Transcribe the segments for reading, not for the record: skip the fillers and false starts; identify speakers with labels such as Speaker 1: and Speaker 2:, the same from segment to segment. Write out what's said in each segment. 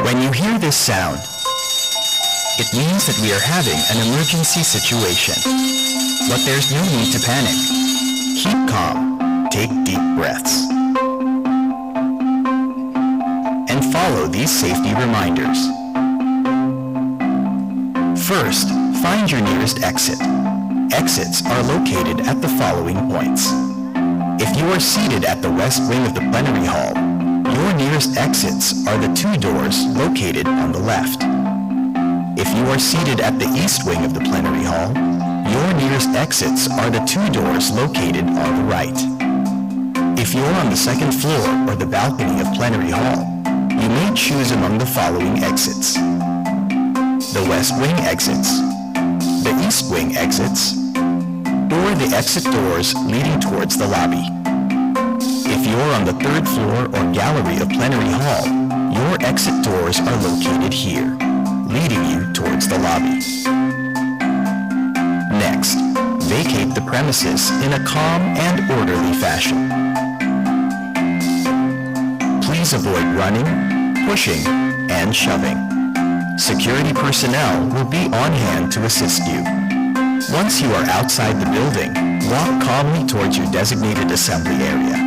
Speaker 1: When you hear this sound, it means that we are having an emergency situation. But there's no need to panic. Keep calm, take deep breaths, and follow these safety reminders. First, find your nearest exit. Exits are located at the following points. If you are seated at the west wing of the plenary hall, your nearest exits are the two doors located on the left. If you are seated at the east wing of the plenary hall, your nearest exits are the two doors located on the right. If you are on the second floor or the balcony of plenary hall, you may choose among the following exits: the west wing exits, the east wing exits, or the exit doors leading towards the lobby. If you're on the third floor or gallery of plenary hall, your exit doors are located here, leading you towards the lobby. Next, vacate the premises in a calm and orderly fashion. Please avoid running, pushing, and shoving. Security personnel will be on hand to assist you. Once you are outside the building, walk calmly towards your designated assembly area.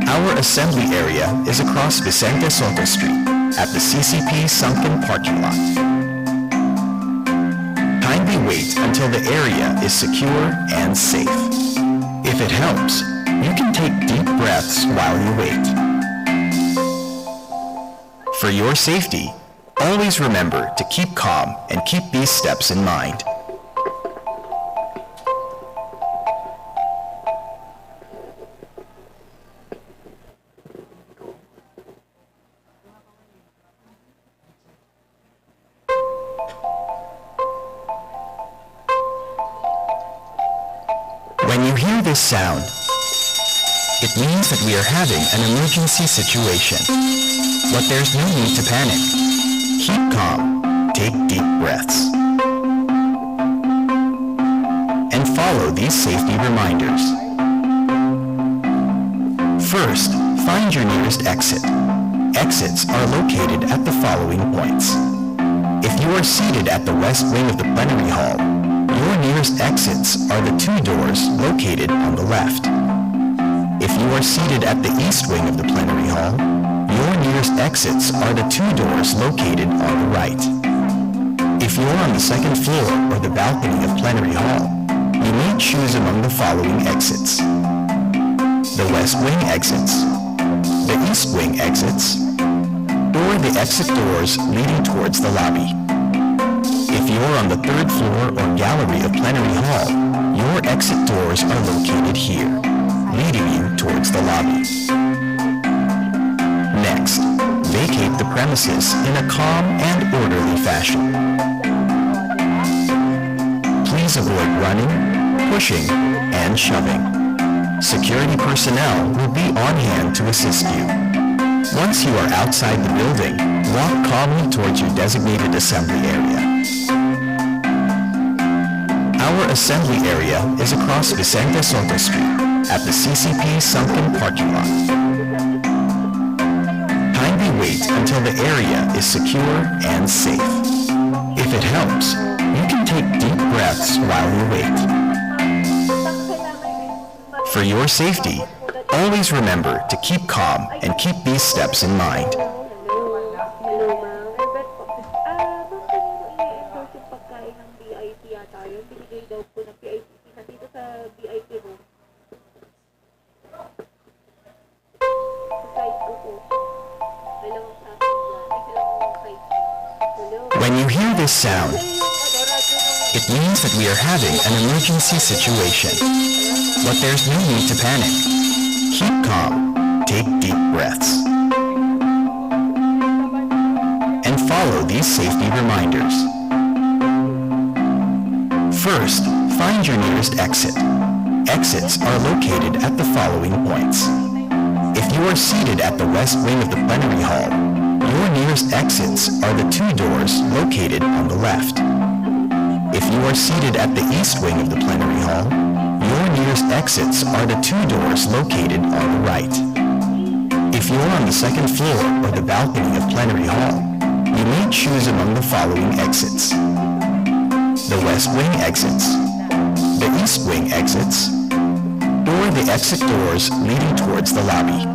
Speaker 1: Our assembly area is across Vicente Soto Street at the CCP sunken parking lot. Kindly wait until the area is secure and safe. If it helps, you can take deep breaths while you wait. For your safety, always remember to keep calm and keep these steps in mind. When you hear this sound, it means that we are having an emergency situation. But there's no need to panic. Keep calm, take deep breaths, and follow these safety reminders. First, find your nearest exit. Exits are located at the following points. If you are seated at the west wing of the plenary hall, your nearest exits are the two doors located on the left. If you are seated at the east wing of the plenary hall, your nearest exits are the two doors located on the right. If you are on the second floor or the balcony of plenary hall, you may choose among the following exits: the west wing exits, the east wing exits, or the exit doors leading towards the lobby. If you are on the third floor or gallery of plenary hall, your exit doors are located here, leading you towards the lobby. Next, vacate the premises in a calm and orderly fashion. Please avoid running, pushing, and shoving. Security personnel will be on hand to assist you. Once you are outside the building, walk calmly towards your designated assembly area. Our assembly area is across Vicente Soto Street at the CCP sunken parking lot. Kindly wait until the area is secure and safe. If it helps, you can take deep breaths while you wait. For your safety, always remember to keep calm and keep these steps in mind. When you hear this sound, it means that we are having an emergency situation. But there's no need to panic. Keep calm, take deep breaths, and follow these safety reminders. First, find your nearest exit. Exits are located at the following points. If you are seated at the west wing of the plenary hall, your nearest exits are the two doors located on the left. If you are seated at the east wing of the plenary hall, your nearest exits are the two doors located on the right. If you're on the second floor or the balcony of Plenary Hall, you may choose among the following exits: the West Wing exits, the East Wing exits, or the exit doors leading towards the lobby.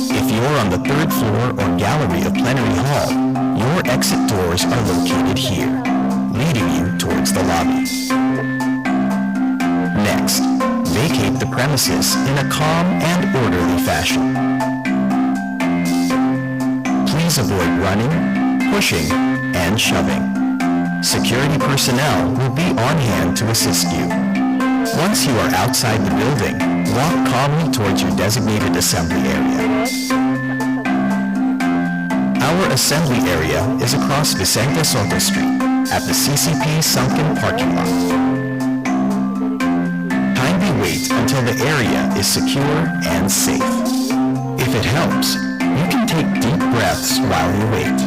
Speaker 1: If you're on the third floor or gallery of Plenary Hall, your exit doors are located here, leading you towards the lobby. Next, vacate the premises in a calm and orderly fashion. Please avoid running, pushing, and shoving. Security personnel will be on hand to assist you. Once you are outside the building, walk calmly towards your designated assembly area. Our assembly area is across Vicente Soto Street at the CCP sunken parking lot. Kindly wait until the area is secure and safe. If it helps, you can take deep breaths while you wait.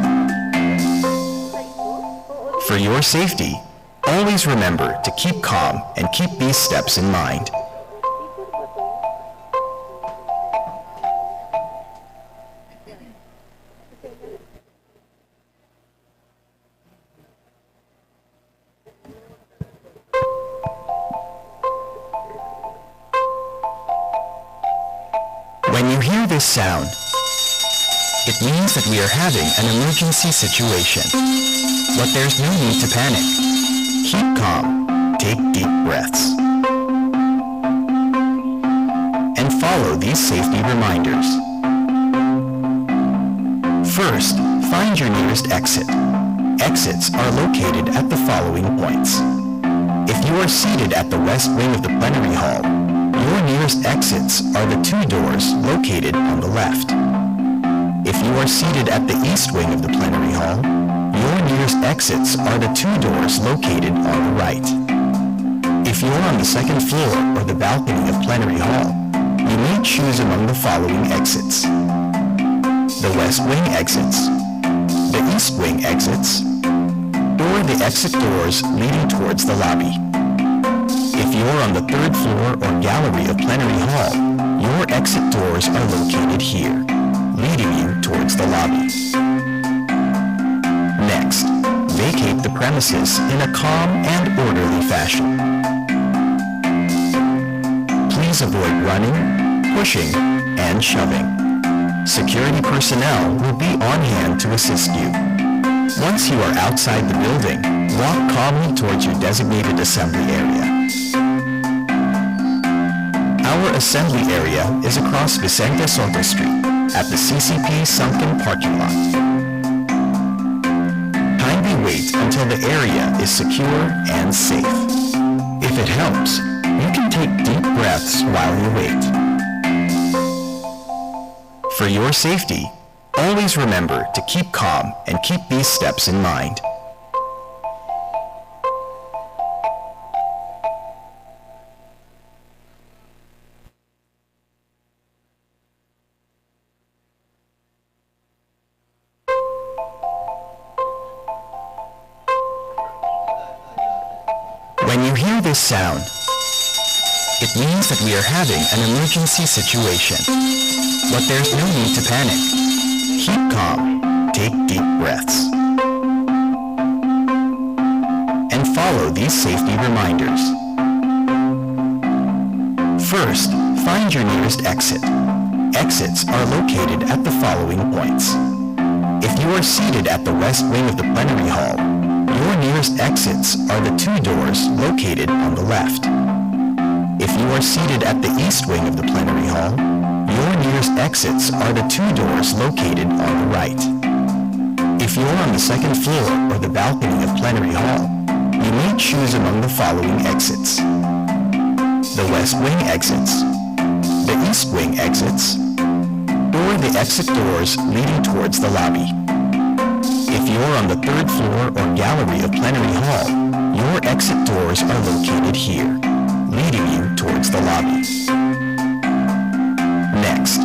Speaker 1: For your safety, always remember to keep calm and keep these steps in mind. When you hear this sound, it means that we are having an emergency situation. But there's no need to panic. Keep calm, take deep breaths, and follow these safety reminders. First, find your nearest exit. Exits are located at the following points. If you are seated at the west wing of the plenary hall, your nearest exits are the two doors located on the left. If you are seated at the east wing of the plenary hall, your nearest exits are the two doors located on the right. If you're on the second floor or the balcony of Plenary Hall, you may choose among the following exits: the West Wing exits, the East Wing exits, or the exit doors leading towards the lobby. If you're on the third floor or gallery of Plenary Hall, your exit doors are located here, leading you towards the lobby. Next, vacate the premises in a calm and orderly fashion. Please avoid running, pushing, and shoving. Security personnel will be on hand to assist you. Once you are outside the building, walk calmly towards your designated assembly area. Our assembly area is across Vicente Soto Street at the CCP sunken parking lot. Kindly wait until the area is secure and safe. If it helps, you can take deep breaths while you wait. For your safety, always remember to keep calm and keep these steps in mind. When you hear this sound, it means that we are having an emergency situation. But there's no need to panic. Keep calm, take deep breaths, and follow these safety reminders. First, find your nearest exit. Exits are located at the following points. If you are seated at the west wing of the plenary hall, your nearest exits are the two doors located on the left. If you are seated at the east wing of the plenary hall, your nearest exits are the two doors located on the right. If you're on the second floor or the balcony of Plenary Hall, you may choose among the following exits: the West Wing exits, the East Wing exits, or the exit doors leading towards the lobby. If you're on the third floor or gallery of Plenary Hall, your exit doors are located here, leading you towards the lobby. Next,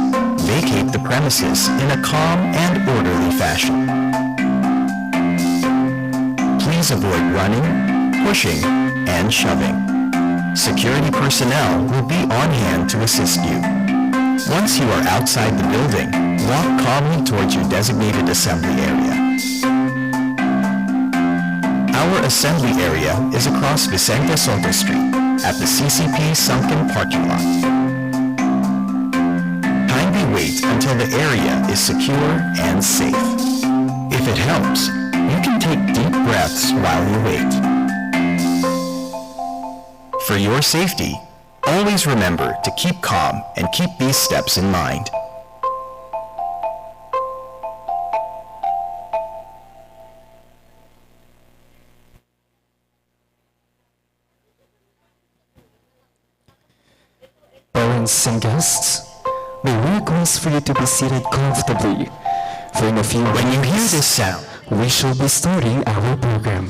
Speaker 1: vacate the premises in a calm and orderly fashion. Please avoid running, pushing, and shoving. Security personnel will be on hand to assist you. Once you are outside the building, walk calmly towards your designated assembly area. Our assembly area is across Vicente Soto Street at the CCP Sunken parking lot. Kindly wait until the area is secure and safe. If it helps, you can take deep breaths while you wait. For your safety, always remember to keep calm and keep these steps in mind.
Speaker 2: Parents and guests, we request for you to be seated comfortably. For in a few
Speaker 1: When you hear
Speaker 2: moments,
Speaker 1: this sound,
Speaker 2: we shall be starting our program.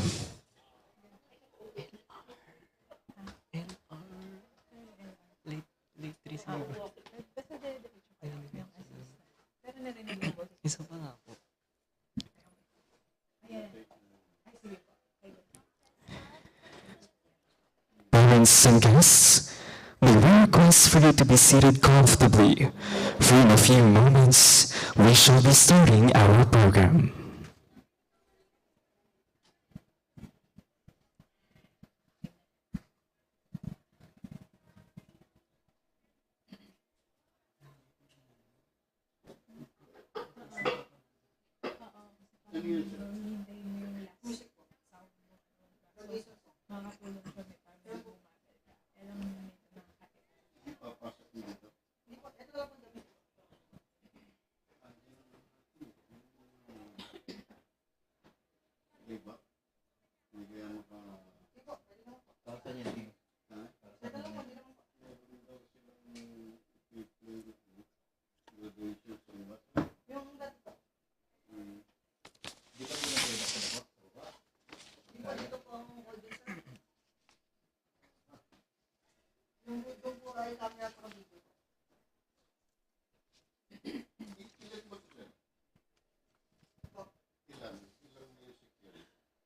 Speaker 2: Parents and guests, we request for you to be seated comfortably. For in a few moments, we shall be starting our program.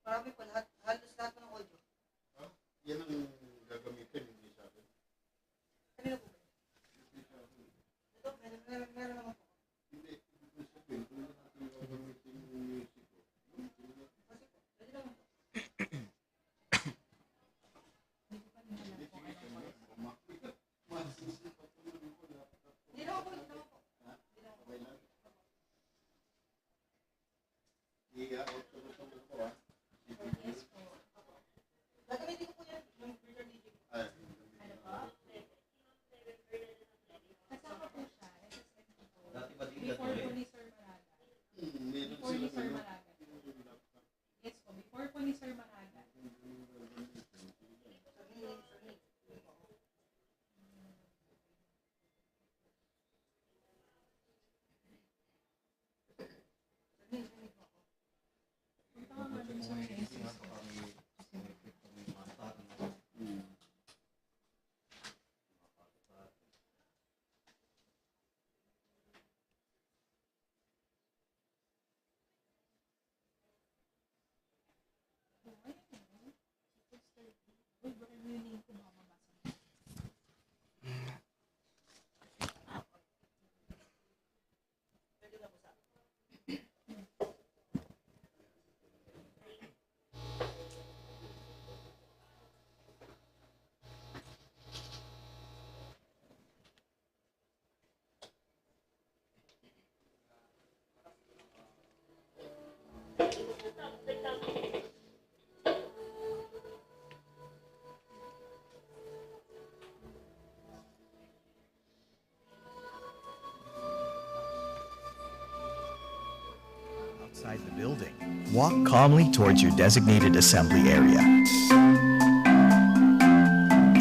Speaker 3: Marami po, halos lahat ng audio.
Speaker 4: Yan ang gagamitin, hindi sa akin.
Speaker 3: Kanino po ba? Ito, meron naman po.
Speaker 4: Hindi, ibig sabihin, kung natin gagamitin yung music ko.
Speaker 3: Kasi po, pwede naman po. Hindi naman po, hindi naman po.
Speaker 4: I-out ko na sa ko, ha?
Speaker 3: Yes po. Gagamitin ko po yan, yung virtual DJ po.
Speaker 4: Ay,
Speaker 3: Ano po? Kasama po siya, SSM po. Before po ni Sir Maraga.
Speaker 4: meron
Speaker 3: Before ni Sir
Speaker 4: sila
Speaker 3: Maraga. Yes po, before po ni Sir Maraga.
Speaker 1: outside the building, walk calmly towards your designated assembly area.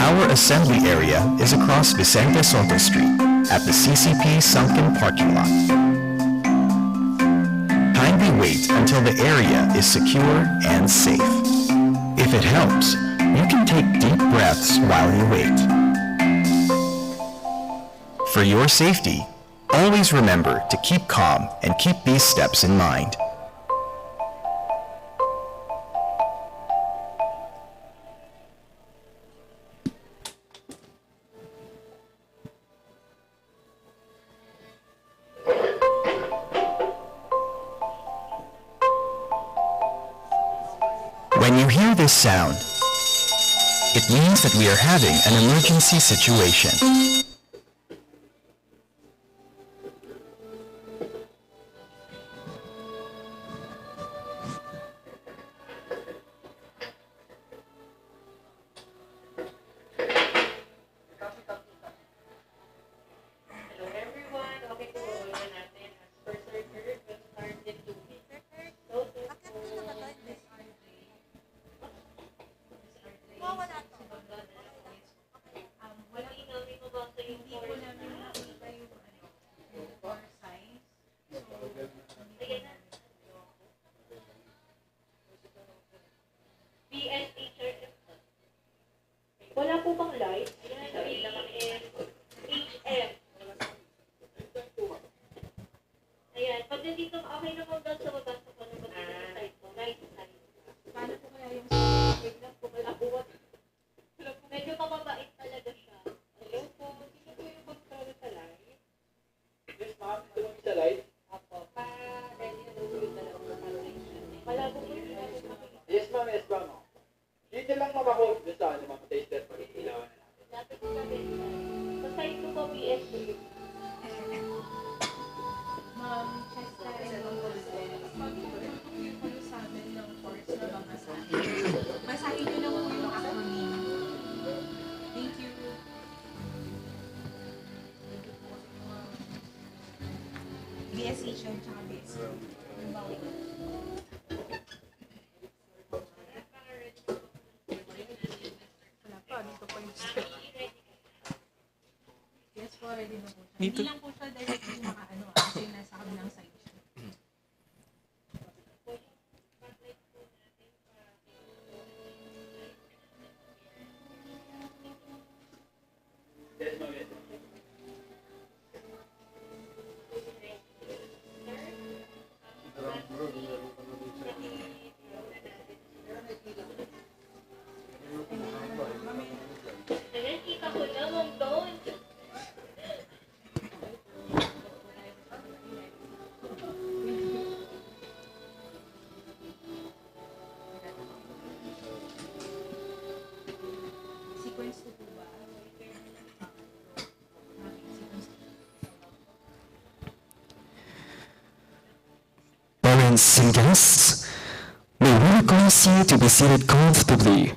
Speaker 1: Our assembly area is across Vicente Soto Street at the CCP Sunken parking lot. Kindly wait until the area is secure and safe. If it helps, you can take deep breaths while you wait. For your safety, always remember to keep calm and keep these steps in mind. When you hear this sound, it means that we are having an emergency situation.
Speaker 3: Hello everyone. Okay po, una natin. As per circuit, we'll start in 2 minutes. So, wala namin mabasa yung
Speaker 5: Hindi po namin nakita yung yung core signs.
Speaker 3: Ayan na. PS teacher. Wala po bang light? Ayan, PS HM. Ayan, pag nandito, okay naman doon sa baba sa pag side mo. Right side.
Speaker 5: Paano po kaya yung
Speaker 3: Wait lang po, wala po. Wala po. Medyo mababait talaga siya. Hello po, sino po yung mag-travel sa light?
Speaker 4: Yes, ma'am. Ito lang sa light.
Speaker 3: Apo, pa-ready na daw po yung dalawa sa foundation. Malabo po yung dalawa makikita.
Speaker 4: Yes, ma'am. Yes, ma'am. Dito lang, ma'am, ako. Doon sa ano, ma'am. Taster pa rin. Ilawan na natin.
Speaker 3: Dapat po natin sa side ko po PS2.
Speaker 5: Ma'am, Chester and Gonzales, mag-review po kayo sa amin ng course na babasahin. Basahin nyo lang po yung acronym. Thank you. BSH and tsaka BSH. Yung bawat. Wala pa, dito pa yung step. Yes po, ready na po siya. Hindi lang po siya directly makaano kasi nasa kabilang side siya.
Speaker 4: Yes, ma'am. Yes, ma'am. Ito lang, bro. Meron pa naman sa
Speaker 3: Ayan, kita ko na, Ma'am Dawn.
Speaker 5: Sequence 2 po ba? Sequence 2.
Speaker 2: Parents and guests, may we request you to be seated comfortably.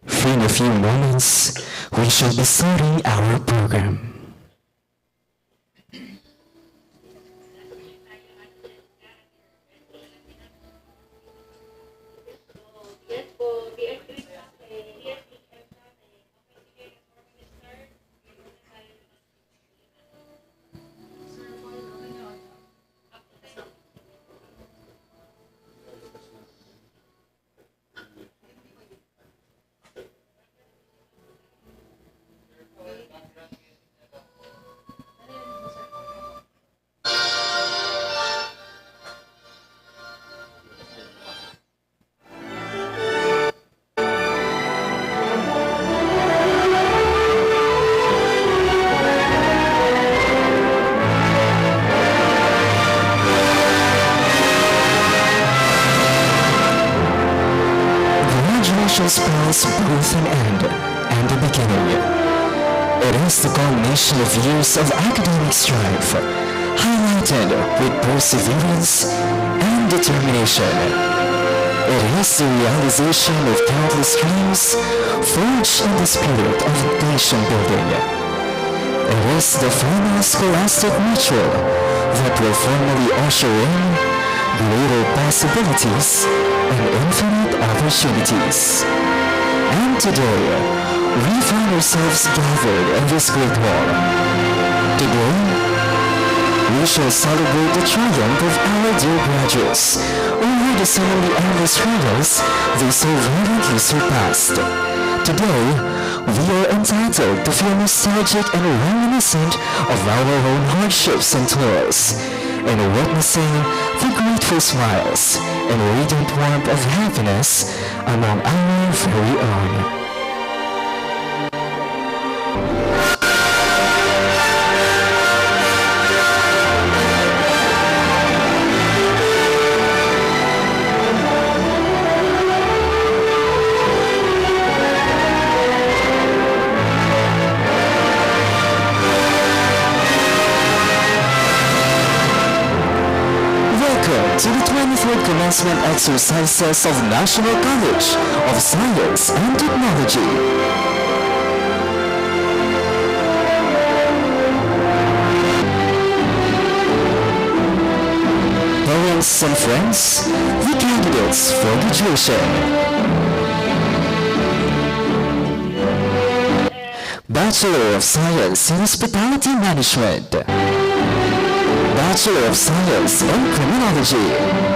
Speaker 2: For in a few moments, we shall be starting our program.
Speaker 3: Yes po, PS3 sa akin. PS3 sa akin. Okay, sige. Before we start, meron na tayo.
Speaker 5: Sir Paul, okay na ako.
Speaker 2: Graduation spells both an end and a beginning. It is the culmination of years of academic strife, highlighted with perseverance and determination. It is the realization of countless dreams forged in the spirit of nation building. It is the final scholastic ritual that will formally usher in greater possibilities and infinite opportunities. And today, we find ourselves gathered in this great hall. Today, we shall celebrate the triumph of our dear graduates over the seemingly endless hurdles they so valiantly surpassed. Today, we are entitled to feel nostalgic and reminiscent of our own hardships and toils, and witnessing the grateful smiles and radiant warmth of happiness among our very own. to the 23rd Commencement exercises of National College of Science and Technology. Parents and friends, the candidates for graduation. Bachelor of Science in Hospitality Management. Bachelor of Science in Criminology.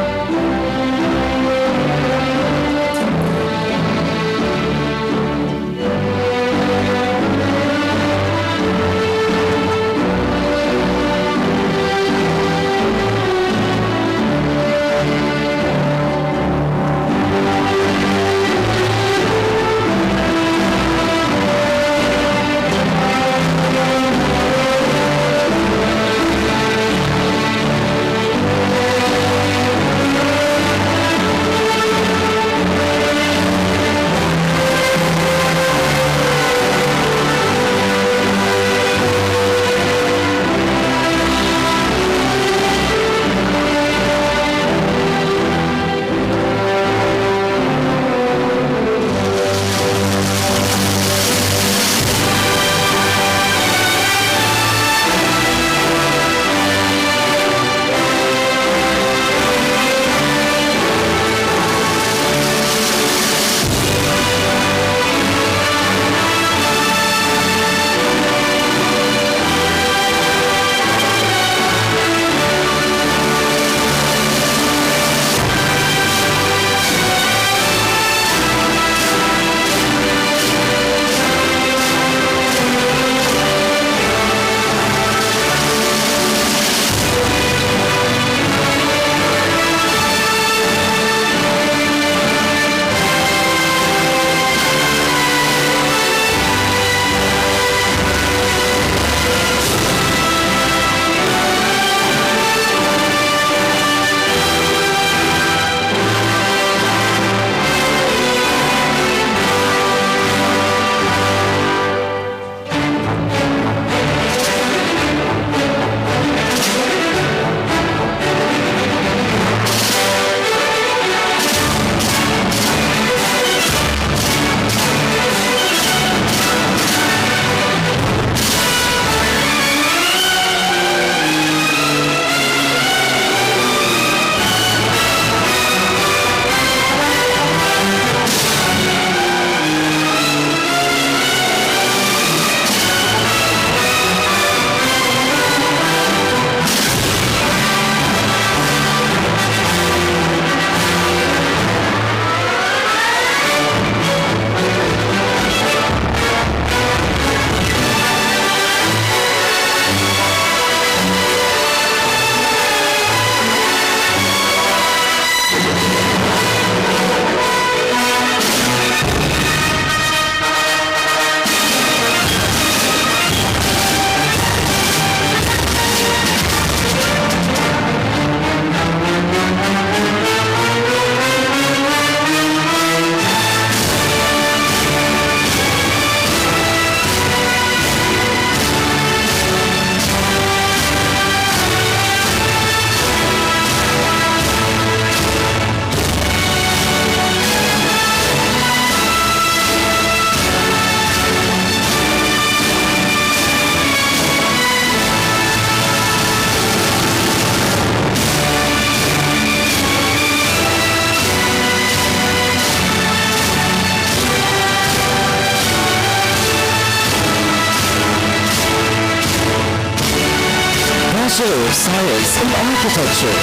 Speaker 2: Bachelor of Science in Architecture.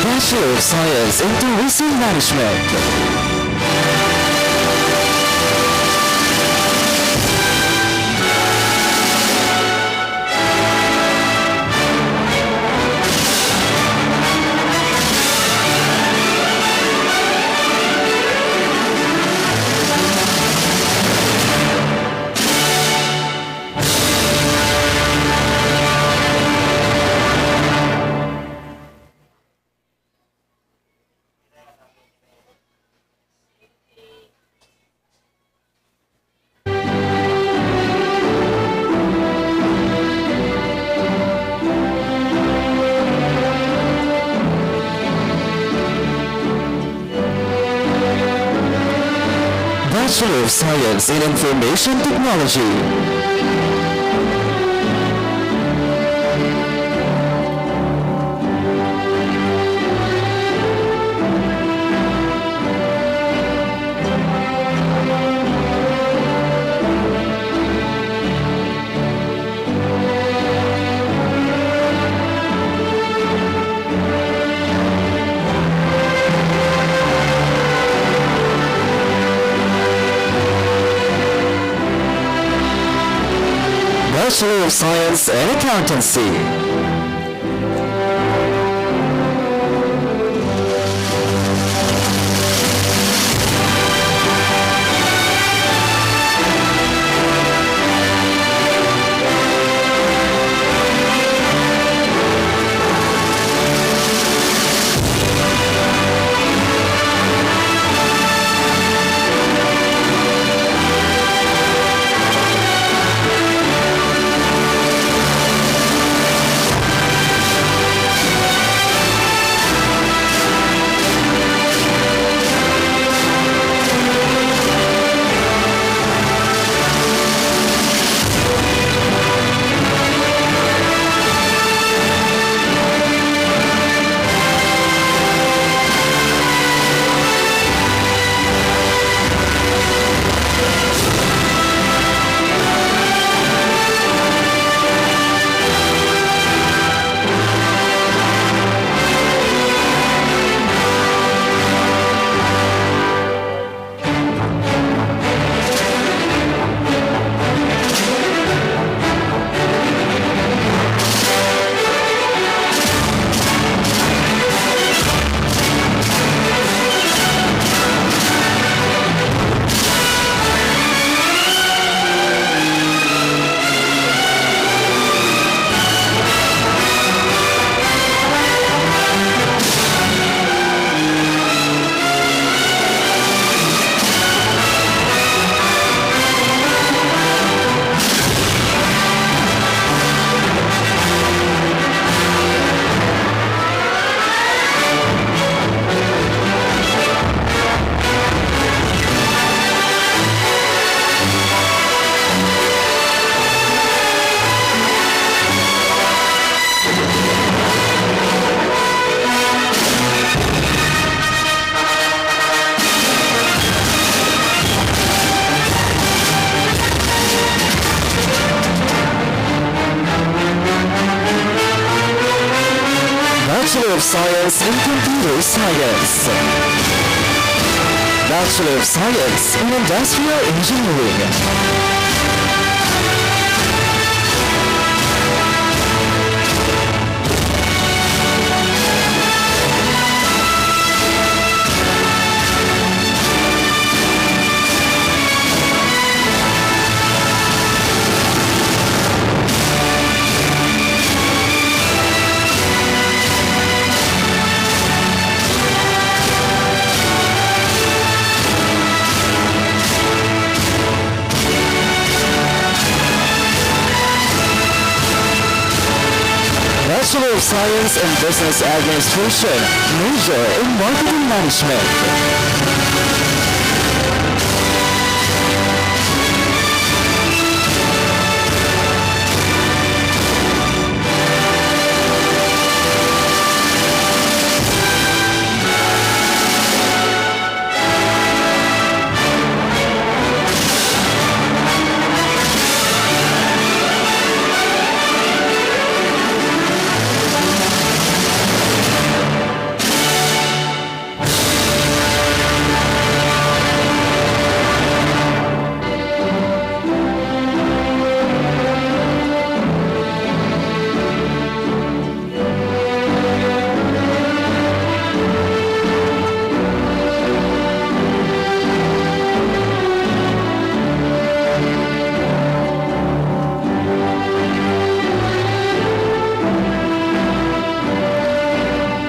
Speaker 2: Bachelor of Science in Tourism Management. Bachelor of Science in Information Technology. Bachelor of Science in Accountancy. Bachelor of Science in Computer Science. Bachelor of Science in Industrial Engineering. Bachelor of Science in Business Administration, major in Marketing Management.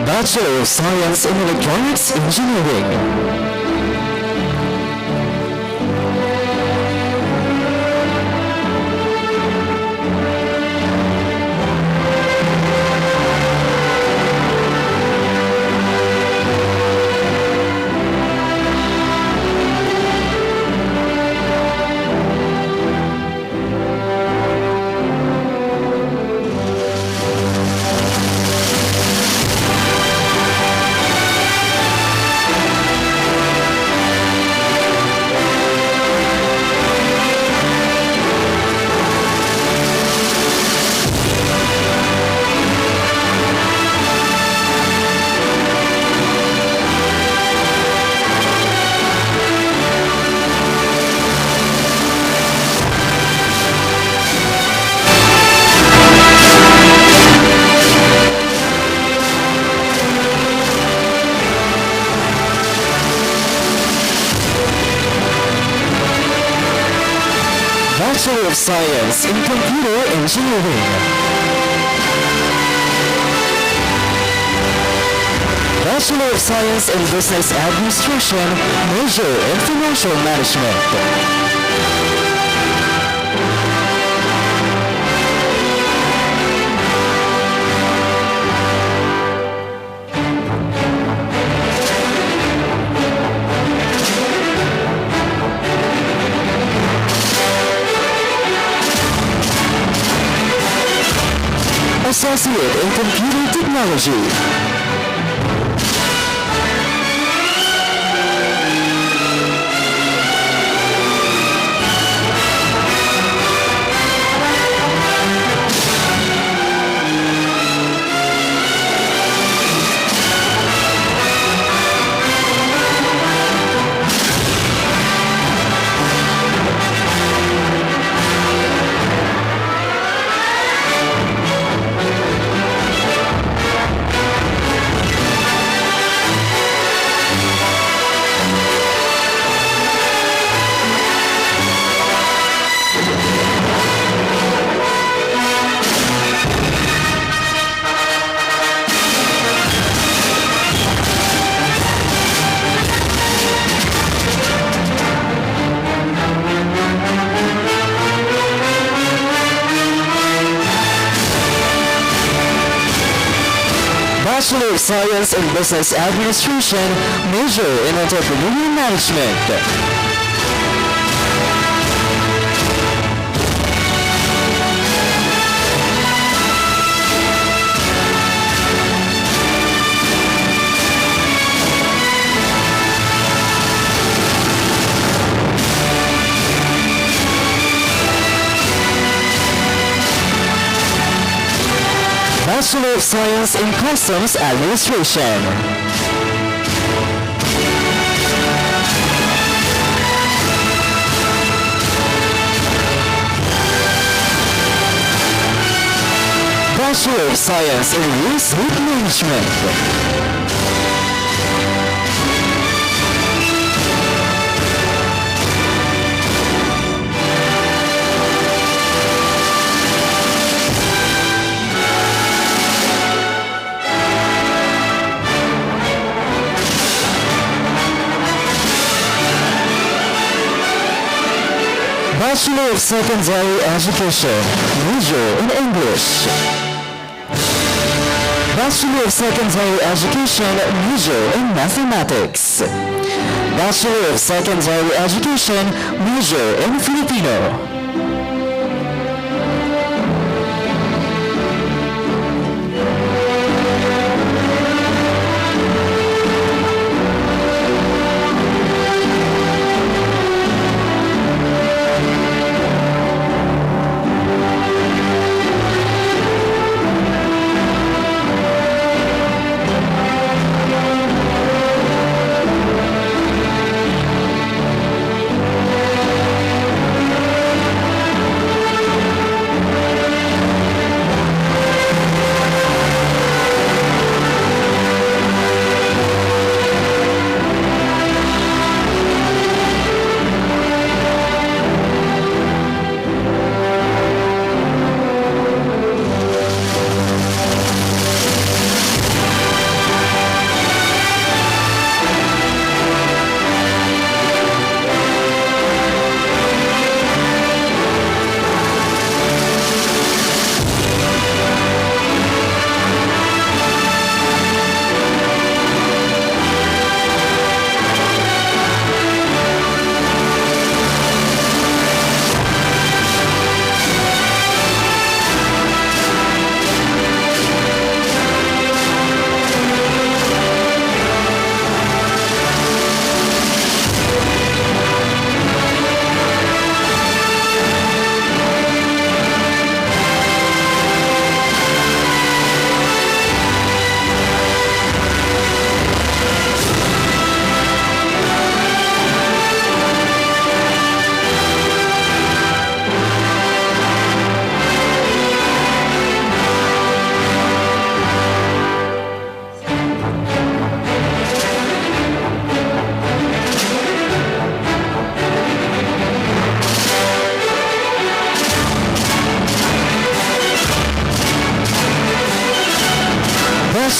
Speaker 2: Bachelor of Science in Electronics Engineering. Bachelor of Science in Computer Engineering. Bachelor of Science in Business Administration, major in Financial Management. Associate in Computer Technology. Bachelor of Science in Business Administration, major in Entrepreneurial Management. Bachelor of Science in Customs Administration. Bachelor of Science in Real Estate Management. Bachelor of Secondary Education, major in English. Bachelor of Secondary Education, major in Mathematics. Bachelor of Secondary Education, major in Filipino.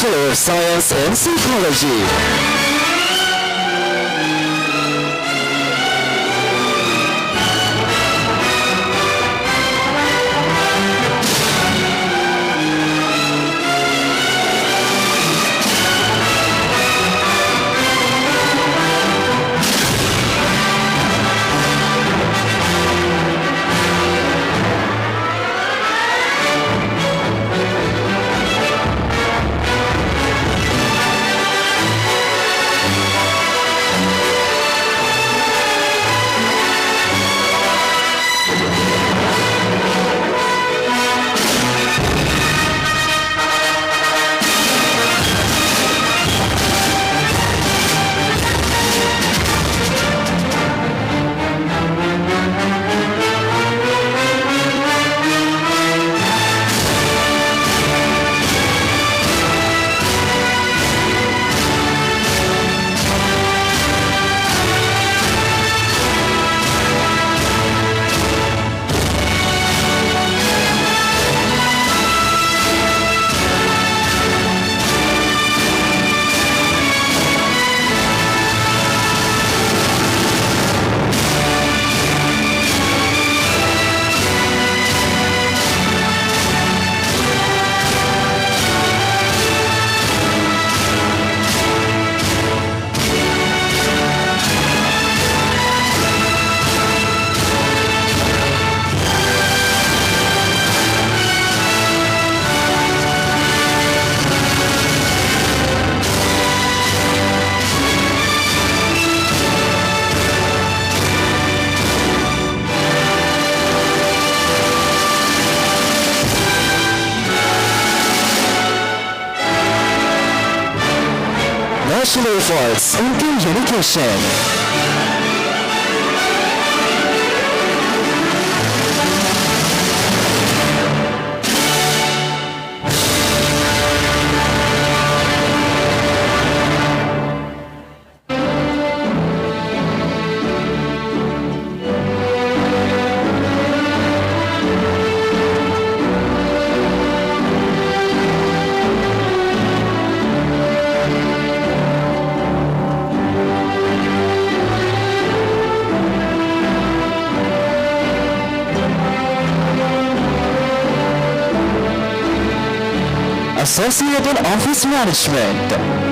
Speaker 2: Bachelor of Science in Psychology. Bachelor of Arts in Communication. Associate in Office Management.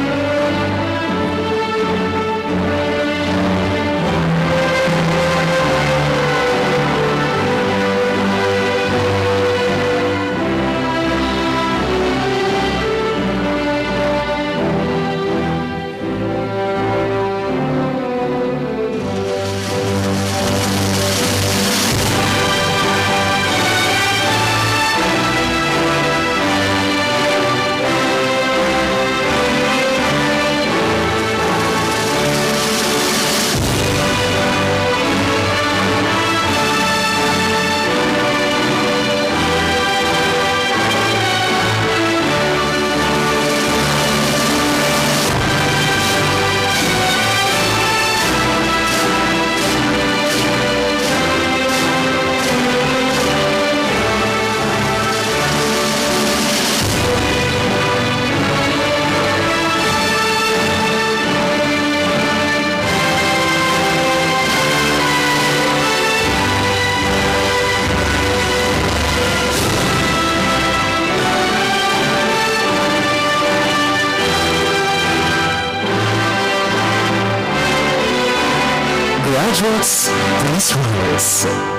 Speaker 2: Graduates, please rise.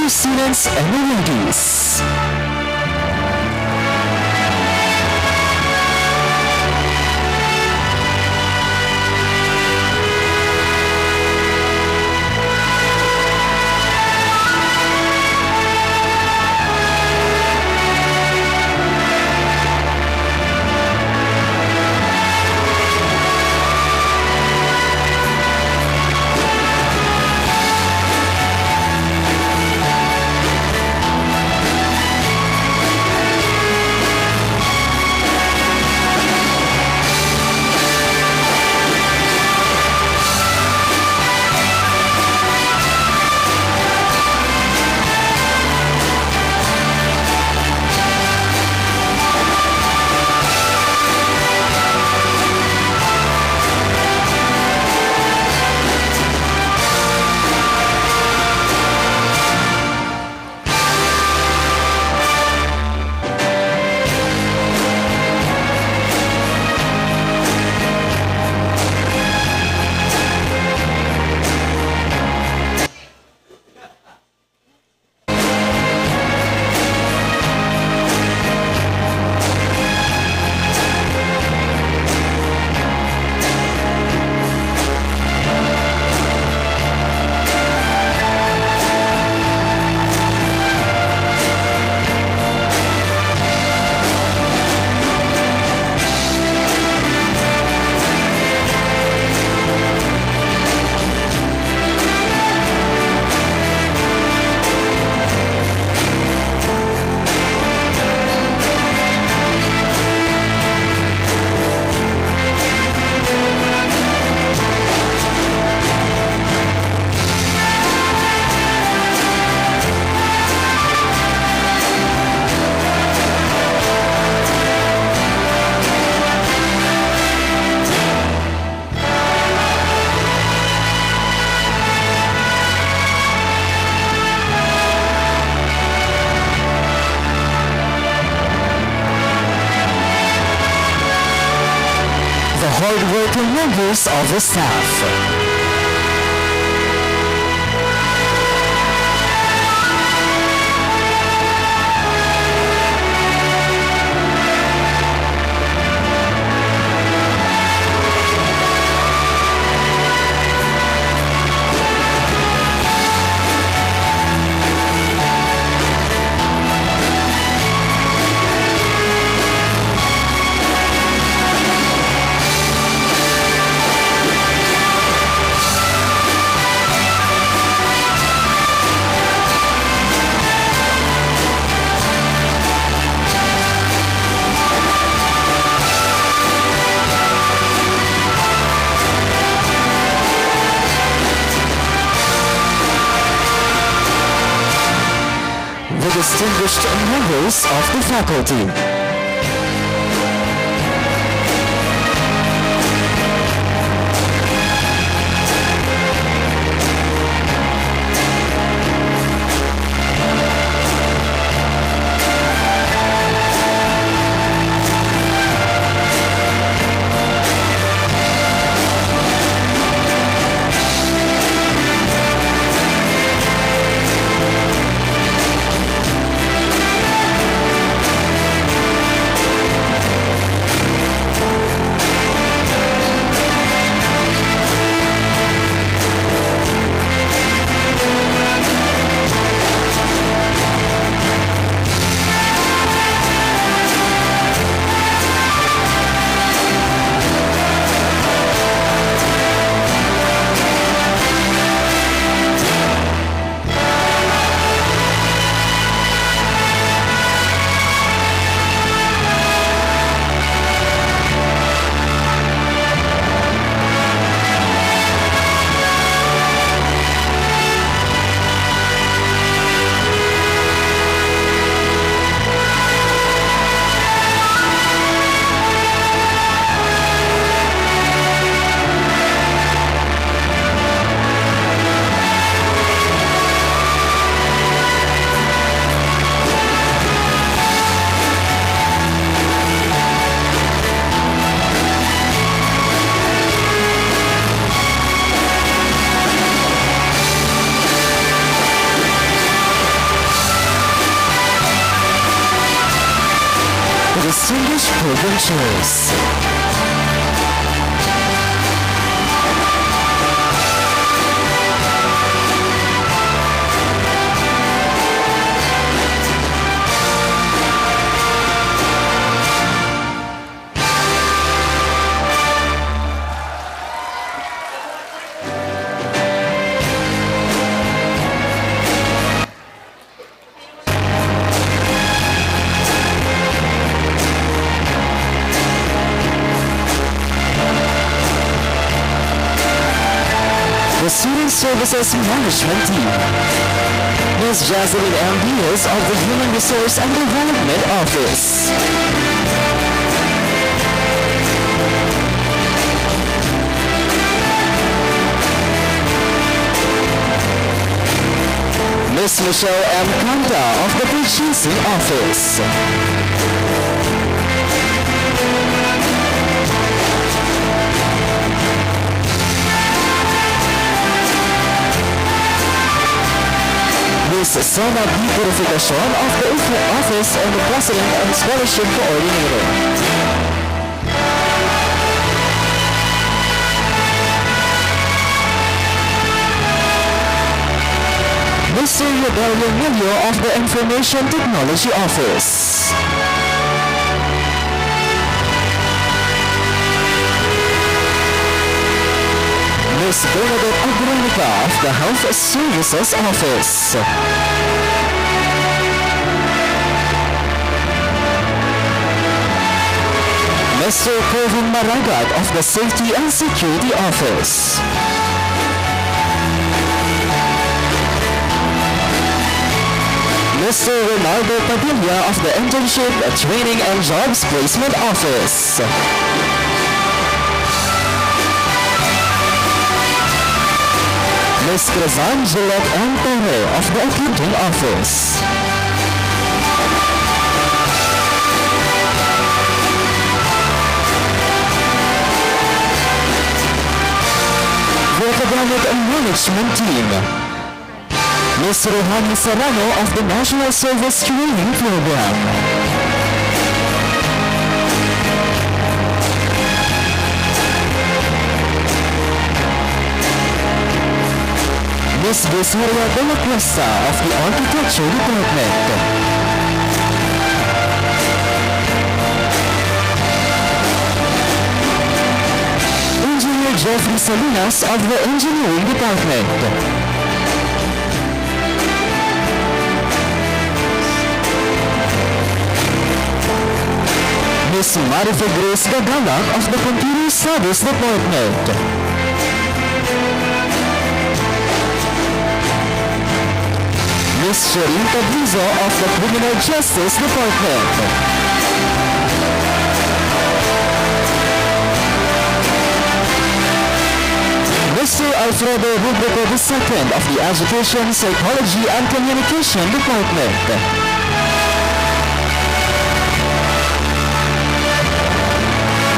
Speaker 2: Dear students and ladies, the hard-working members of the staff. The distinguished members of the faculty. Ventures. The Student Services Management Team. Ms. Jocelyn M. Diaz of the Human Resource and Development Office. Ms. Michelle M. Kanta of the Purchasing Office. Ms. Sona B. Purificacion of the Office and the President and Scholarship Coordinator. Mr. Rodelio Milio of the Information Technology Office. Ms. Bernadette Agronica of the Health Services Office. Mr. Kevin Maragat of the Safety and Security Office. Mr. Ronaldo Padilla of the Internship, Training and Jobs Placement Office. Ms. Crizan Gillette M. Torre of the Accounting Office. The Academic and Management Team. Ms. Rohani Serrano of the National Service Training Program. Ms. Visaria de la Cuesta of the Architecture Department. Engineer Jeffrey Salinas of the Engineering Department. Ms. Marife Grace Gagalak of the Computer Studies Department. Ms. Sherin Tablizo of the Criminal Justice Department. Mr. Alfredo Rubrico II of the Education, Psychology and Communication Department.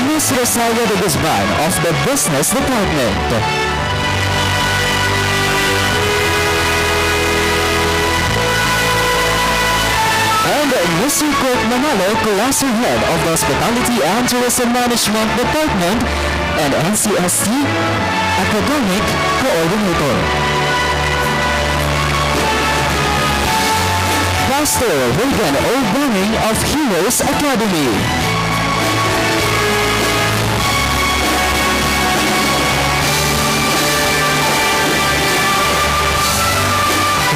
Speaker 2: Ms. Rosalia de Guzman of the Business Department. And Mr. Kurt Manalo, Cluster Head of the Hospitality and Tourism Management Department and NCST Academic Coordinator. Pastor Regan O. Bunning of Heroes Academy.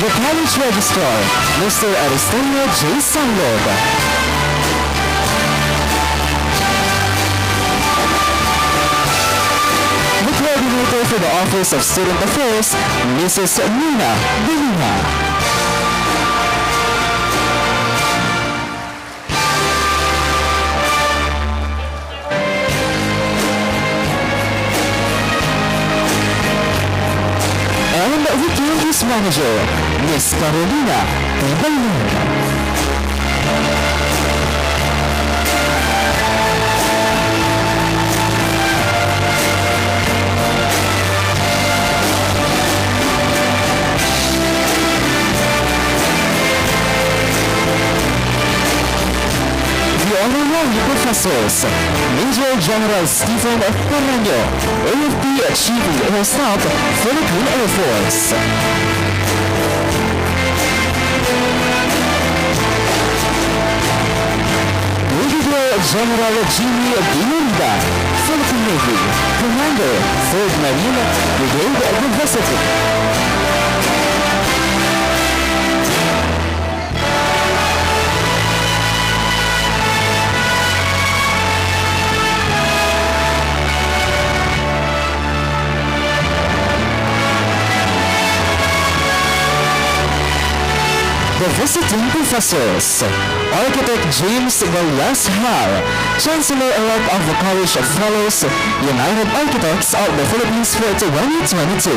Speaker 2: The College Registrar, Mr. Aristonio J. Sanlog. The Coordinator for the Office of Student Affairs, Mrs. Nina Delina. And the Campus Manager, Miss Carolina Tibayon. The Honorary Professor Officers, Major General Stephen Carreño, AFP Chief of Air Staff, Philippine Air Force. Brigadier General Jimmy Binunda, Philippine Navy, Commander, 3rd Marine Brigade Diversity. The visiting professors, Architect James Gallas Har, Chancellor-elect of the College of Fellows, United Architects of the Philippines for 2022.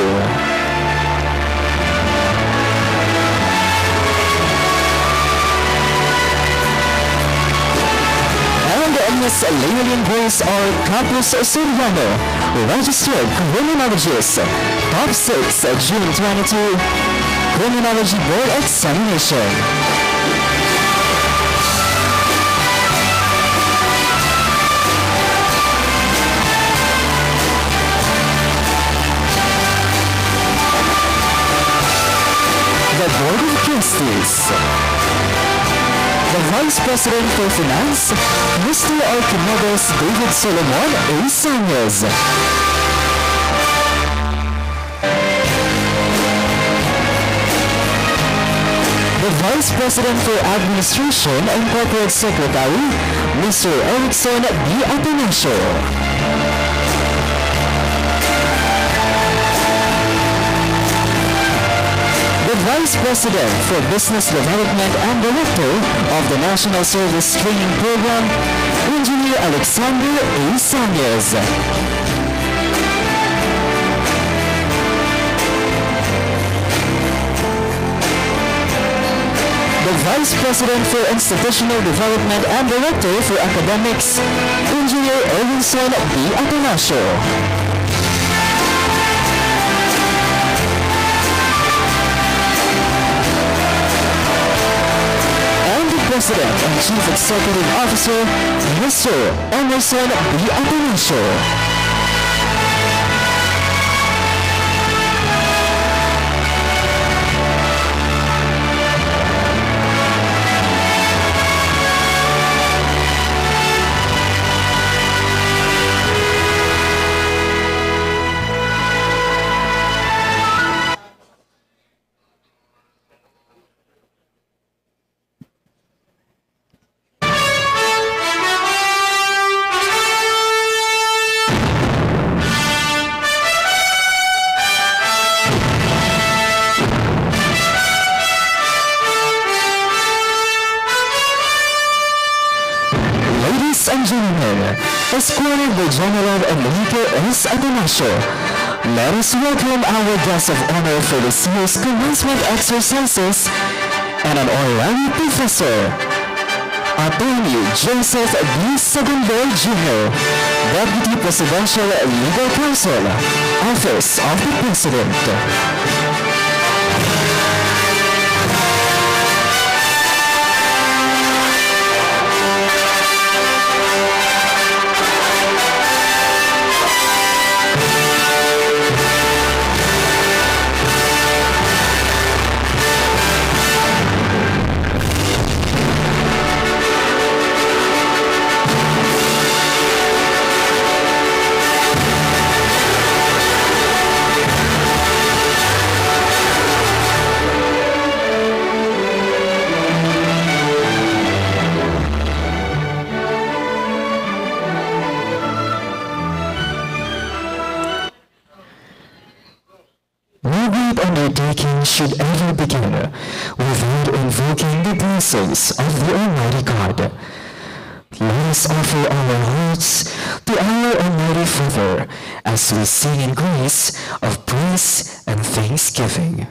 Speaker 2: And Miss Leoline Grace R. Campus Soriano, registered criminologist, top 6 June 22, Criminology Board Examination. The Board of Trustees. The Vice President for Finance, Mr. Archimedes David Solomon A. Sanchez. The Vice President for Administration and Corporate Secretary, Mr. Erickson B. Atanasio. The Vice President for Business Development and Director of the National Service Training Program, Engineer Alexander A. Sanchez. The Vice President for Institutional Development and Director for Academics, Engineer Erwinson B. Atanasio. President and Chief Executive Officer, Mr. Emerson B. Atanasio. Escorted by General Enrique S. Atanasio, let us welcome our guest of honor for this year's commencement exercises and an honorary professor, Attorney Joseph B. Segundo Jr., Deputy Presidential Legal Counsel, Office of the President. Should ever begin without invoking the blessings of the Almighty God. Let us offer our hearts to our Almighty Father as we sing in grace of praise and thanksgiving.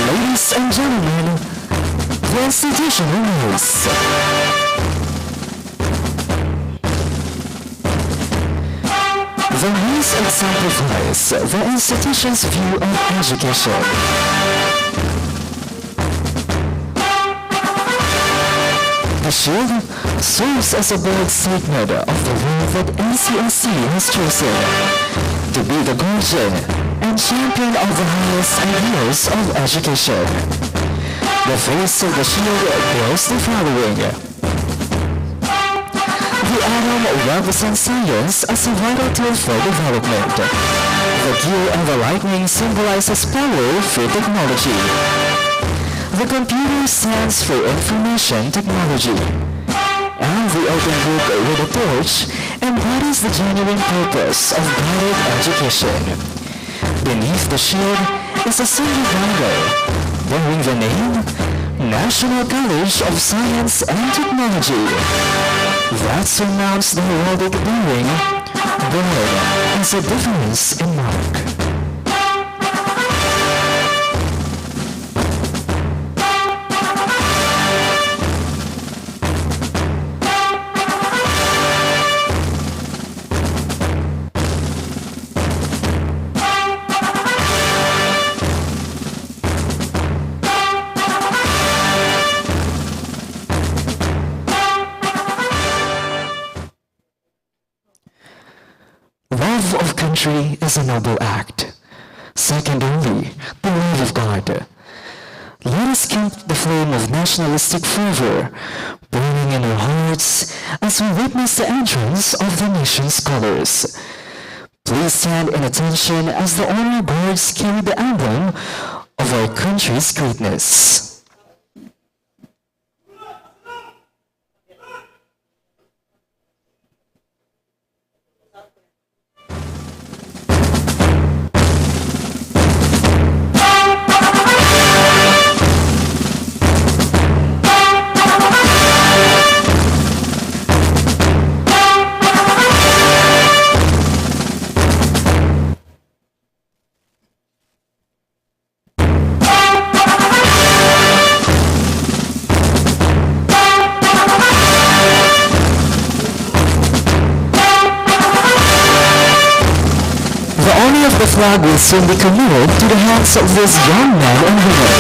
Speaker 2: Ladies and gentlemen, the institutional news. The news exemplifies the institution's view of education. The shield serves as a bold statement of the role that NCSC has chosen to be the guardian and champion of the highest ideals of education. The face of the shield bears the following. The atom represents science as a vital tool for development. The gear and the lightning symbolizes power through technology. The computer stands for information technology. And the open book with a torch embodies the genuine purpose of guided education. Beneath the shield is a single banner bearing the name National College of Science and Technology. That surmounts the heraldic bearing, born as a difference in mark. Love of country is a noble act, second only the love of God. Let us keep the flame of nationalistic fervor burning in our hearts as we witness the entrance of the nation's colors. Please stand in attention as the honor guards carry the emblem of our country's greatness. flag will soon be committed to the hands of this young man and woman.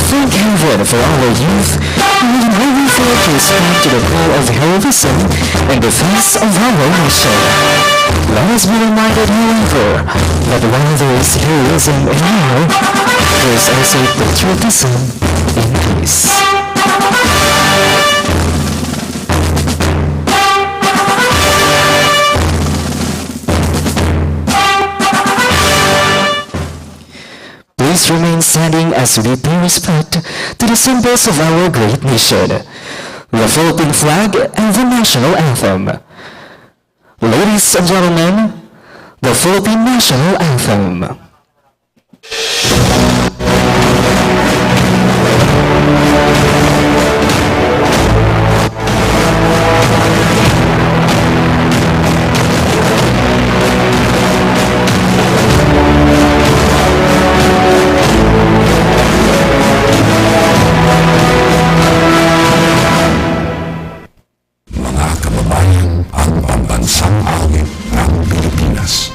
Speaker 2: Thank heaven for our youth who have never failed to respond to the call of heroism in defense of our nation. Let us be reminded, however, that while there is heroism in war, there is also patriotism in peace. Please remain standing as we pay respect to the symbols of our great nation, the Philippine flag and the national anthem. Ladies and gentlemen, the Philippine national anthem.
Speaker 6: Mga kababayan, ang pambansang awit ng Pilipinas.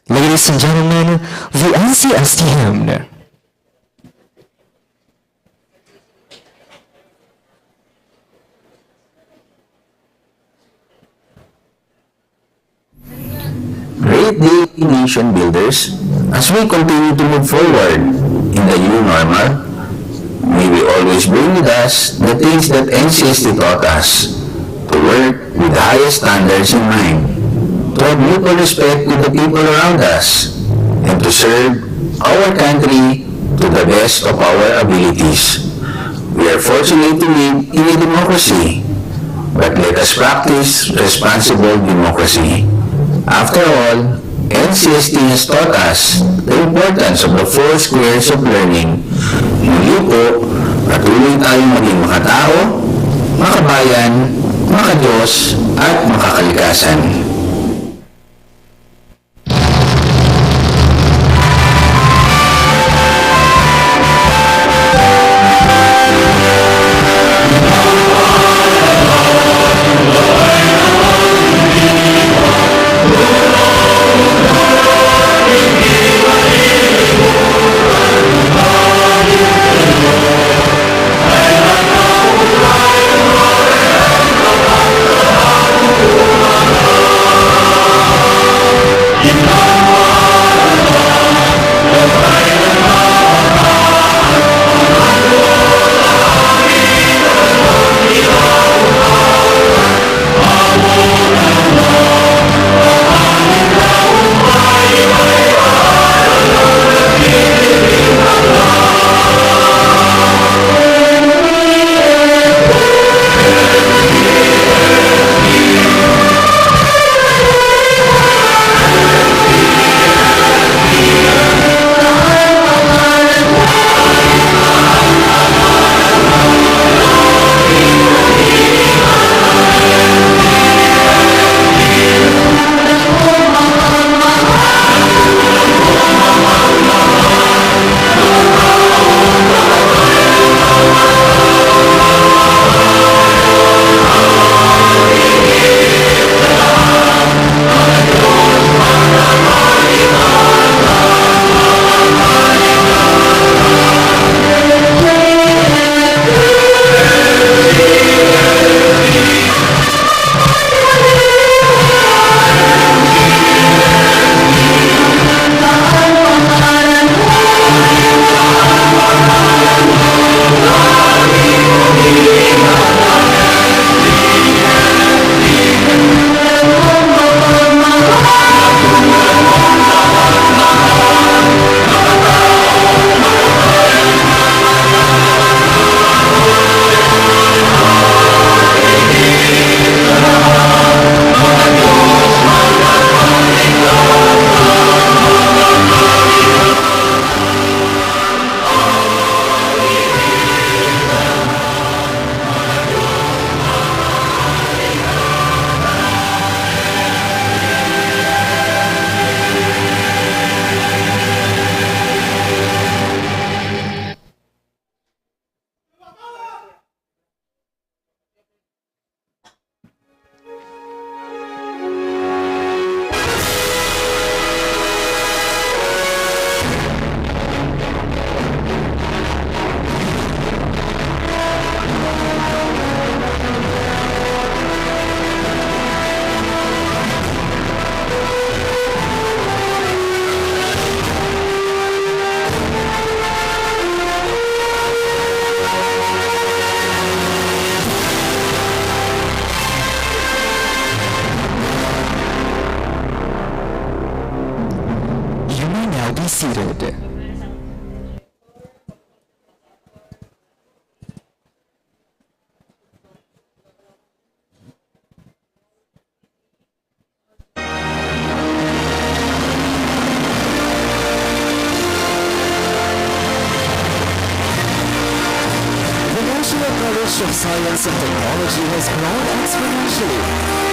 Speaker 2: Ladies and gentlemen, the NCST hymn.
Speaker 7: Great day, nation builders. As we continue to move forward in the new normal, may we always bring with us the things that NCST taught us, to work with the highest standards in mind, to have mutual respect with the people around us, and to serve our country to the best of our abilities. We are fortunate to live in a democracy, but let us practice responsible democracy. After all, NCST has taught us the importance of the 4 squares of learning. Muli po, patuloy tayong maging makatao, makabayan, makadiyos, at makakalikasan.
Speaker 2: science and technology has grown exponentially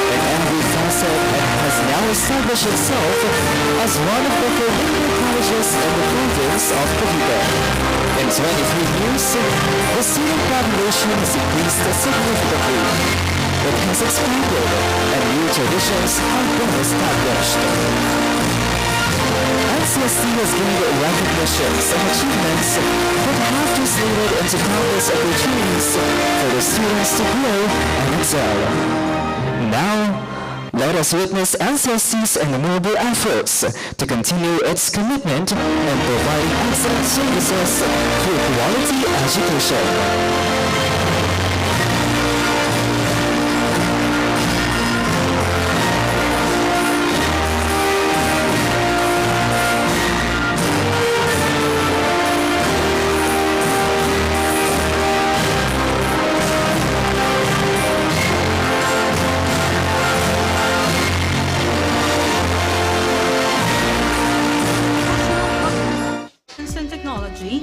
Speaker 2: in every facet and has now established itself as one of the premier colleges in the province of Cavite. In 23 years, the student population has increased significantly. It has expanded and new traditions have been established. NCST has gained recognitions and achievements that have translated into countless opportunities for the students to grow and excel. Now, let us witness NCST's innumerable efforts to continue its commitment in providing excellent services through quality education.
Speaker 8: Science and Technology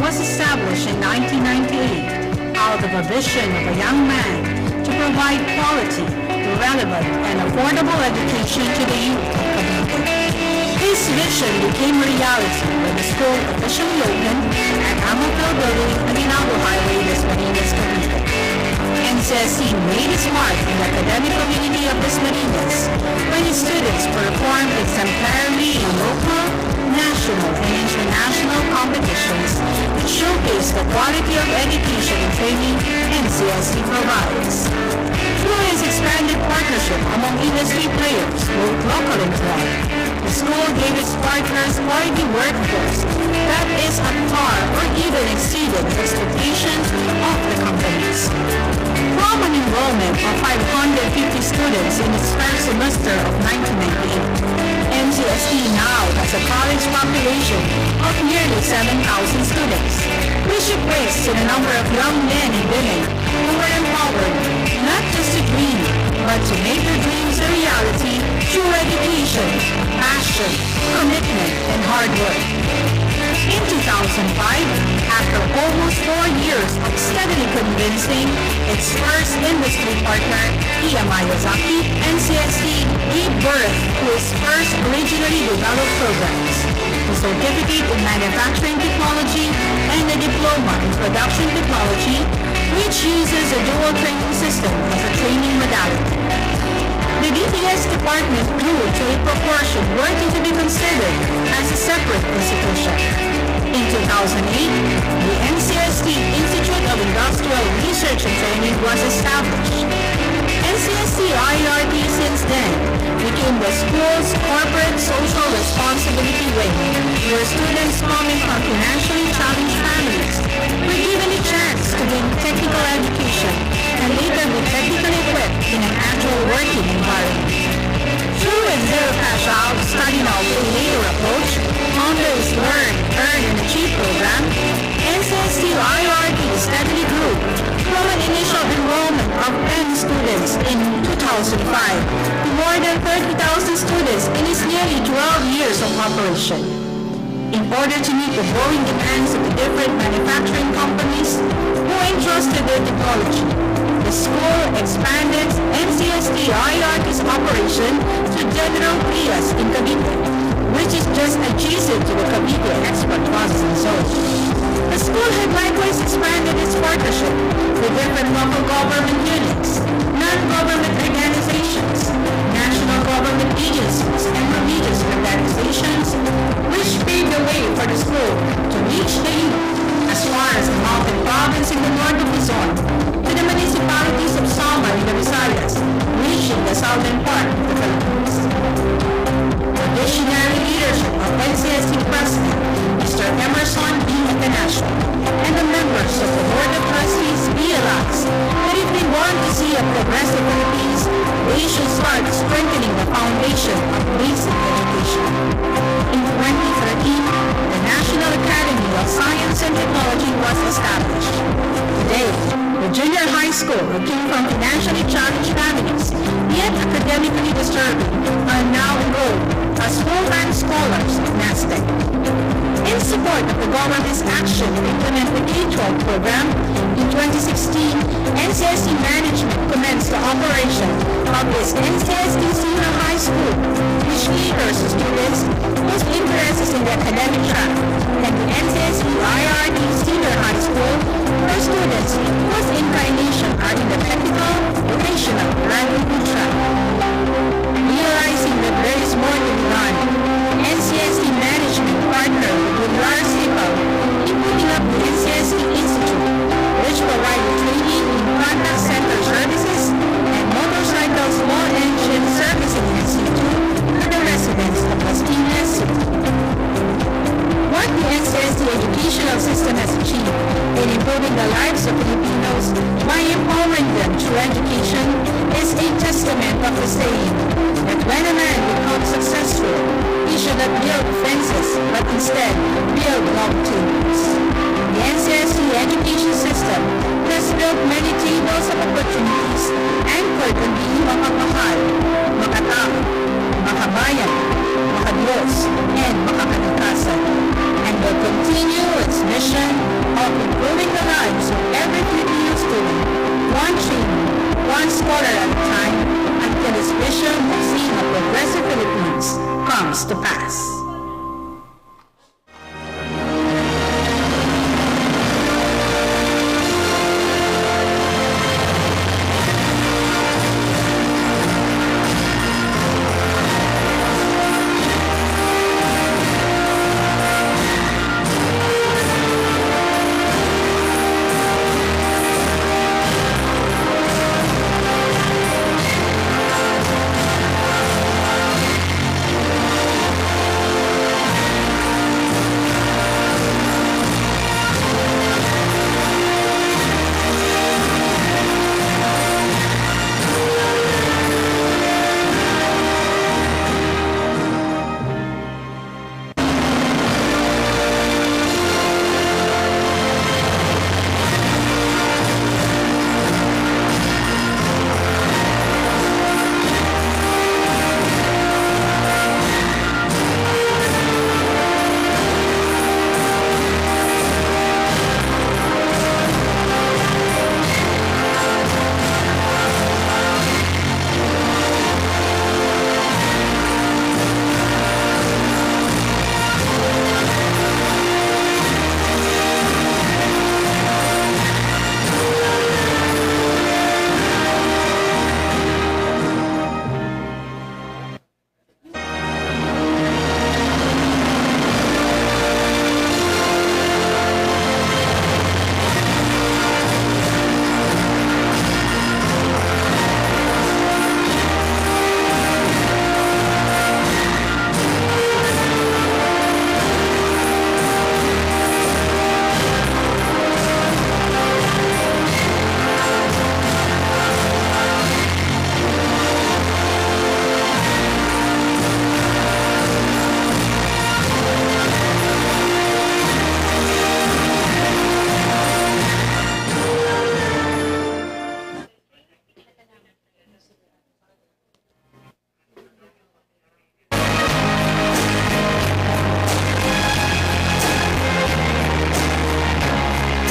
Speaker 8: was established in 1998 out of a vision of a young man to provide quality, relevant, and affordable education to the youth of Cavite. This vision became a reality when the school officially opened at Amapil Building on Ginaldo Highway, Las Marinas, Cavite. NCSC made its mark in the academic community of Las Marinas when its students performed exemplarily in local, national, and international competitions that showcase the quality of education and training NCSC provides. Through its expanded partnership among industry players, both local and foreign, the school gave its partners quality workforce that is at par or even exceeded the expectations of the companies. From an enrollment of 550 students in its first semester of 1998, NCST now has a college population of nearly 7,000 students, which equates to the number of young men and women who were empowered not just to dream, but to make their dreams a reality through education, passion, commitment, and hard work. In 2005, after almost 4 years of steadily convincing its first industry partner, EMI Yazaki, NCST gave birth to its first originally developed programs, the Certificate in Manufacturing Technology and the Diploma in Production Technology, which uses a dual training system as a training modality. The DTS department grew to a proportion worthy to be considered as a separate institution. In 2008, the NCST Institute of Industrial Research and Training was established. NCST IRT since then became the school's corporate social responsibility wing, where students coming from financially challenged families were given a chance to gain technical education and later be technically equipped in an actual working environment. Through a zero cash out, study now pay later approach, under its Learn, Earn, and Achieve program, NCST IRT steadily grew from an initial enrollment of 10 students in 2005 to more than 30,000 students in its nearly 12 years of operation. In order to meet the growing demands of the different manufacturing companies who entrusted their technology, the school expanded NCST IRT's operation to General Trias in Cavite, which is just adjacent to the Cavite Export Processing Zone. The school had likewise expanded its partnership with different local government units, non-government organizations, national government agencies, and religious organizations, which paved the way for the school to reach the youth as far as the mountain province in the north of Luzon, to the municipalities of Samar in the Visayas, reaching the southern part of the Philippines. The visionary leadership of NCST President, Mr. Emerson B. International, and the members of the Board of Trustees realized that if they want to see a progressive Philippines, they should start strengthening the foundation of basic education. In 2013, the National Academy of Science and Technology was established. Today, the junior high school who came from financially challenged families, yet academically deserving, are now enrolled as full-time scholars of NASTEC. In support of the government's action to implement the K-12 program, in 2016, NCSD management commenced the operation of this NCSD Senior High School, which caters to students whose interests in the academic track, and the NCSD IRD Senior High School for students whose inclination are in the technical, vocational, livelihood track. Realizing that there is more to be done, NCSD management partnered with Lars Ipal in putting up the NCSD Institute, which provides training in contact center services and motorcycle small engine servicing institute for the residents of Las Piñas City. What the NCSD educational system has achieved in improving the lives of Filipinos by empowering them through education is a testament of the saying that when a man becomes successful, he should not build fences, but instead build love tables. The NCSD education system has built many tables of opportunities anchored on being makapahal, makatao, makabayan, makadiyos, and makakalikasan, and will continue its mission of improving the lives of every Filipino student, one training, one scholar at a time, until its vision of seeing a progressive Philippines comes to pass.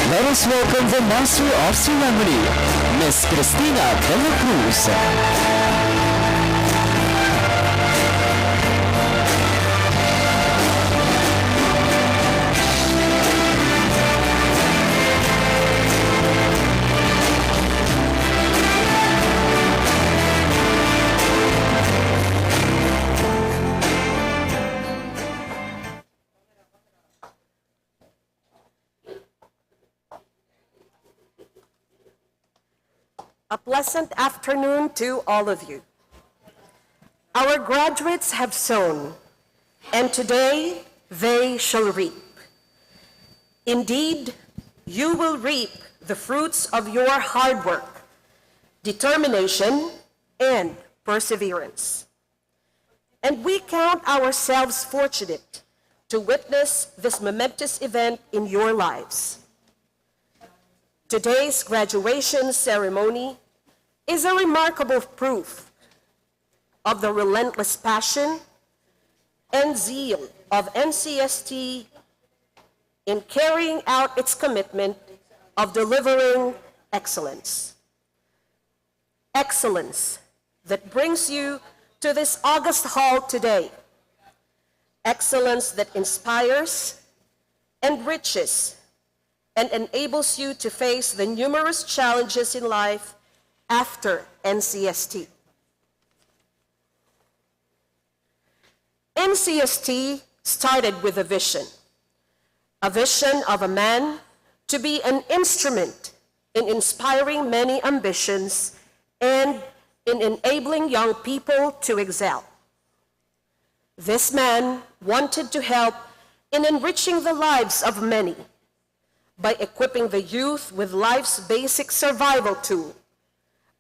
Speaker 2: Let us welcome the Master of Ceremony, Miss Cristina de la Cruz.
Speaker 9: A pleasant afternoon to all of you. Our graduates have sown, and today they shall reap. Indeed, you will reap the fruits of your hard work, determination, and perseverance. And we count ourselves fortunate to witness this momentous event in your lives. Today's graduation ceremony is a remarkable proof of the relentless passion and zeal of NCST in carrying out its commitment of delivering excellence. Excellence that brings you to this august hall today. Excellence that inspires, enriches, and enables you to face the numerous challenges in life after NCST. NCST started with a vision of a man to be an instrument in inspiring many ambitions and in enabling young people to excel. This man wanted to help in enriching the lives of many by equipping the youth with life's basic survival tool,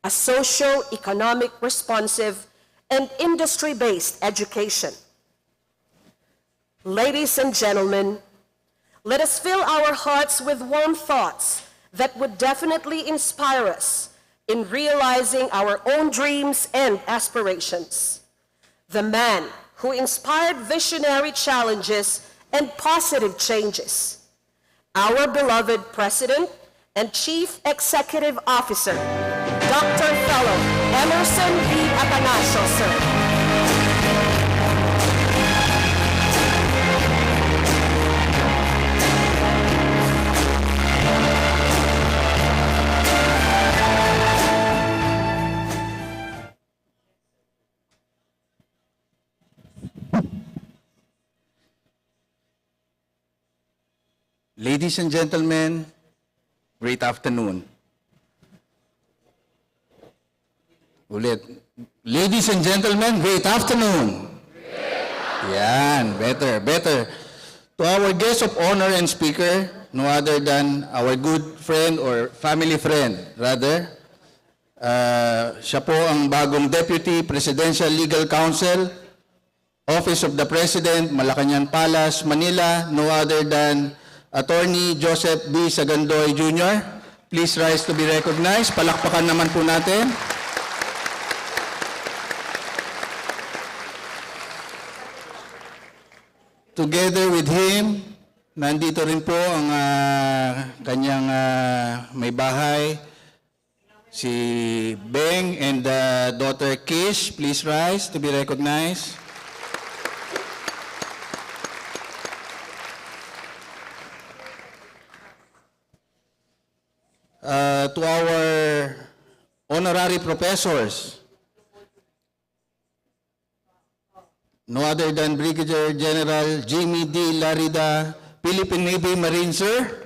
Speaker 9: a social, economic, responsive, and industry-based education. Ladies and gentlemen, let us fill our hearts with warm thoughts that would definitely inspire us in realizing our own dreams and aspirations. The man who inspired visionary challenges and positive changes. Our beloved President and Chief Executive Officer, Dr. Fellow Emerson B. Atanasio, sir.
Speaker 10: Ladies and gentlemen, great afternoon. Ulit. Ladies and gentlemen, great afternoon. Yan, better. To our guest of honor and speaker, no other than our good friend or family friend, rather. Siya po ang bagong Deputy Presidential Legal Counsel, Office of the President, Malacañang Palace, Manila, no other than Attorney Joseph B. Sagandoy Jr. Please rise to be recognized. Palakpakan naman po natin. Together with him, nandito rin po ang kanyang may bahay, si Beng and daughter Kish. Please rise to be recognized. To our honorary professors, no other than Brigadier General Jimmy D. Larida, Philippine Navy Marine, sir.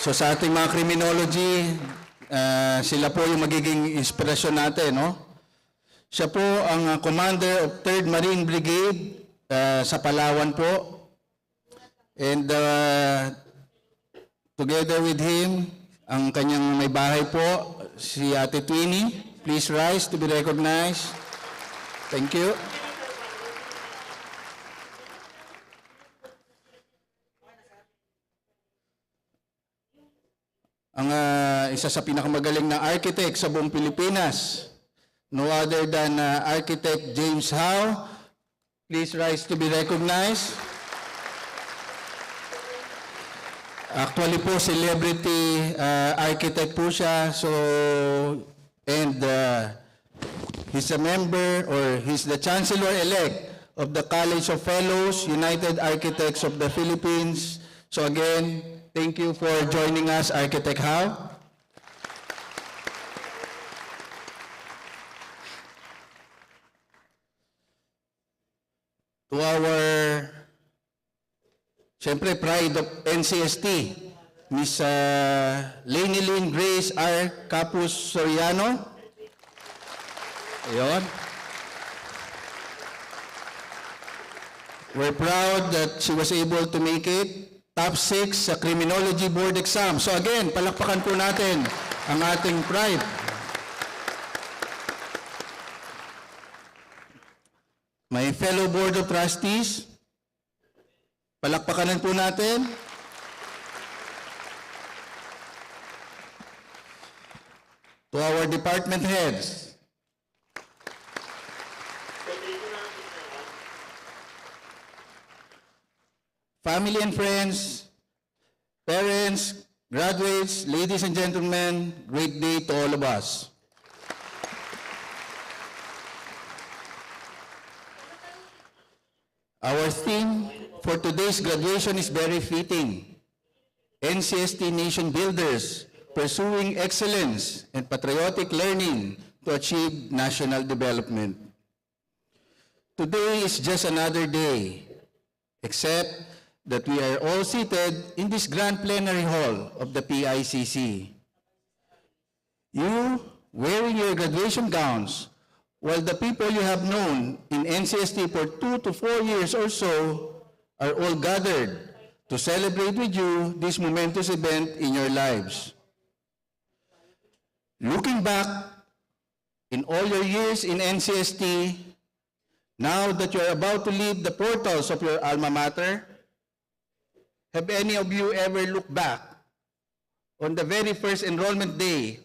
Speaker 10: So sa ating mga criminology, sila po yung magiging inspirasyon natin, no? Siya po ang Commander of 3rd Marine Brigade sa Palawan po. And together with him, ang kanyang may bahay po, si Ate Twinnie. Please rise to be recognized. Thank you. Ang isa sa pinakamagaling na architect sa buong Pilipinas, no other than Architect James Howe. Please rise to be recognized. Actually po, celebrity architect po siya. So, and he's a member, or he's the Chancellor-elect of the College of Fellows, United Architects of the Philippines. So again, thank you for joining us, Architect Howe. To our siyempre, pride of NCST, Miss Lainey Lynn Grace R. Capus Soriano. Ayun. We're proud that she was able to make it top 6 sa Criminology Board exam. So again, palakpakan po natin ang ating pride. My fellow Board of Trustees, palakpakanan po natin. To our department heads. family and friends, parents, graduates, ladies and gentlemen, great day to all of us. Our theme for today's graduation is very fitting. NCST Nation Builders, pursuing excellence and patriotic learning to achieve national development. Today is just another day, except that we are all seated in this grand plenary hall of the PICC. You, wearing your graduation gowns, while the people you have known in NCST for 2 to 4 years or so are all gathered to celebrate with you this momentous event in your lives. Looking back in all your years in NCST, now that you are about to leave the portals of your alma mater, have any of you ever looked back on the very first enrollment day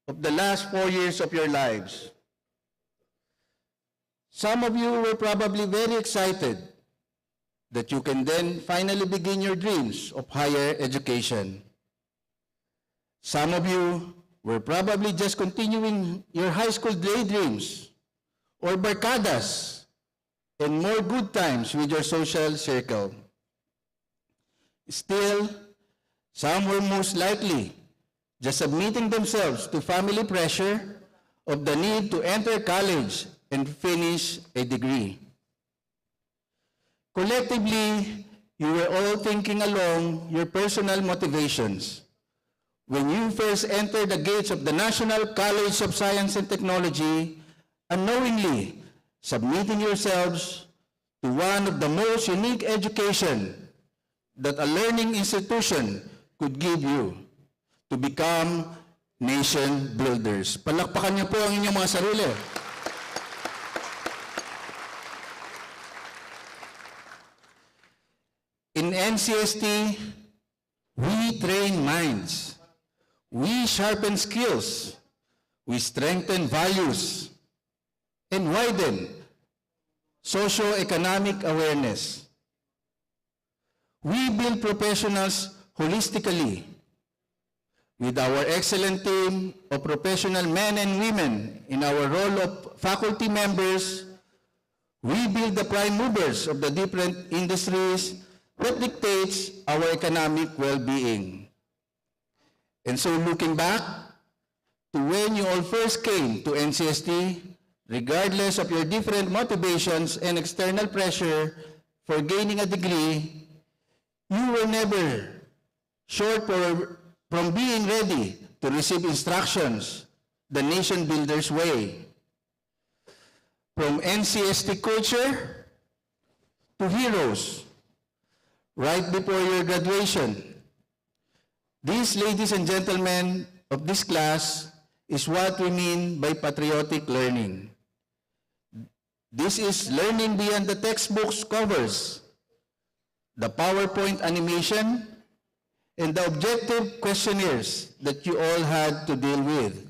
Speaker 10: of the last 4 years of your lives? Some of you were probably very excited that you can then finally begin your dreams of higher education. Some of you were probably just continuing your high school daydreams or barcadas and more good times with your social circle. Still, some were most likely just submitting themselves to family pressure of the need to enter college and finish a degree. Collectively, you were all thinking along your personal motivations when you first entered the gates of the National College of Science and Technology, unknowingly submitting yourselves to one of the most unique education that a learning institution could give you to become nation builders. Palakpakan niyo po ang inyong mga sarili. In NCST, we train minds, we sharpen skills, we strengthen values, and widen socio-economic awareness. We build professionals holistically with our excellent team of professional men and women in our role of faculty members. We build the prime movers of the different industries that dictates our economic well-being. And so looking back to when you all first came to NCST, regardless of your different motivations and external pressure for gaining a degree, you were never short from being ready to receive instructions the nation builder's way. From NCST culture to heroes, right before your graduation. This, ladies and gentlemen of this class, is what we mean by patriotic learning. This is learning beyond the textbook's covers, the PowerPoint animation, and the objective questionnaires that you all had to deal with.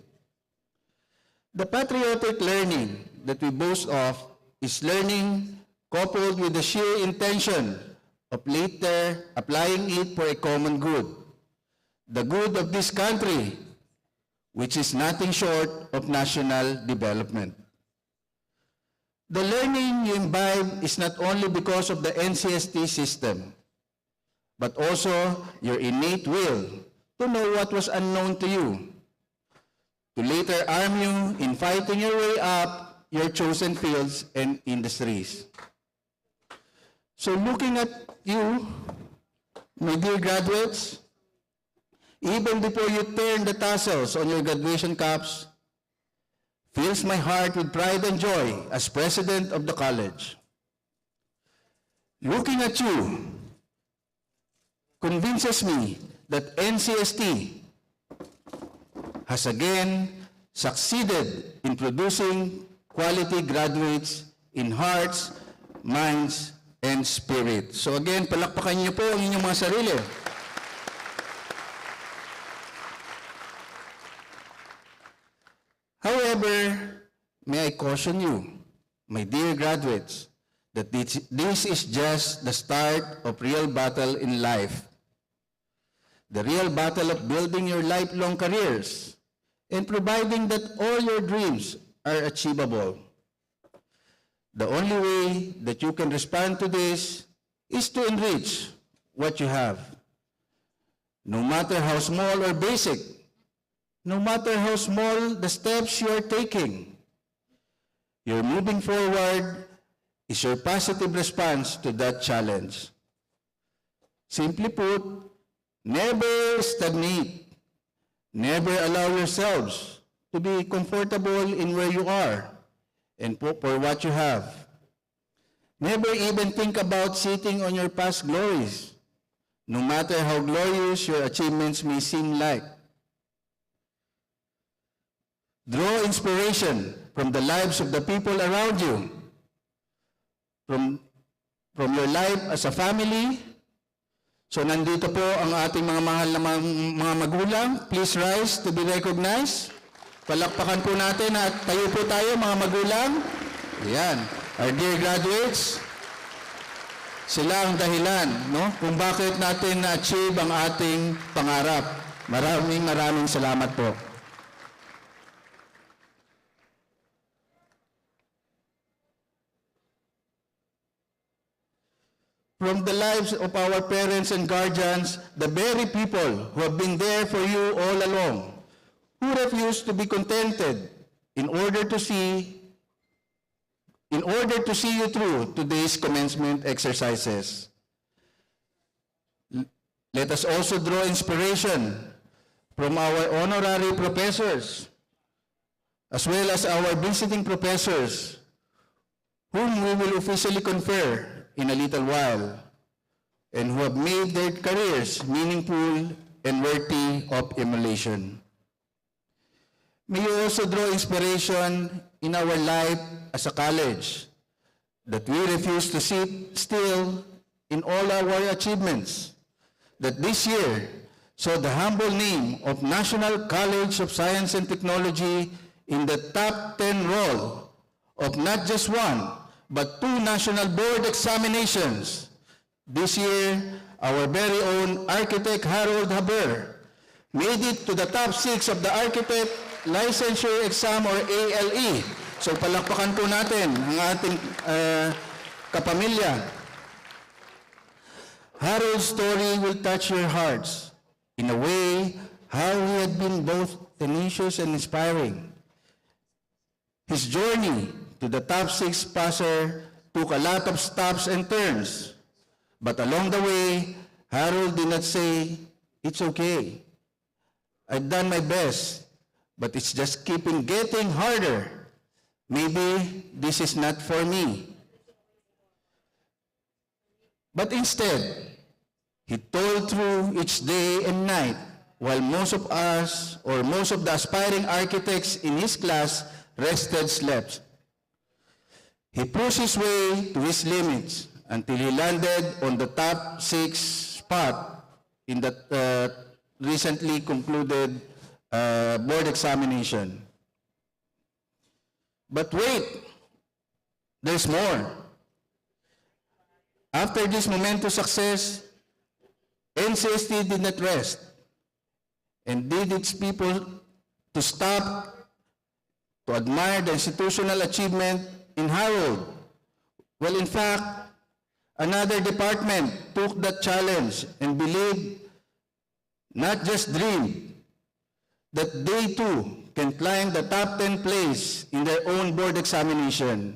Speaker 10: The patriotic learning that we boast of is learning coupled with the sheer intention of later applying it for a common good, the good of this country, which is nothing short of national development. The learning you imbibe is not only because of the NCST system, but also your innate will to know what was unknown to you, to later arm you in fighting your way up your chosen fields and industries. So looking at you, my dear graduates, even before you turn the tassels on your graduation caps, fills my heart with pride and joy as president of the college. Looking at you convinces me that NCST has again succeeded in producing quality graduates in hearts, minds, and spirit. So again, palakpakan niyo po ang inyong mga sarili. However, may I caution you, my dear graduates, that this is just the start of real battle in life. The real battle of building your lifelong careers and providing that all your dreams are achievable. The only way that you can respond to this is to enrich what you have. No matter how small or basic, no matter how small the steps you are taking, your moving forward is your positive response to that challenge. Simply put, never stagnate. Never allow yourselves to be comfortable in where you are and for what you have. Never even think about sitting on your past glories, no matter how glorious your achievements may seem like. Draw inspiration from the lives of the people around you, from your life as a family. So nandito po ang ating mga mahal na mga magulang. Please rise to be recognized. Palakpakan po natin at tayo po tayo mga magulang. Ayan. Our dear graduates, sila ang dahilan, no, kung bakit natin na-achieve ang ating pangarap. Maraming salamat po. From the lives of our parents and guardians, the very people who have been there for you all along, who refuse to be contented in order to see you through today's commencement exercises. Let us also draw inspiration from our honorary professors, as well as our visiting professors, whom we will officially confer in a little while, and who have made their careers meaningful and worthy of emulation. May you also draw inspiration in our life as a college, that we refuse to sit still in all our achievements, that this year saw the humble name of National College of Science and Technology in the top 10 roll of not just one, but 2 national board examinations. This year, our very own architect Harold Haber made it to the top 6 of the architect licensure exam or ALE. So palakpakan po natin ang ating kapamilya. Harold's story will touch your hearts in a way how he had been both tenacious and inspiring. His journey to the top 6 passer took a lot of stops and turns. But along the way, Harold did not say, "It's okay. I've done my best, but it's just keeping getting harder. Maybe this is not for me." But instead, he toiled through each day and night, while most of us, or most of the aspiring architects in his class, rested, slept. He pushed his way to his limits until he landed on the top 6 spot in the recently concluded board examination. But wait, there's more. After this momentous success, NCST did not rest and did its people to stop to admire the institutional achievement in Harold. Well, in fact, another department took that challenge and believed, not just dreamed, that they too can climb the top 10 place in their own board examination.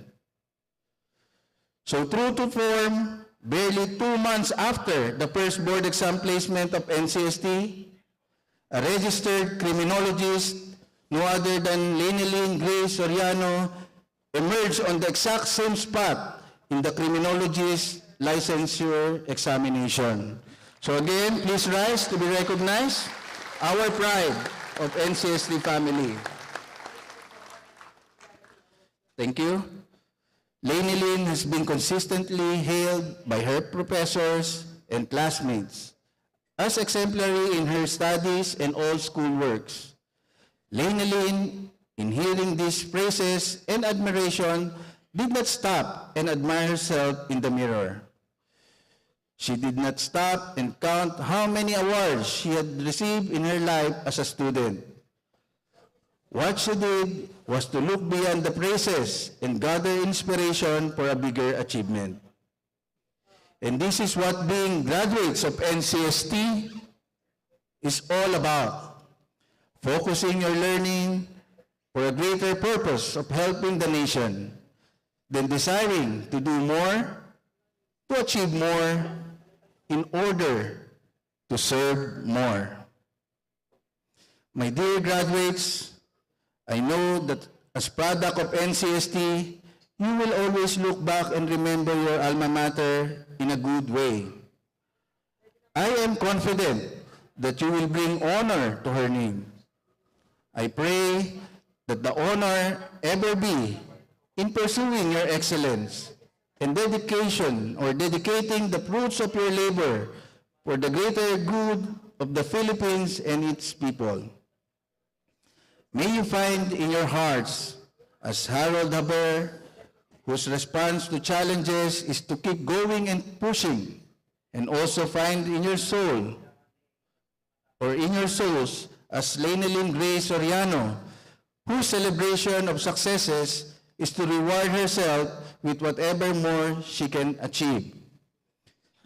Speaker 10: So true to form, barely 2 months after the first board exam placement of NCST, a registered criminologist, no other than Lenilyn Grace Soriano, emerged on the exact same spot in the criminologist licensure examination. So again, please rise to be recognized, our pride of NCST family. Thank you. Lenilyn has been consistently hailed by her professors and classmates as exemplary in her studies and all school works. Lenilyn, in hearing these praises and admiration, did not stop and admire herself in the mirror. She did not stop and count how many awards she had received in her life as a student. What she did was to look beyond the praises and gather inspiration for a bigger achievement. And this is what being graduates of NCST is all about. Focusing your learning for a greater purpose of helping the nation, then desiring to do more, to achieve more, in order to serve more. My dear graduates, I know that as product of NCST, you will always look back and remember your alma mater in a good way. I am confident that you will bring honor to her name. I pray that the honor ever be in pursuing your excellence and dedication or dedicating the fruits of your labor for the greater good of the Philippines and its people. May you find in your hearts, as Harold Haber, whose response to challenges is to keep going and pushing, and also find in your soul, or in your souls, as Lainelyn Grace Soriano, whose celebration of successes is to reward herself with whatever more she can achieve.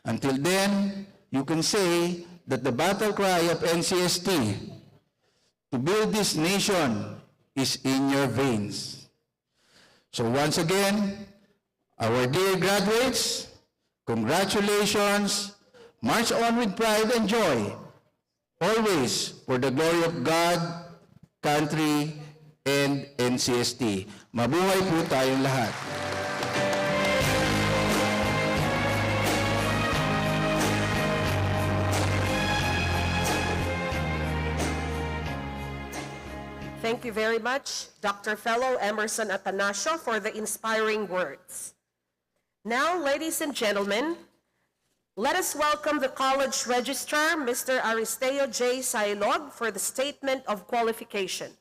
Speaker 10: Until then, you can say that the battle cry of NCST to build this nation is in your veins. So once again, our dear graduates, congratulations, march on with pride and joy, always for the glory of God, country, and NCST. Mabuhay po tayong lahat.
Speaker 9: Thank you very much, Dr. Fellow Emerson Atanasio, for the inspiring words. Now, ladies and gentlemen, let us welcome the College Registrar, Mr. Aristeo J. Sailog, for the Statement of Qualification.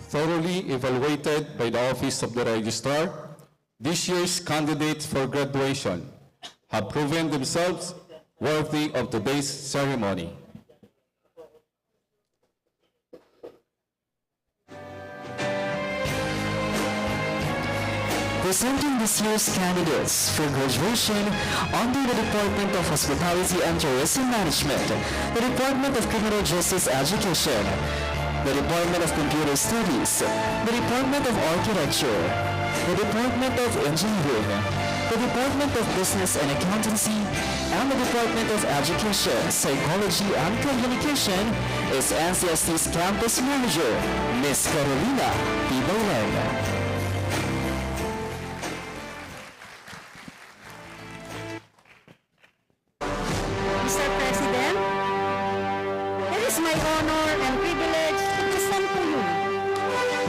Speaker 11: Thoroughly evaluated by the Office of the Registrar, this year's candidates for graduation have proven themselves worthy of today's ceremony.
Speaker 2: Presenting this year's candidates for graduation under the Department of Hospitality and Tourism Management, the Department of Criminal Justice Education, the Department of Computer Studies, the Department of Architecture, the Department of Engineering, the Department of Business and Accountancy, and the Department of Education, Psychology and Communication is NCST's Campus Manager, Ms. Carolina P. Baulen.
Speaker 8: Mr. President, it is my honor and privilege to present to you,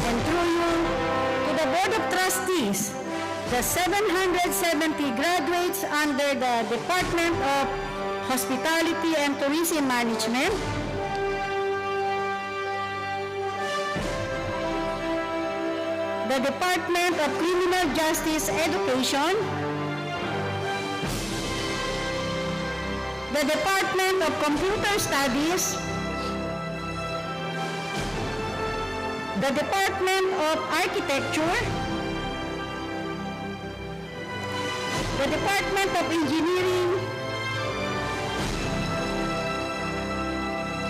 Speaker 8: and through you, to the Board of Trustees, the 770 graduates under the Department of Hospitality and Tourism Management, the Department of Criminal Justice Education, the Department of Computer Studies, the Department of Architecture, the Department of Engineering,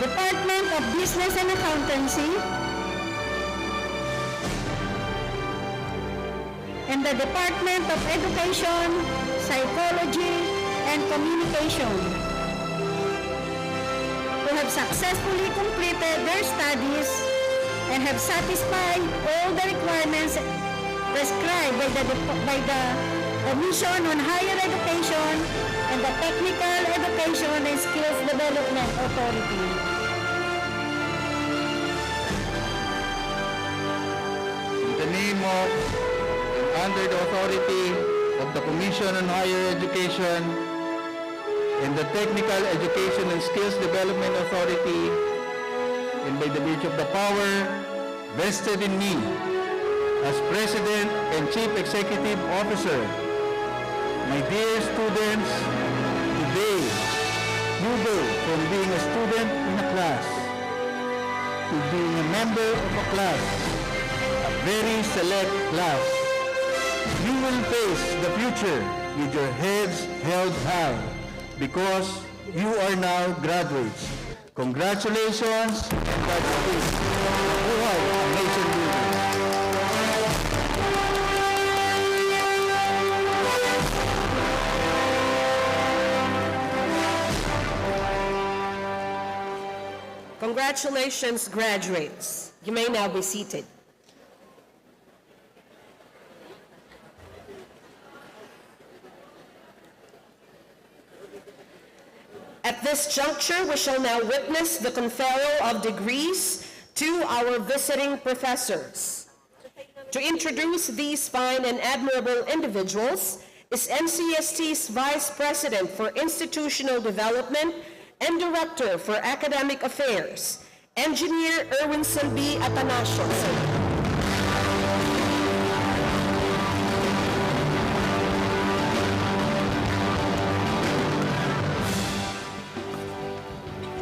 Speaker 8: Department of Business and Accountancy, and the Department of Education, Psychology, and Communication, who have successfully completed their studies and have satisfied all the requirements prescribed by the Commission on Higher Education and the Technical Education and Skills Development Authority.
Speaker 10: In the name of and under the authority of the Commission on Higher Education and the Technical Education and Skills Development Authority, and by the virtue of the power vested in me as President and Chief Executive Officer. My dear students, today you go from being a student in a class to being a member of a class, a very select class. You will face the future with your heads held high because you are now graduates. Congratulations and Godspeed. Buhay ang nation building.
Speaker 9: Congratulations, graduates. You may now be seated. At this juncture, we shall now witness the conferral of degrees to our visiting professors. To introduce these fine and admirable individuals is NCST's Vice President for Institutional Development and Director for Academic Affairs, Engineer Erwinson B. Atanasio.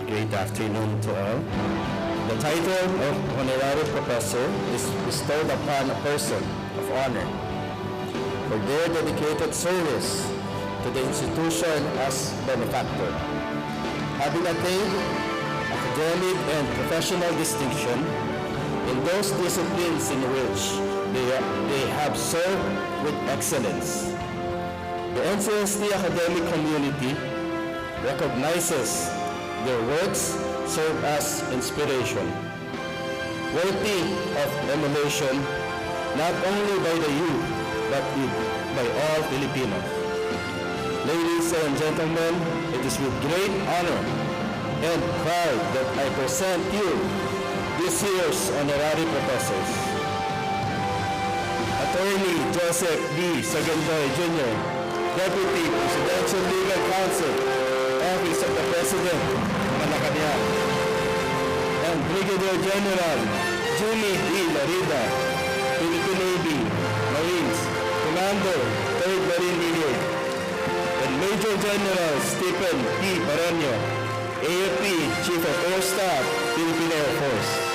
Speaker 12: Good afternoon to all. The title of Honorary Professor is bestowed upon a person of honor for their dedicated service to the institution as benefactor. Having attained academic and professional distinction in those disciplines in which they have served with excellence. The NCST academic community recognizes their works serve as inspiration, worthy of emulation not only by the youth but by all Filipinos. Ladies and gentlemen, it is with great honor and pride that I present you this year's honorary professors. Attorney Joseph B. Sagandoy Jr., Deputy Presidential Legal Counsel, Office of the President, Malacanang, and Brigadier General Jimmy D. Larida, Philippine Navy, Marines, Commander, 3rd Marine Brigade, and Major General Stephen P. Pareño, AFP Chief of Air Staff, Philippine Air Force.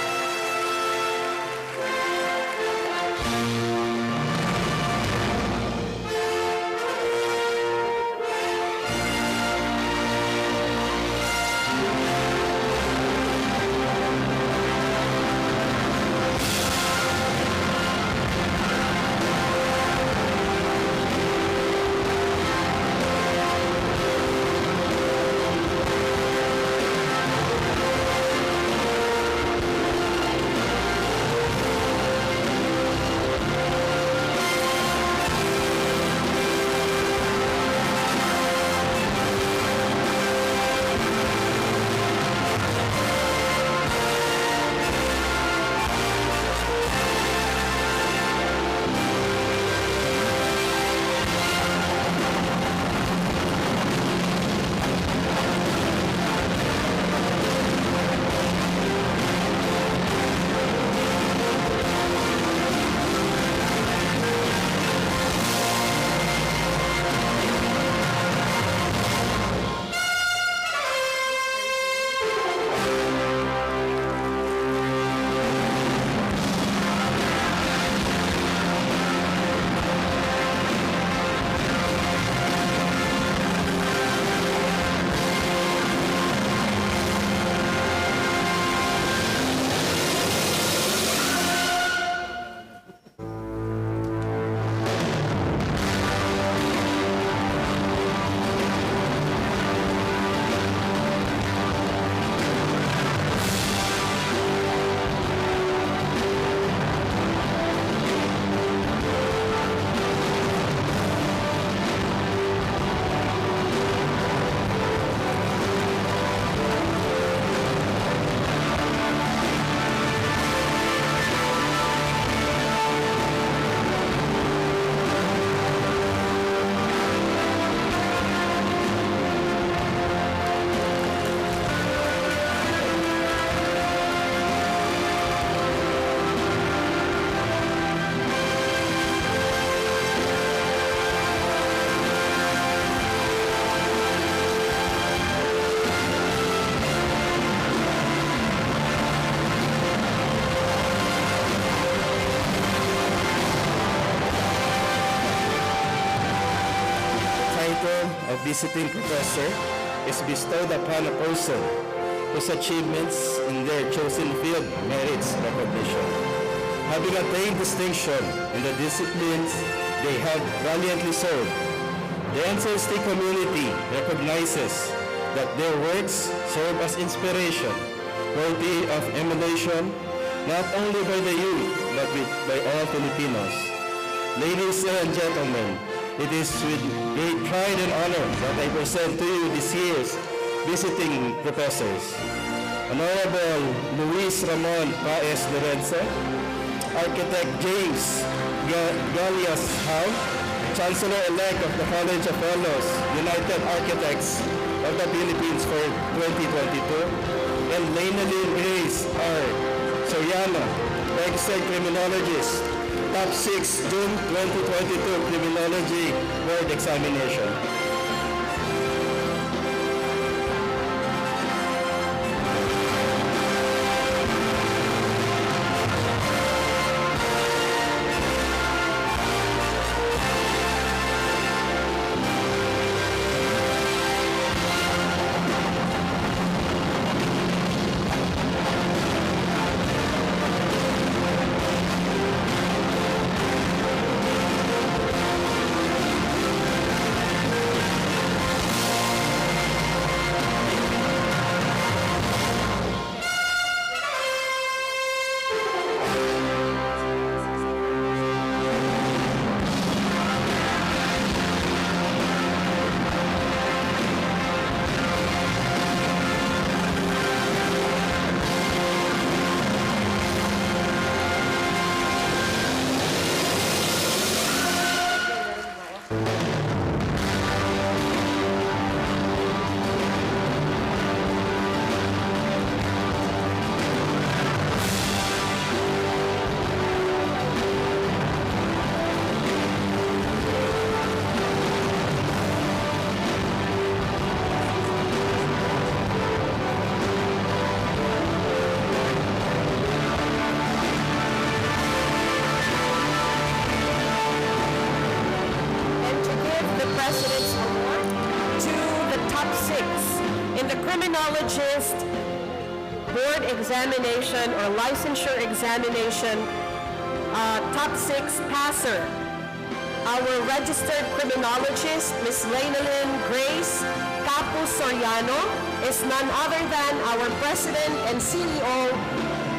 Speaker 12: visiting professor is bestowed upon a person whose achievements in their chosen field merits recognition. Having attained distinction in the disciplines they have valiantly served, the NCST community recognizes that their works serve as inspiration, worthy of emulation, not only by the youth, but by all Filipinos. Ladies and gentlemen, it is with great pride and honor that I present to you this year's visiting professors. Honorable Luis Ramon Paez Lorenzo, Architect James Galias Howe, Chancellor-elect of the College of Fellows, United Architects of the Philippines for 2022, and Lainalyn Grace R. Soriano, Registered Criminologist, Top 6 June 2022 Criminology Board Examination.
Speaker 9: President's Award to the top 6 in the Criminologist Board Examination or Licensure Examination, top 6 passer. Our registered criminologist, Ms. Lainalyn Grace Capo Soriano, is none other than our President and CEO,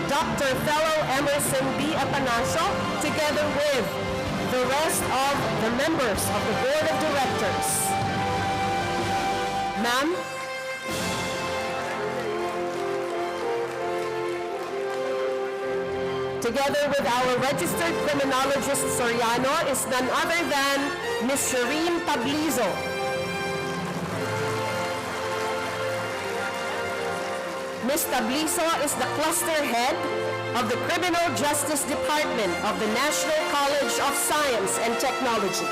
Speaker 9: Dr. Fellow Emerson B. Apanacio, together with the rest of the members of the Board of Directors. Ma'am? Together with our registered criminologist Soriano is none other than Ms. Shireen Tablizo. Ms. Tablizo is the cluster head of the Criminal Justice Department of the National College of Science and Technology.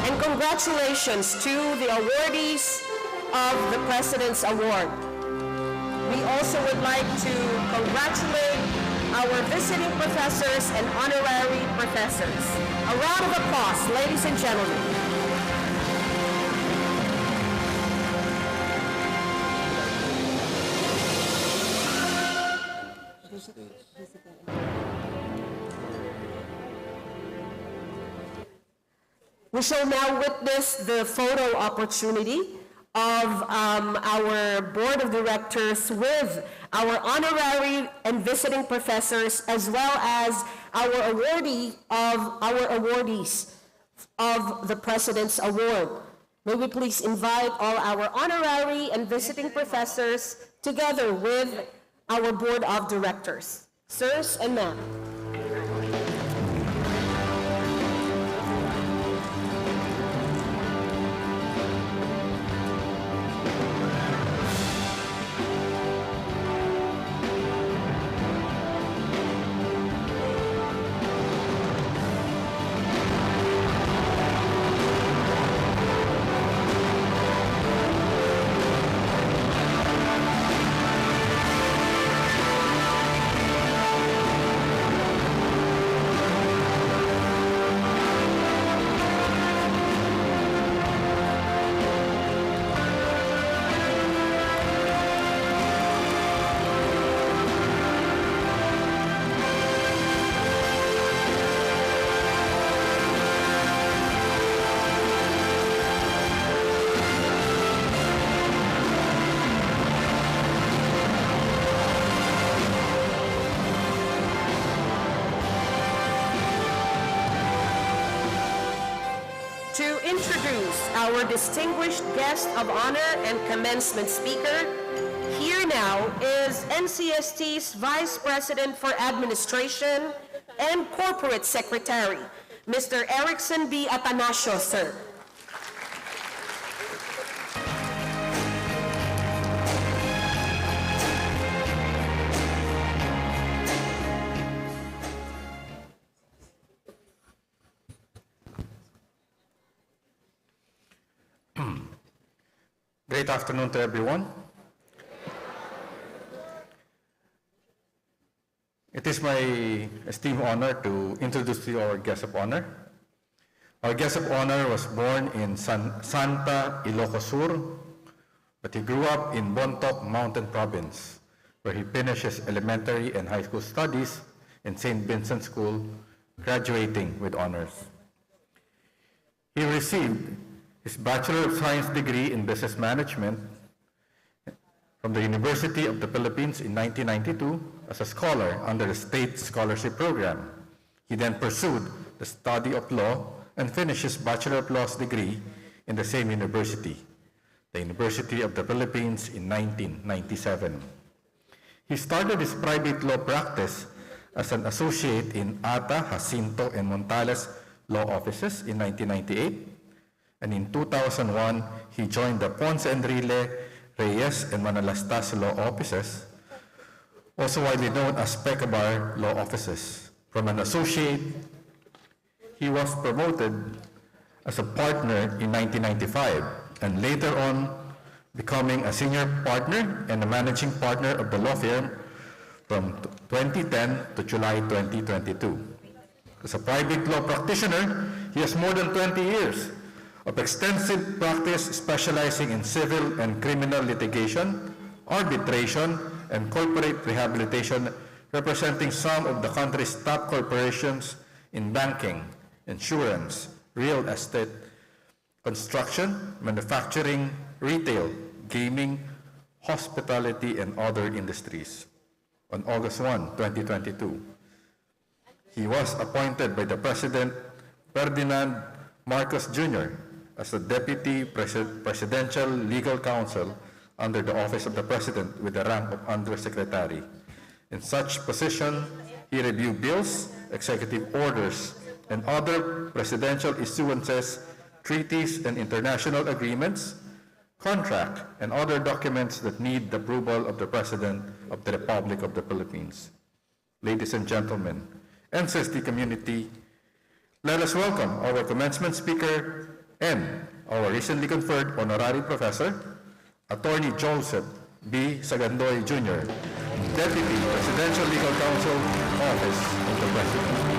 Speaker 9: And congratulations to the awardees of the President's Award. We also would like to congratulate our visiting professors and honorary professors. A round of applause, ladies and gentlemen. Visiting. We shall now witness the photo opportunity of our Board of Directors with our honorary and visiting professors, as well as our awardees of the President's Award. May we please invite all our honorary and visiting professors together with our Board of Directors. Sirs and ma'am. To introduce our distinguished guest of honor and commencement speaker, here now is NCST's Vice President for Administration and Corporate Secretary, Mr. Erickson B. Atanasio, sir.
Speaker 11: Great afternoon to everyone. It is my esteemed honor to introduce to you our guest of honor. Our guest of honor was born in Santa Ilocos Sur, but he grew up in Bontoc Mountain Province, where he finished his elementary and high school studies in St. Vincent School, graduating with honors. He received his Bachelor of Science degree in Business Management from the University of the Philippines in 1992 as a scholar under the State Scholarship Program. He then pursued the study of law and finished his Bachelor of Laws degree in the same university, the University of the Philippines, in 1997. He started his private law practice as an associate in Ata, Jacinto, and Montales law offices in 1998. And in 2001, he joined the Ponce Enrile, Reyes, and Manalastas law offices, also widely known as Pecabar law offices. From an associate, he was promoted as a partner in 1995, and later on becoming a senior partner and a managing partner of the law firm from 2010 to July 2022. As a private law practitioner, he has more than 20 years of extensive practice specializing in civil and criminal litigation, arbitration, and corporate rehabilitation, representing some of the country's top corporations in banking, insurance, real estate, construction, manufacturing, retail, gaming, hospitality, and other industries. On August 1, 2022, he was appointed by the President Ferdinand Marcos Jr. as the Deputy Presidential Legal Counsel under the Office of the President with the rank of Undersecretary. In such position, he reviewed bills, executive orders, and other presidential issuances, treaties and international agreements, contract, and other documents that need the approval of the President of the Republic of the Philippines. Ladies and gentlemen, NCST community, let us welcome our commencement speaker and our recently conferred honorary professor, Attorney Joseph B. Sagandoy Jr., Deputy Presidential Legal Counsel, Office of the President.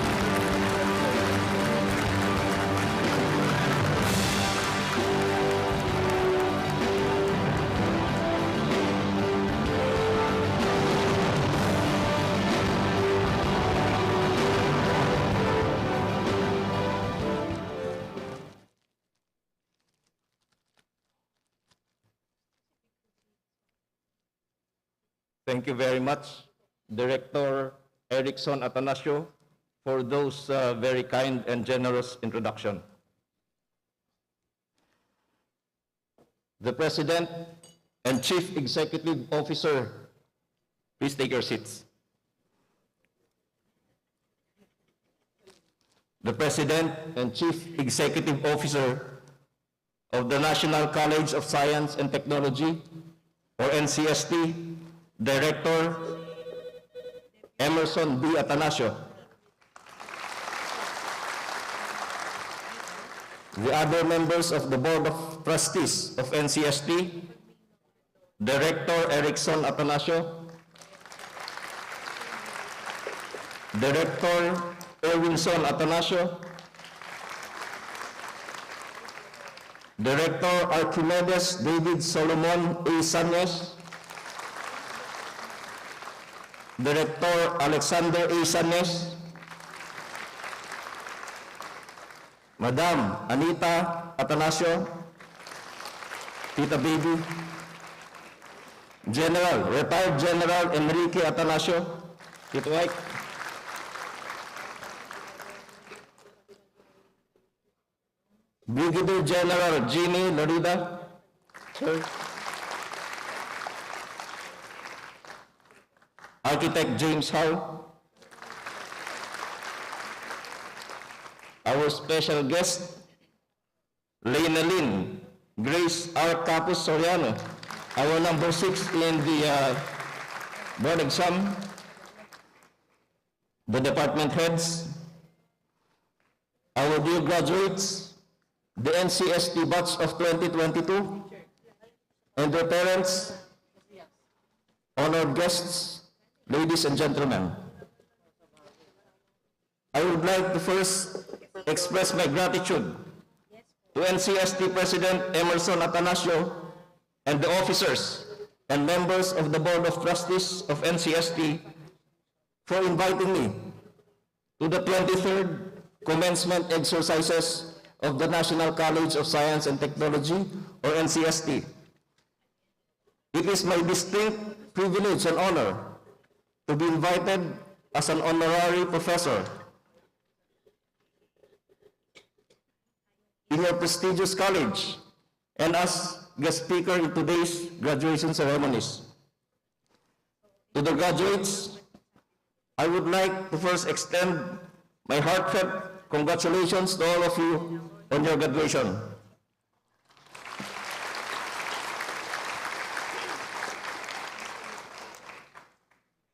Speaker 12: Thank you very much, Director Erickson Atanasio, for those very kind and generous introduction. The President and Chief Executive Officer, please take your seats. The President and Chief Executive Officer of the National College of Science and Technology, or NCST, Director Emerson B. Atanasio. The other members of the Board of Trustees of NCST, Director Erickson Atanasio, Director Erwinson Atanasio, Director Archimedes David Solomon A. Sanes, Director Alexander A. Sanes, Madam Anita Atanasio, Tita Baby, Retired General Enrique Atanasio, Tito White, Brigadier General Jimmy Lorida, sir. Architect James Howe, our special guest, Lena Lynn Grace R. Capus Soriano, our number 6 in the board exam, the department heads, our dear graduates, the NCST batch of 2022, and their parents, honored guests, ladies and gentlemen. I would like to first express my gratitude to NCST President Emerson Atanasio and the officers and members of the Board of Trustees of NCST for inviting me to the 23rd commencement exercises of the National College of Science and Technology, or NCST. It is my distinct privilege and honor to be invited as an honorary professor in your prestigious college and as guest speaker in today's graduation ceremonies. To the graduates, I would like to first extend my heartfelt congratulations to all of you on your graduation.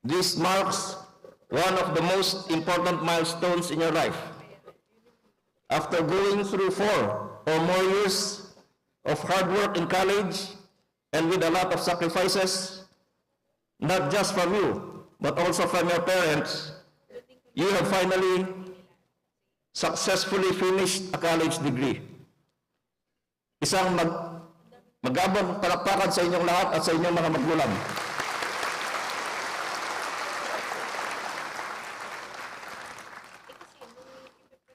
Speaker 12: This marks one of the most important milestones in your life. After going through 4 or more years of hard work in college and with a lot of sacrifices, not just from you, but also from your parents, you have finally successfully finished a college degree. Isang magabang palakpakan sa inyong lahat at sa inyong mga magulang.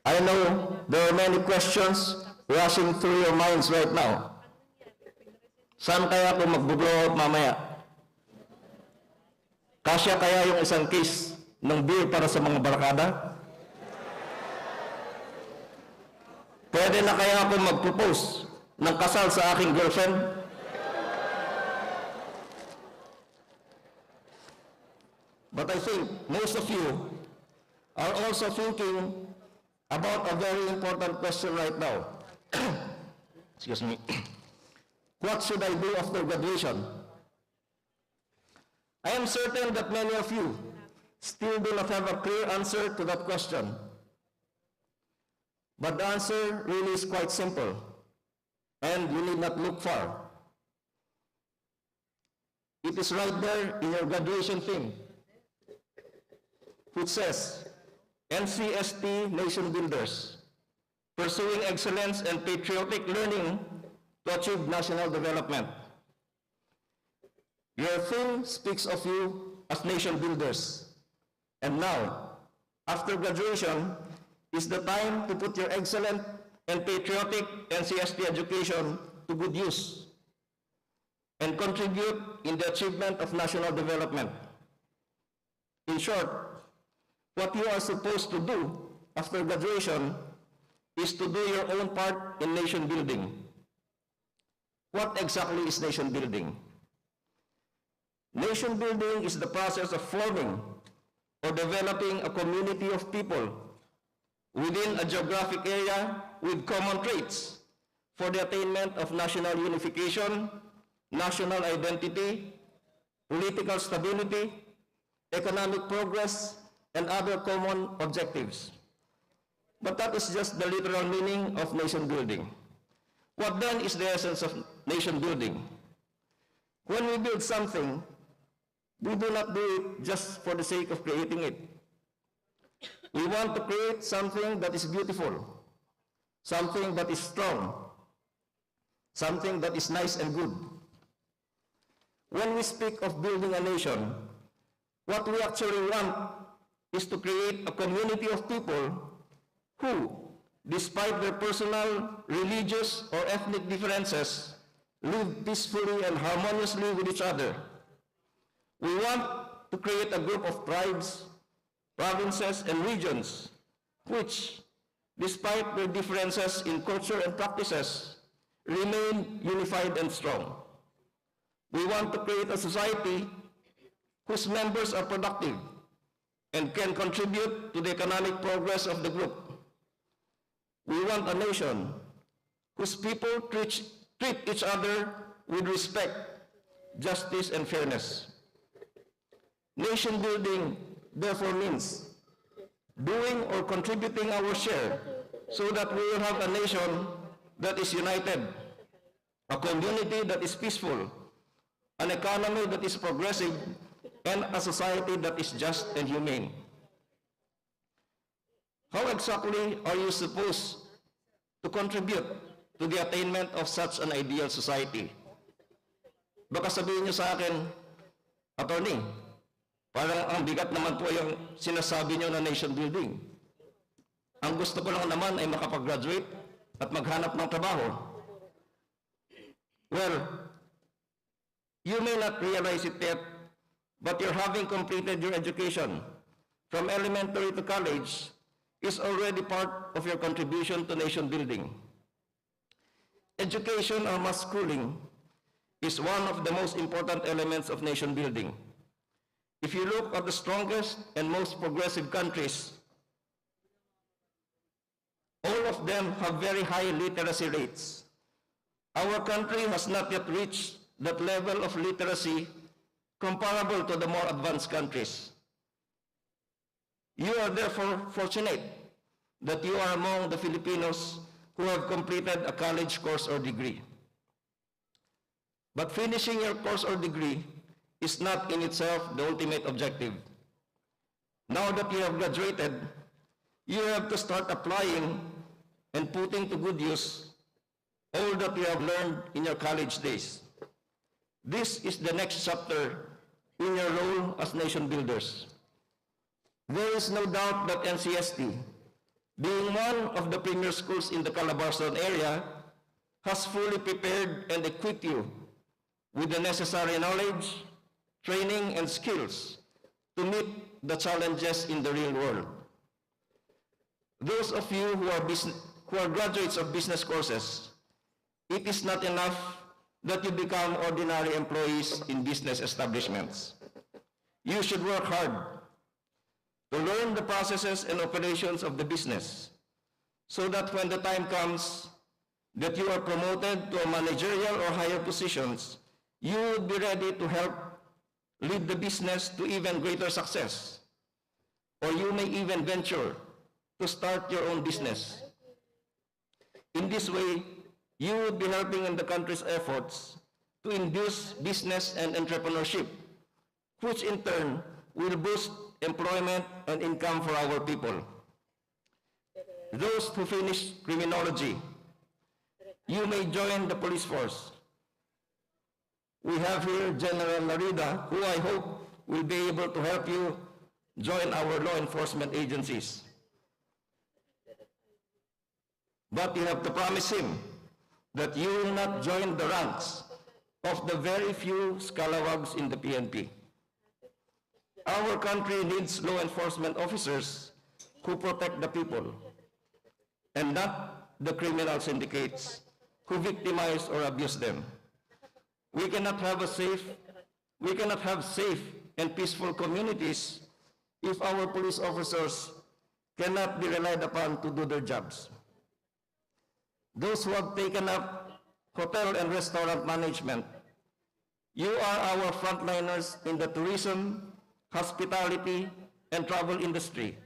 Speaker 12: I know there are many questions rushing through your minds right now. Saan kaya ako mag-blow out mamaya? Kasya kaya yung isang case ng beer para sa mga barkada? Pwede na kaya ako mag-propose ng kasal sa aking girlfriend? But I think most of you are also thinking about a very important question right now. Excuse me. What should I do after graduation? I am certain that many of you still do not have a clear answer to that question. But the answer really is quite simple, and you need not look far. It is right there in your graduation theme, which says, NCST Nation Builders, pursuing excellence and patriotic learning to achieve national development. Your theme speaks of you as nation builders. And now, after graduation, is the time to put your excellent and patriotic NCST education to good use. and contribute in the achievement of national development. In short, what you are supposed to do after graduation is to do your own part in nation building. What exactly is nation building? Nation building is the process of forming or developing a community of people within a geographic area with common traits for the attainment of national unification, national identity, political stability, economic progress, and other common objectives. But that is just the literal meaning of nation building. What then is the essence of nation building? When we build something, we do not do it just for the sake of creating it. We want to create something that is beautiful, something that is strong, something that is nice and good. When we speak of building a nation, what we actually want is to create a community of people who, despite their personal, religious, or ethnic differences, live peacefully and harmoniously with each other. We want to create a group of tribes, provinces, and regions which, despite their differences in culture and practices, remain unified and strong. We want to create a society whose members are productive and can contribute to the economic progress of the group. We want a nation whose people treat each other with respect, justice, and fairness. Nation building, therefore, means doing or contributing our share so that we will have a nation that is united, a community that is peaceful, an economy that is progressive, and a society that is just and humane. How exactly are you supposed to contribute to the attainment of such an ideal society? Baka sabihin niyo sa akin, Attorney, parang ang bigat naman po yung sinasabi niyo na nation building. Ang gusto ko lang naman ay makapag-graduate at maghanap ng trabaho. Well, you may not realize it yet, but your having completed your education from elementary to college is already part of your contribution to nation building. Education or mass schooling is one of the most important elements of nation building. If you look at the strongest and most progressive countries, all of them have very high literacy rates. Our country has not yet reached that level of literacy comparable to the more advanced countries. You are therefore fortunate that you are among the Filipinos who have completed a college course or degree. But finishing your course or degree is not in itself the ultimate objective. Now that you have graduated, you have to start applying and putting to good use all that you have learned in your college days. This is the next chapter in your role as nation builders. There is no doubt that NCST, being one of the premier schools in the Calabarzon area, has fully prepared and equipped you with the necessary knowledge, training, and skills to meet the challenges in the real world. Those of you who are graduates of business courses, it is not enough that you become ordinary employees in business establishments. You should work hard to learn the processes and operations of the business so that when the time comes that you are promoted to a managerial or higher positions, you would be ready to help lead the business to even greater success. Or you may even venture to start your own business. In this way, you would be helping in the country's efforts to induce business and entrepreneurship, which in turn will boost employment and income for our people. Those who finish criminology, you may join the police force. We have here General Larida, who I hope will be able to help you join our law enforcement agencies. But you have to promise him that you will not join the ranks of the very few scalawags in the PNP. Our country needs law enforcement officers who protect the people and not the criminal syndicates who victimize or abuse them. We cannot have safe and peaceful communities if our police officers cannot be relied upon to do their jobs. Those who have taken up hotel and restaurant management, you are our frontliners in the tourism, hospitality, and travel industry.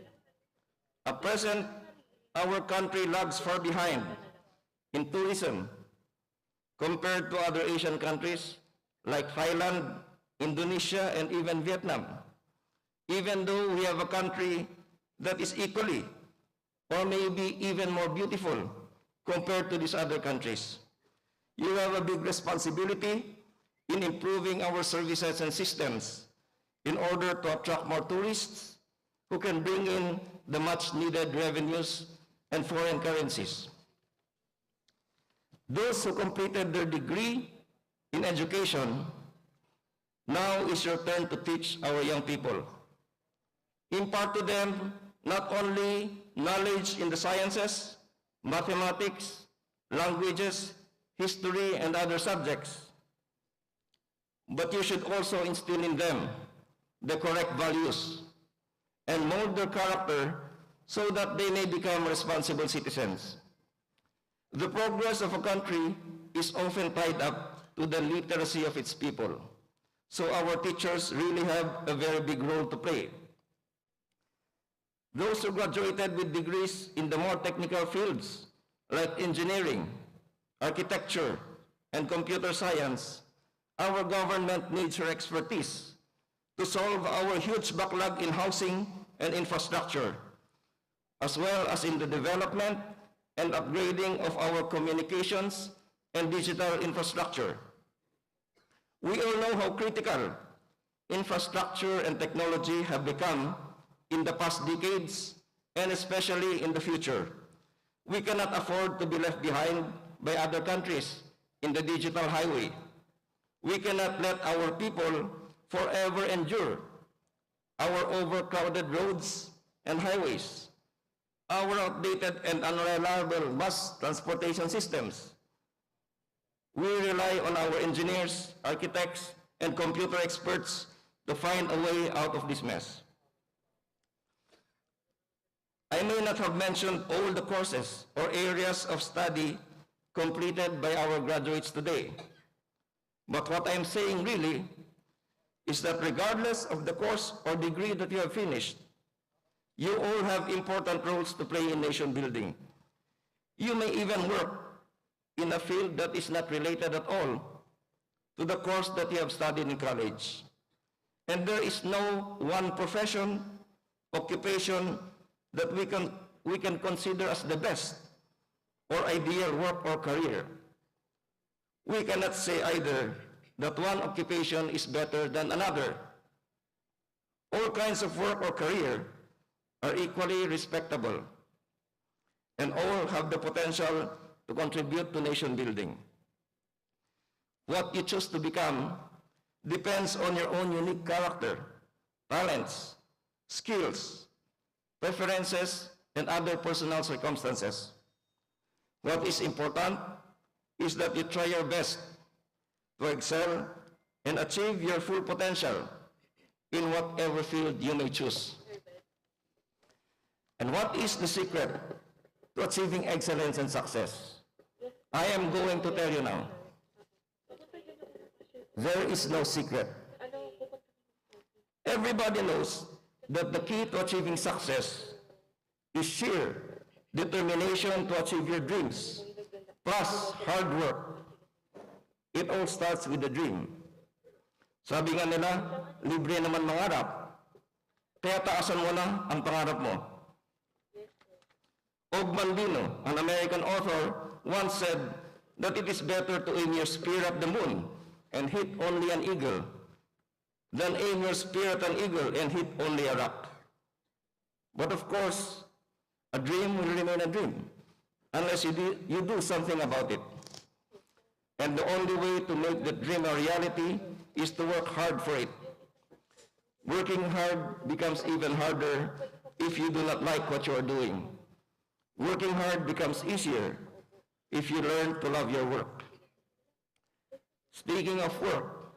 Speaker 12: At present, our country lags far behind in tourism compared to other Asian countries like Thailand, Indonesia, and even Vietnam. Even though we have a country that is equally or maybe even more beautiful compared to these other countries. You have a big responsibility in improving our services and systems in order to attract more tourists who can bring in the much needed revenues and foreign currencies. Those who completed their degree in education, now is your turn to teach our young people. Impart to them not only knowledge in the sciences, mathematics, languages, history, and other subjects, but you should also instill in them the correct values and mold their character so that they may become responsible citizens. The progress of a country is often tied up to the literacy of its people, so our teachers really have a very big role to play. Those who graduated with degrees in the more technical fields like engineering, architecture, and computer science, our government needs your expertise to solve our huge backlog in housing and infrastructure, as well as in the development and upgrading of our communications and digital infrastructure. We all know how critical infrastructure and technology have become in the past decades, and especially in the future. We cannot afford to be left behind by other countries in the digital highway. We cannot let our people forever endure our overcrowded roads and highways, our outdated and unreliable mass transportation systems. We rely on our engineers, architects, and computer experts to find a way out of this mess. I may not have mentioned all the courses or areas of study completed by our graduates today, but what I'm saying really is that regardless of the course or degree that you have finished, you all have important roles to play in nation building. You may even work in a field that is not related at all to the course that you have studied in college. And there is no one profession, occupation that we can consider as the best or ideal work or career. We cannot say either that one occupation is better than another. All kinds of work or career are equally respectable, and all have the potential to contribute to nation building. What you choose to become depends on your own unique character, talents, skills, preferences, and other personal circumstances. What is important is that you try your best to excel and achieve your full potential in whatever field you may choose. And what is the secret to achieving excellence and success? I am going to tell you now. There is no secret. Everybody knows that the key to achieving success is sheer determination to achieve your dreams, plus hard work. It all starts with a dream. Sabi nga nila, libre naman mangarap, kaya taasan mo na ang pangarap mo. Og Mandino, an American author, once said that it is better to aim your spear at the moon and hit only an eagle than aim your spear at an eagle and hit only a rock. But of course, a dream will remain a dream unless you do something about it. And the only way to make the dream a reality is to work hard for it. Working hard becomes even harder if you do not like what you are doing. Working hard becomes easier if you learn to love your work. Speaking of work,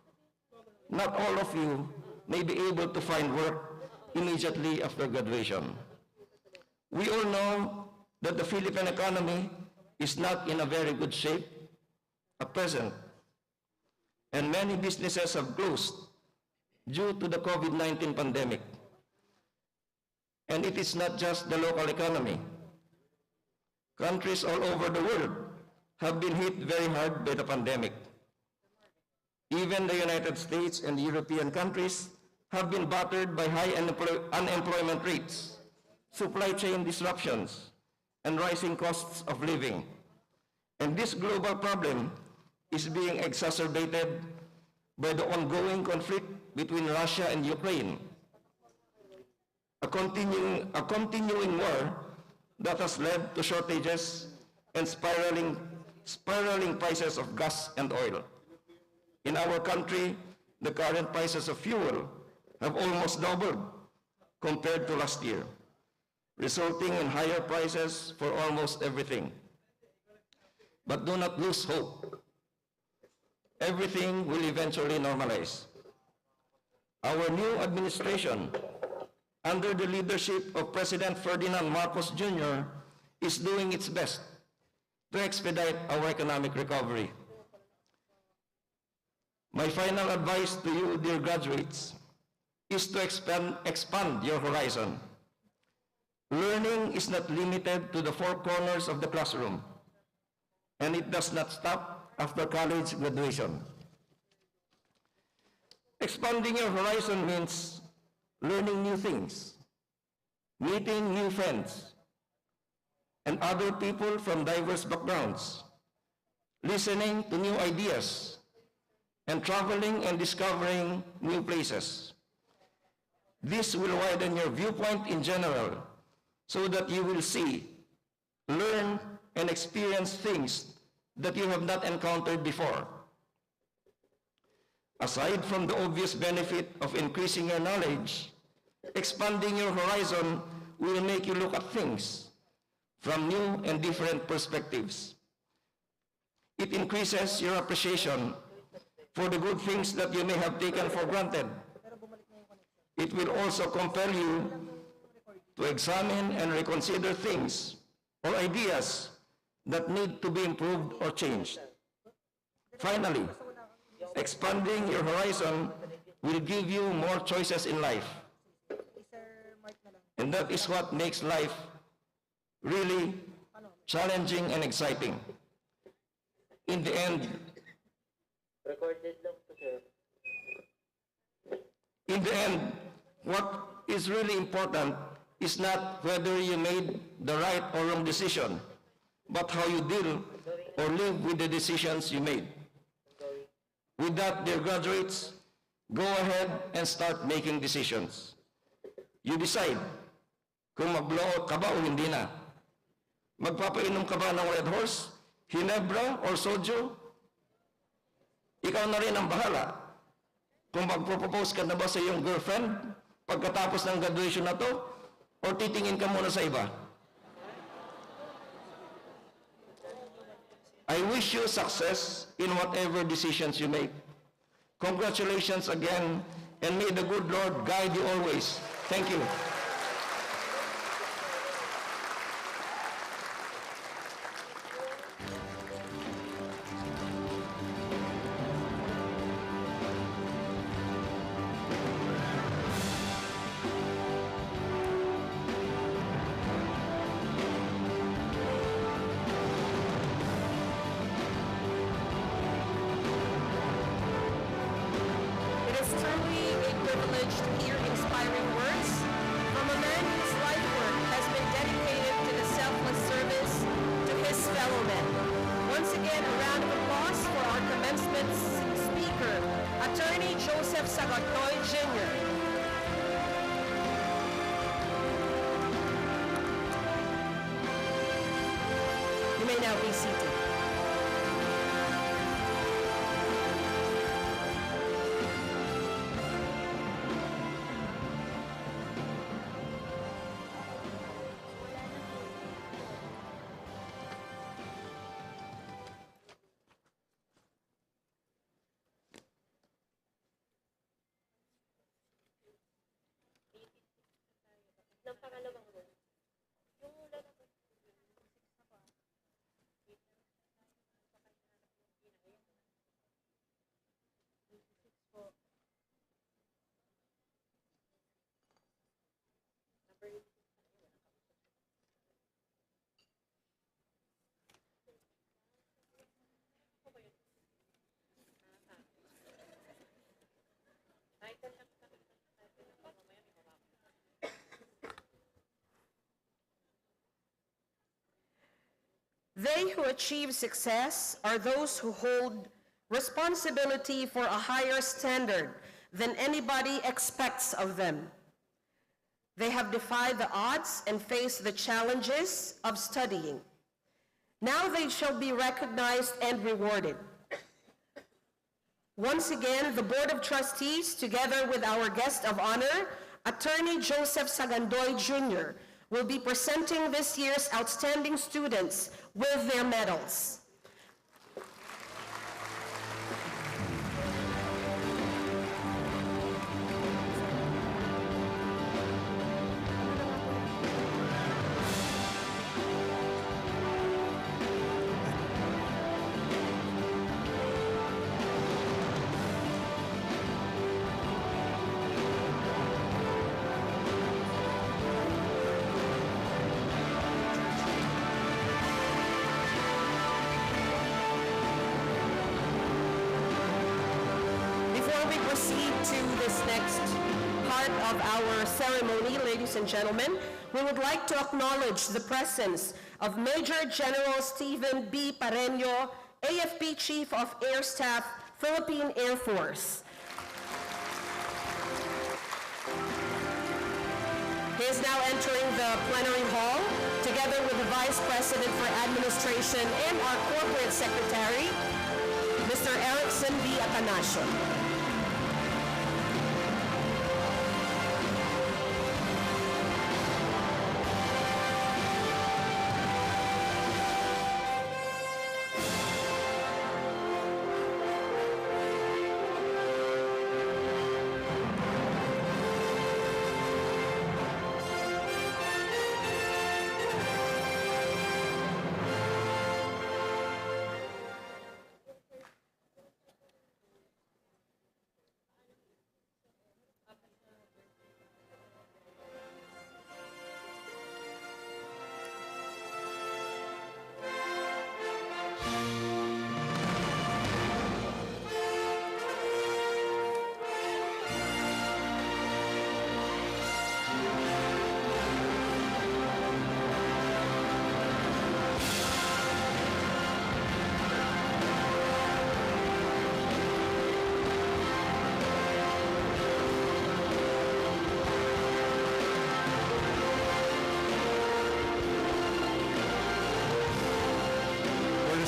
Speaker 12: not all of you may be able to find work immediately after graduation. We all know that the Philippine economy is not in a very good shape at present, and many businesses have closed due to the COVID-19 pandemic. And it is not just the local economy. Countries all over the world have been hit very hard by the pandemic. Even the United States and European countries have been battered by high unemployment rates, supply chain disruptions, and rising costs of living. And this global problem is being exacerbated by the ongoing conflict between Russia and Ukraine, a continuing war that has led to shortages and spiraling prices of gas and oil. In our country, the current prices of fuel have almost doubled compared to last year, resulting in higher prices for almost everything. But do not lose hope. Everything will eventually normalize. Our new administration, under the leadership of President Ferdinand Marcos Jr., is doing its best to expedite our economic recovery. My final advice to you, dear graduates, is to expand your horizon. Learning is not limited to the four corners of the classroom, and it does not stop after college graduation. Expanding your horizon means learning new things, meeting new friends, and other people from diverse backgrounds, listening to new ideas, and traveling and discovering new places. This will widen your viewpoint in general so that you will see, learn, and experience things that you have not encountered before. Aside from the obvious benefit of increasing your knowledge, expanding your horizon will make you look at things from new and different perspectives. It increases your appreciation for the good things that you may have taken for granted. It will also compel you to examine and reconsider things or ideas that need to be improved or changed. Finally, expanding your horizon will give you more choices in life. And that is what makes life really challenging and exciting. In the end, what is really important is not whether you made the right or wrong decision, but how you deal or live with the decisions you made. With that, dear graduates, go ahead and start making decisions. You decide kung mag-blowout ka ba o hindi na. Magpapainom ka ba ng Red Horse, Ginebra, or Soju? Ikaw na rin ang bahala. Kung magpropose ka na ba sa iyong girlfriend pagkatapos ng graduation na to, o titingin ka muna sa iba? I wish you success in whatever decisions you make. Congratulations again, and may the good Lord guide you always. Thank you.
Speaker 9: You may now be seated. they who achieve success are those who hold responsibility for a higher standard than anybody expects of them. They have defied the odds and faced the challenges of studying. Now they shall be recognized and rewarded. Once again, the Board of Trustees, together with our guest of honor, Attorney Joseph Sagandoy Jr., will be presenting this year's outstanding students with their medals. Of our ceremony, ladies and gentlemen, we would like to acknowledge the presence of Major General Stephen B. Pareño, AFP Chief of Air Staff, Philippine Air Force. He is now entering the plenary hall, together with the Vice President for Administration and our Corporate Secretary, Mr. Erickson B. Atanasio.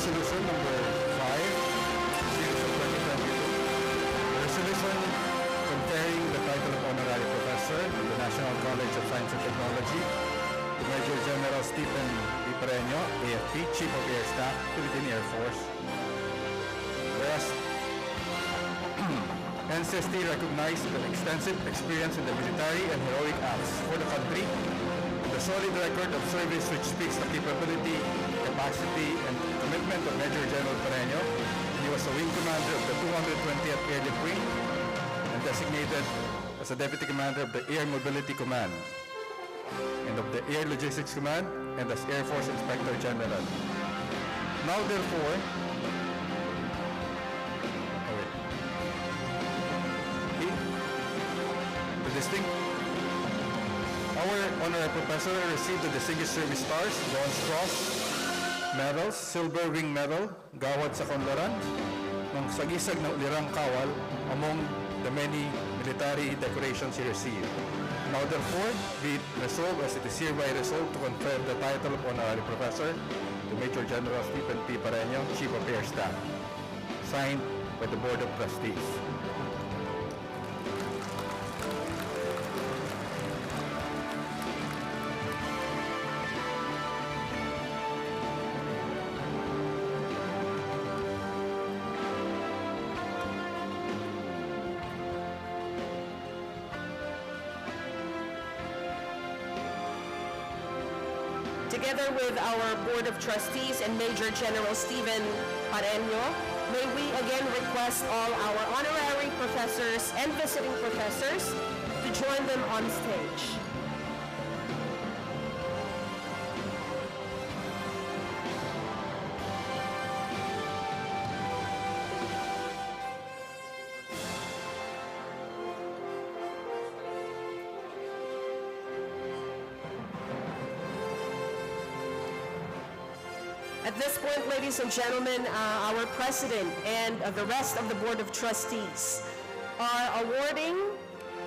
Speaker 11: Resolution number 5, series of 2022. Resolution conferring the title of Honorary Professor of the National College of Science and Technology to Major General Stephen B. Pareño, AFP, Chief of Air Staff, Philippine Air Force. Whereas NCST recognized the extensive experience in the military and heroic acts for the country, the solid record of service which speaks the capability, capacity, and commitment of Major General Pareño. He was a wing commander of the 220th Airlift Wing and designated as a Deputy Commander of the Air Mobility Command and of the Air Logistics Command and as Air Force Inspector General. Now therefore, our honorary professor received the Distinguished Service Stars, Bronze Cross, medals, Silver Wing Medal, Gawad sa Konlaran, ng sagisag na ulirang kawal among the many military decorations he received. Now therefore, be it resolved as it is hereby resolved to confer the title of Honorary Professor to Major General Stephen P. Pareño, Chief of Air Staff, signed by the Board of Trustees.
Speaker 9: Together with our Board of Trustees and Major General Stephen Pareño, may we again request all our honorary professors and visiting professors to join them on stage. At this point, ladies and gentlemen, our president and the rest of the Board of Trustees are awarding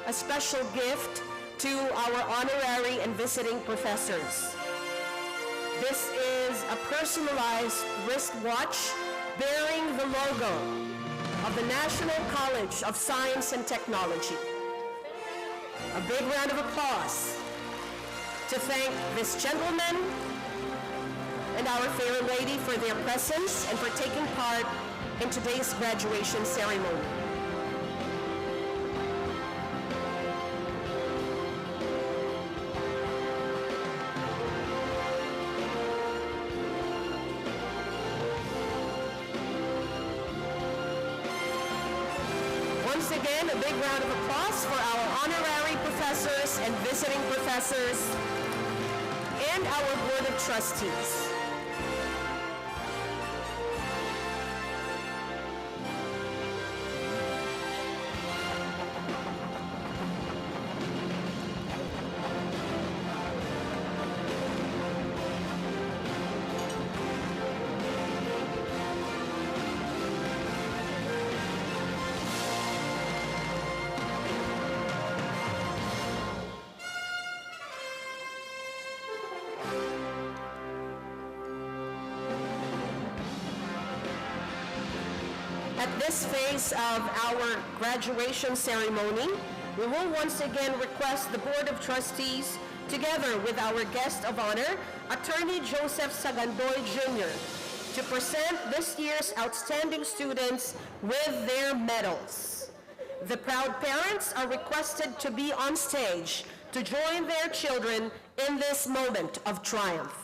Speaker 9: a special gift to our honorary and visiting professors. This is a personalized wristwatch bearing the logo of the National College of Science and Technology. A big round of applause to thank this gentleman and our fair lady for their presence and for taking part in today's graduation ceremony. Once again, a big round of applause for our honorary professors and visiting professors and our Board of Trustees. At this phase of our graduation ceremony, we will once again request the Board of Trustees, together with our guest of honor, Attorney Joseph Sagandoy Jr., to present this year's outstanding students with their medals. The proud parents are requested to be on stage to join their children in this moment of triumph.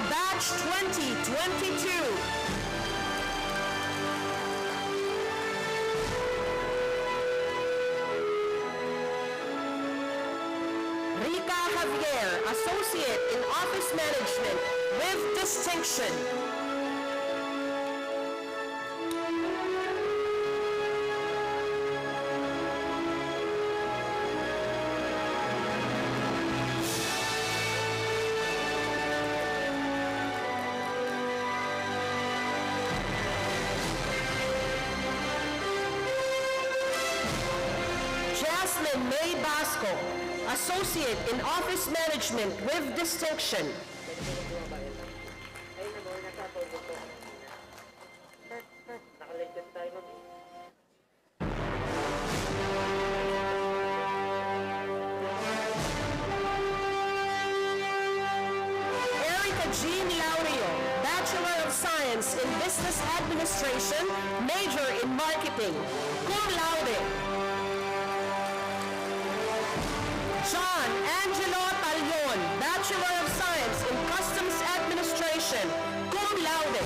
Speaker 9: Batch 2022. Rica Javier, Associate in Office Management with distinction. May Basco, Associate in Office Management with distinction. Erica Jean Laurio, Bachelor of Science in Business Administration, major in Marketing, cum laude. John Angelo Talion, Bachelor of Science in Customs Administration, cum laude.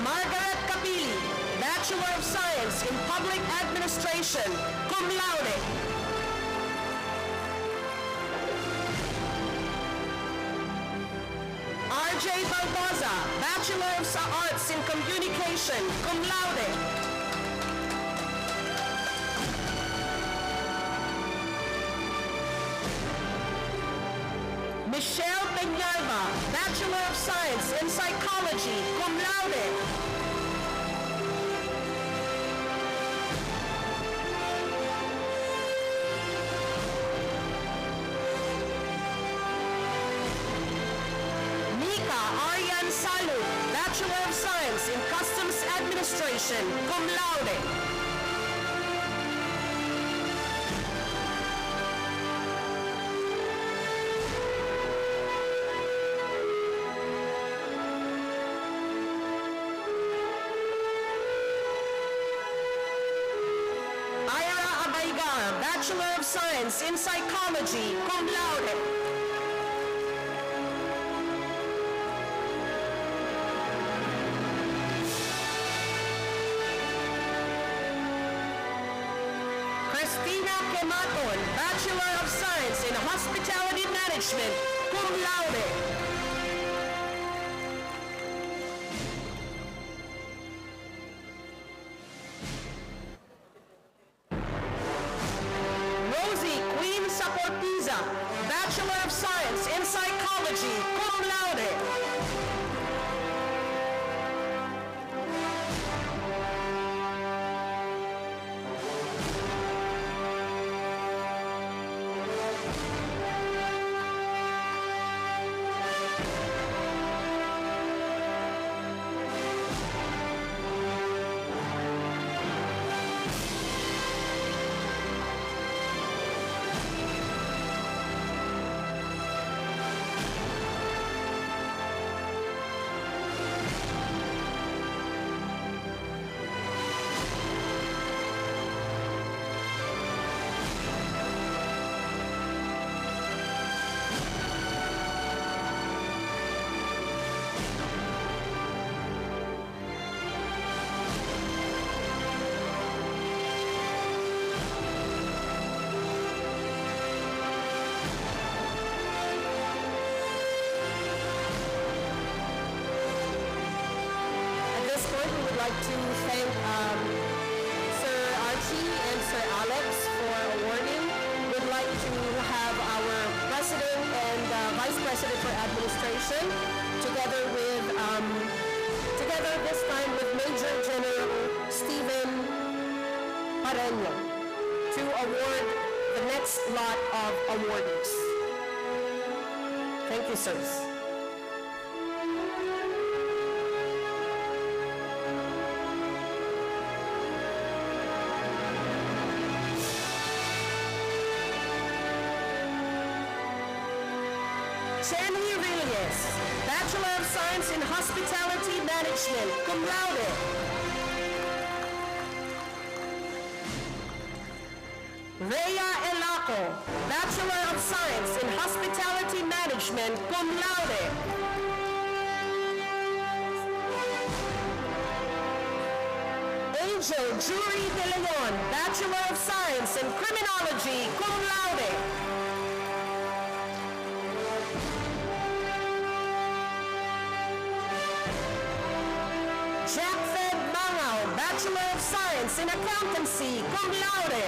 Speaker 9: Margaret Capili, Bachelor of Science in Public Administration, cum laude. R.J. Balboza, Bachelor of Arts in Communication, cum laude. Michelle Peñalba, Bachelor of Science in Psychology, cum laude. Nika Aryan Salu, Bachelor of Science in Customs Administration, cum laude. Ira Abaigar, Bachelor of Science in Psychology, cum laude. Christina Quematon, Bachelor of Science in Hospitality Management, cum laude. Rosie Queen Saportiza, Bachelor of Science in Psychology, cum laude. At this point, we would like to thank Sir Archie and Sir Alex for awarding. We'd like to have our President and Vice President for Administration together this time with Major General Stephen Pareño to award the next lot of awardees. Thank you, sirs. Jenny Reyes, Bachelor of Science in Hospitality Management, cum laude. Rhea Elaco, Bachelor of Science in Hospitality Management, cum laude. Angel Jury De Leon, Bachelor of Science in Criminology, cum laude. Jack Fed Mangao, Bachelor of Science in Accountancy, cum laude.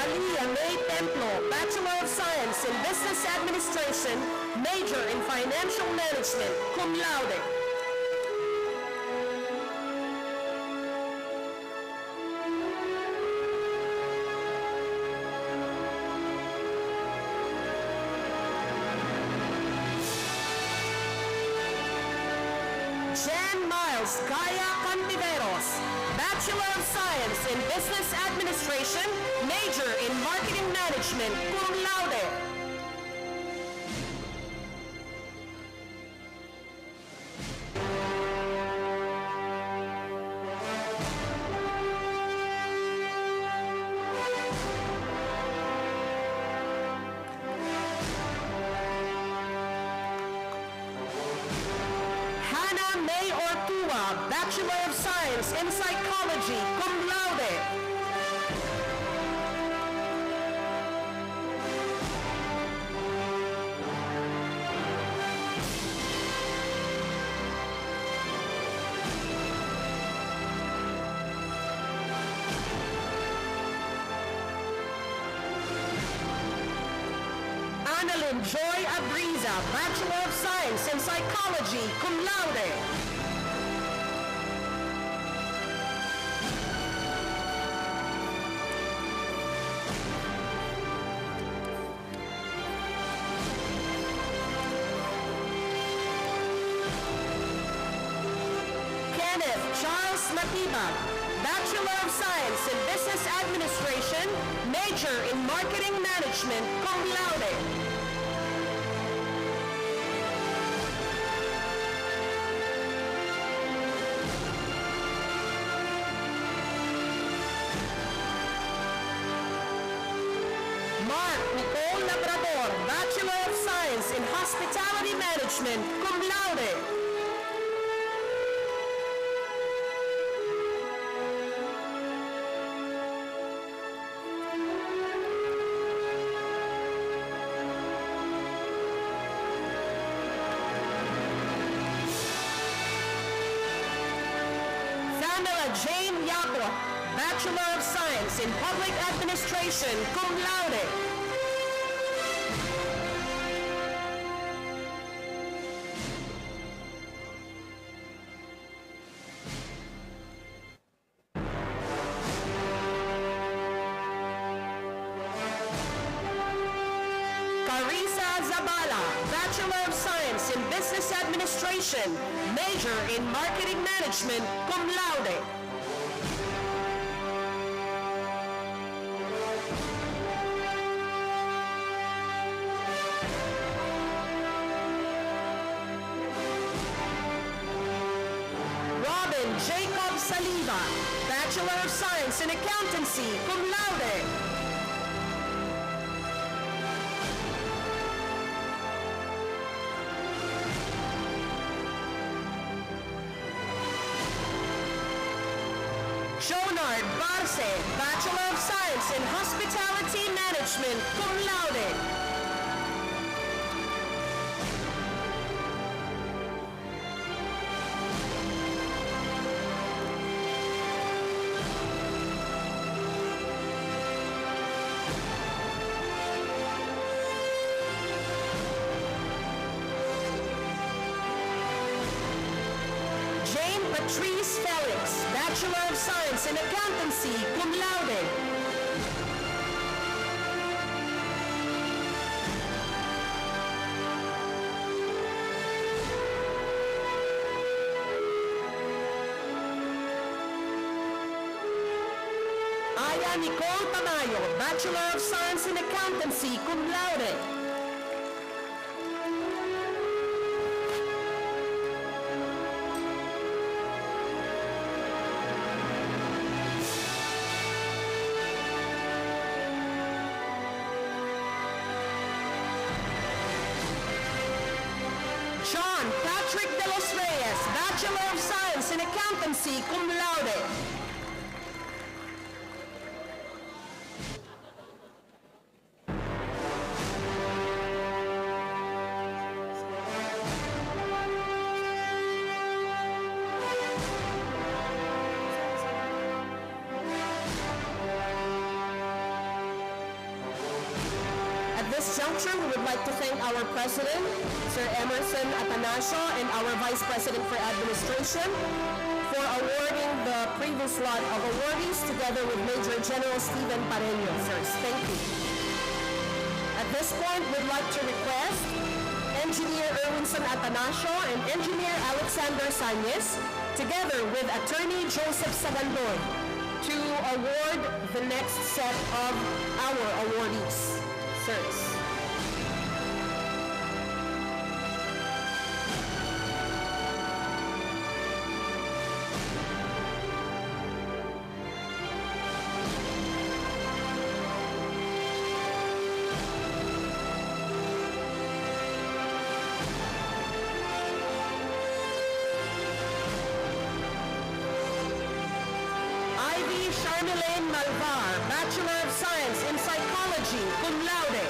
Speaker 9: Alia May Templo, Bachelor of Science in Business Administration, major in Financial Management, cum laude. Jan Miles Gaya Cantiveros, Bachelor of Science in Business Administration, major in Marketing Management, cum laude. Hannah May Ortua, Bachelor of Science in Psychology, cum laude. Annalyn Joy Abriza, Bachelor of Science in Psychology, cum laude. Kenneth Charles Matibag, Bachelor of Science in Business Administration, major in Marketing Management, cum laude. Mark Nicole Labrador, Bachelor of Science in Hospitality Management, cum laude. Pamela Jane Yapo, Bachelor of Science in Public Administration, cum laude. Carissa Zabala, Bachelor of Science in Business Administration, major in Marketing Management, cum laude. Robin Jacob Saliva, Bachelor of Science in Accountancy, cum laude. Jonard Barce, Bachelor of Science in Hospitality Management, cum laude. Jane Patrice Felix, Bachelor of Science in Accountancy, cum laude. Aya Nicole Tamayo, Bachelor of Science in Accountancy, cum laude. John Patrick De Los Reyes, Bachelor of Science in Accountancy, cum laude. juncture, we would like to thank our President, Sir Emerson Atanasio, and our Vice President for Administration for awarding the previous lot of awardees together with Major General Stephen Pareño first. Thank you. At this point, we'd like to request Engineer Erwinson Atanasio and Engineer Alexander Sañez, together with Attorney Joseph Sagandoy, to award the next set of our awardees. Sirs. Charmelaine Malvar, Bachelor of Science in Psychology, cum laude.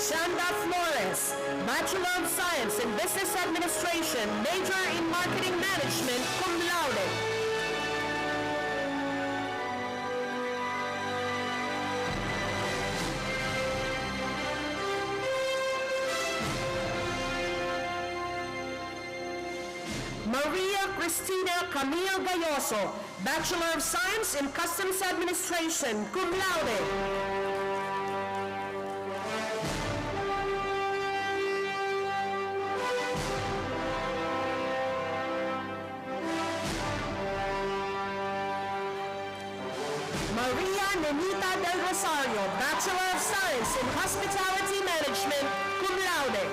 Speaker 9: Shanda Flores, Bachelor of Science in Business Administration, major in Marketing Management, cum laude. Maria Cristina Camille Gayoso, Bachelor of Science in Customs Administration, cum laude. Maria Nenita Del Rosario, Bachelor of Science in Hospitality Management, cum laude.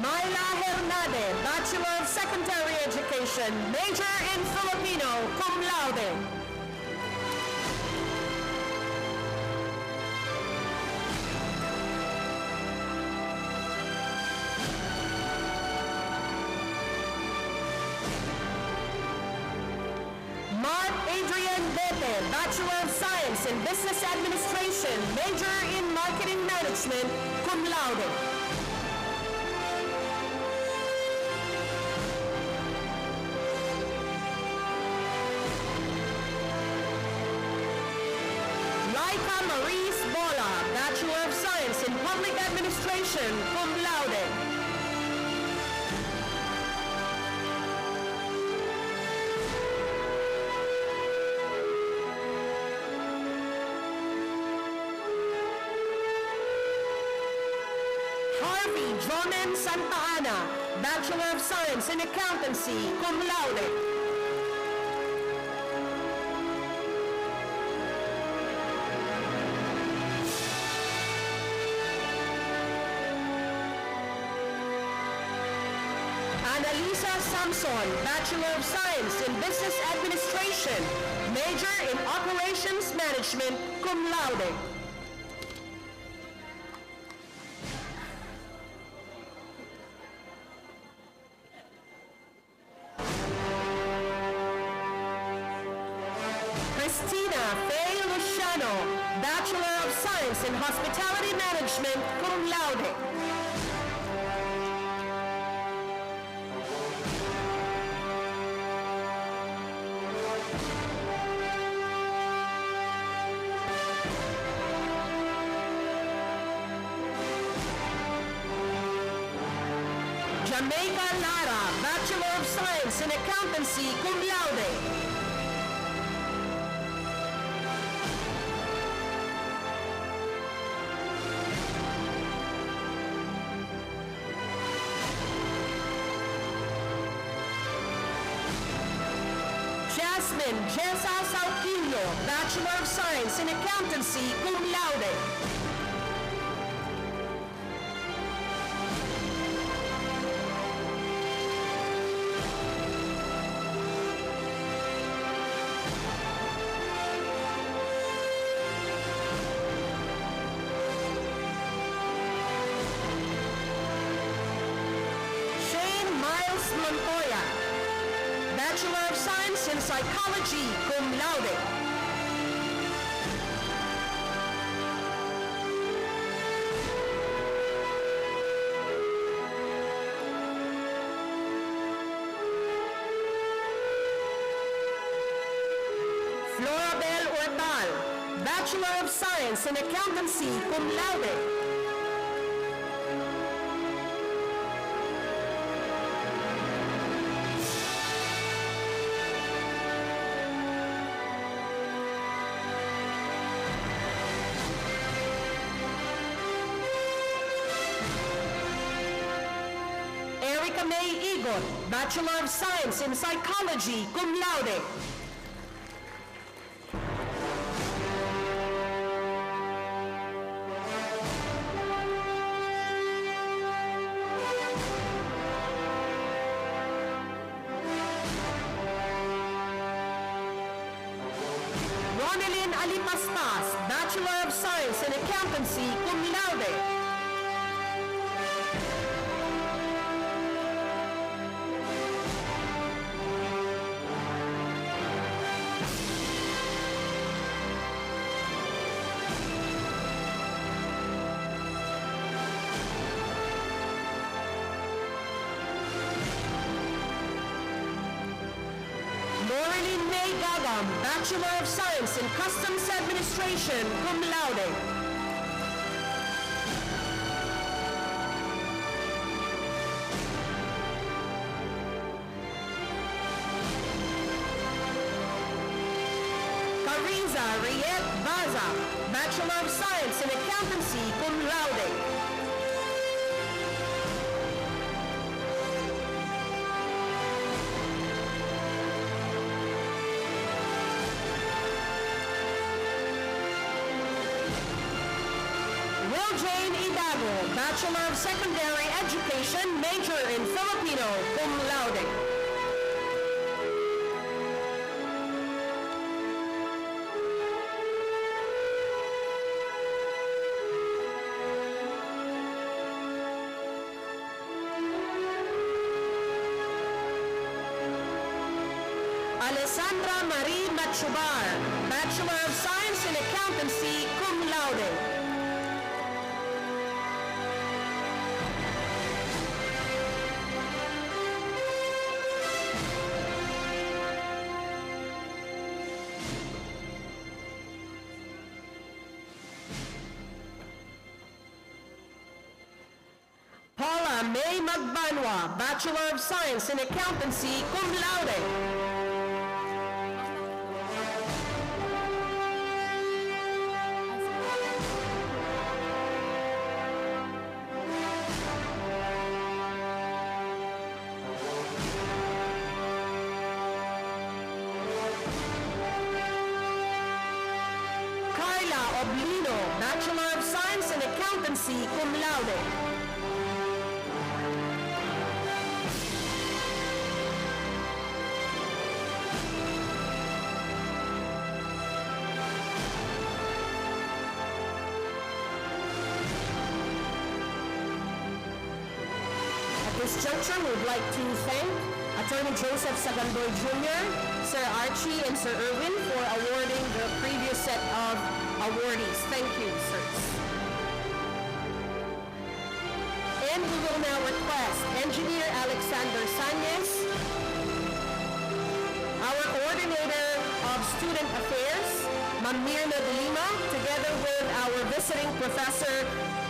Speaker 9: Myla Hernade, Bachelor of Secondary Education, major in Filipino, cum laude. Adrian Bete, Bachelor of Science in Business Administration, major in Marketing Management, cum laude. Laika Maurice Bola, Bachelor of Science in Public Administration, cum laude. Jonen Santa Ana, Bachelor of Science in Accountancy, cum laude. Annalisa Samson, Bachelor of Science in Business Administration, major in Operations Management, cum laude. Bachelor of Science in Hospitality Management, cum laude. Jamaica Lara, Bachelor of Science in Accountancy, cum laude. Jasmine Jessa Saltillo, Bachelor of Science in Accountancy, cum laude. Bachelor of Science in Psychology, cum laude. Florabel Orbal, Bachelor of Science in Accountancy, cum laude. Erica May Igot, Bachelor of Science in Psychology, cum laude. Ronelyn Alipastas, Bachelor of Science in Accountancy, cum laude. Maureen May Gagam, Bachelor of Science in Customs Administration, cum laude. Cariza Riet Baza, Bachelor of Science in Accountancy, cum laude. Jane Idago, Bachelor of Secondary Education, major in Filipino, cum laude. Alessandra Marie Machubar, Bachelor of Science in Accountancy, cum laude. Paula May Magbanwa, Bachelor of Science in Accountancy, cum laude. Carla Oblino, Bachelor of Science in Accountancy, cum laude. At this juncture, we would like to thank Attorney Joseph Sagandoy Jr., Sir Archie, and Sir Irwin for awarding the previous set of awardees. Thank you, sirs. And we will now request Engineer Alexander Sañez, our Coordinator of Student Affairs, Ma'am Mirna de Lima, together with our visiting professor,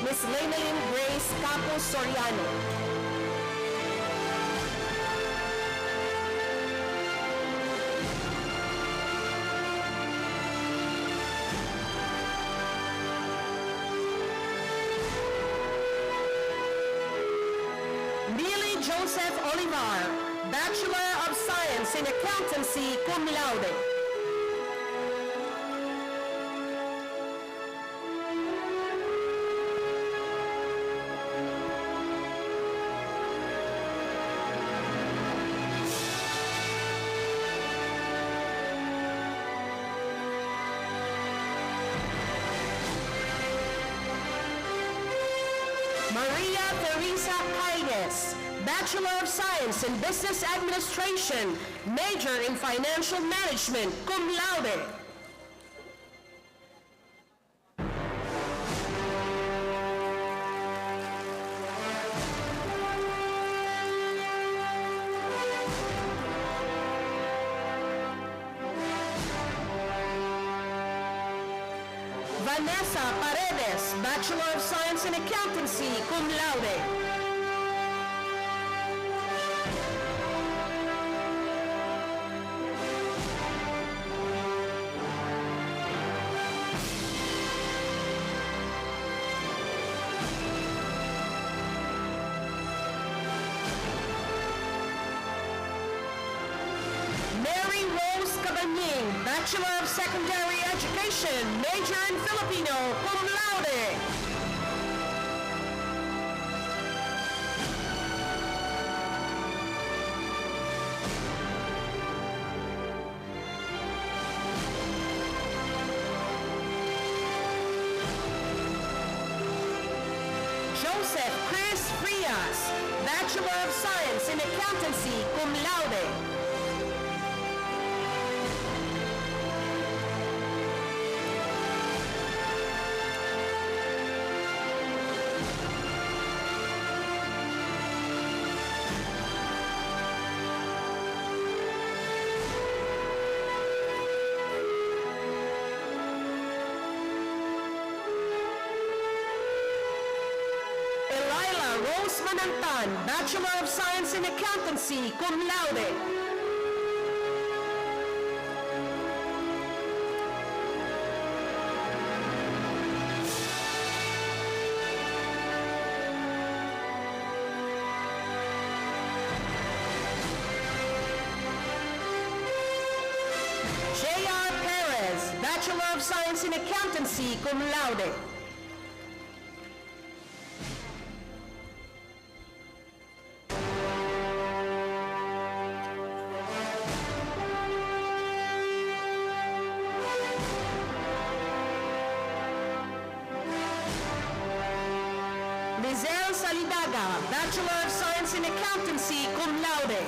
Speaker 9: Ms. Lainalyn Grace Capos Soriano. Joseph Olivar, Bachelor of Science in Accountancy, cum laude. Maria Teresa Caides, Bachelor of Science in Business Administration, major in Financial Management, cum laude. Vanessa Paredes, Bachelor of Science in Accountancy, cum laude. Mary Rose Cabanying, Bachelor of Secondary Education, major in Filipino, cum laude. Joseph Chris Frias, Bachelor of Science in Accountancy, cum laude. Rose Manantan, Bachelor of Science in Accountancy, cum laude. J.R. Perez, Bachelor of Science in Accountancy, cum laude. Lizelle Salidaga, Bachelor of Science in Accountancy, cum laude.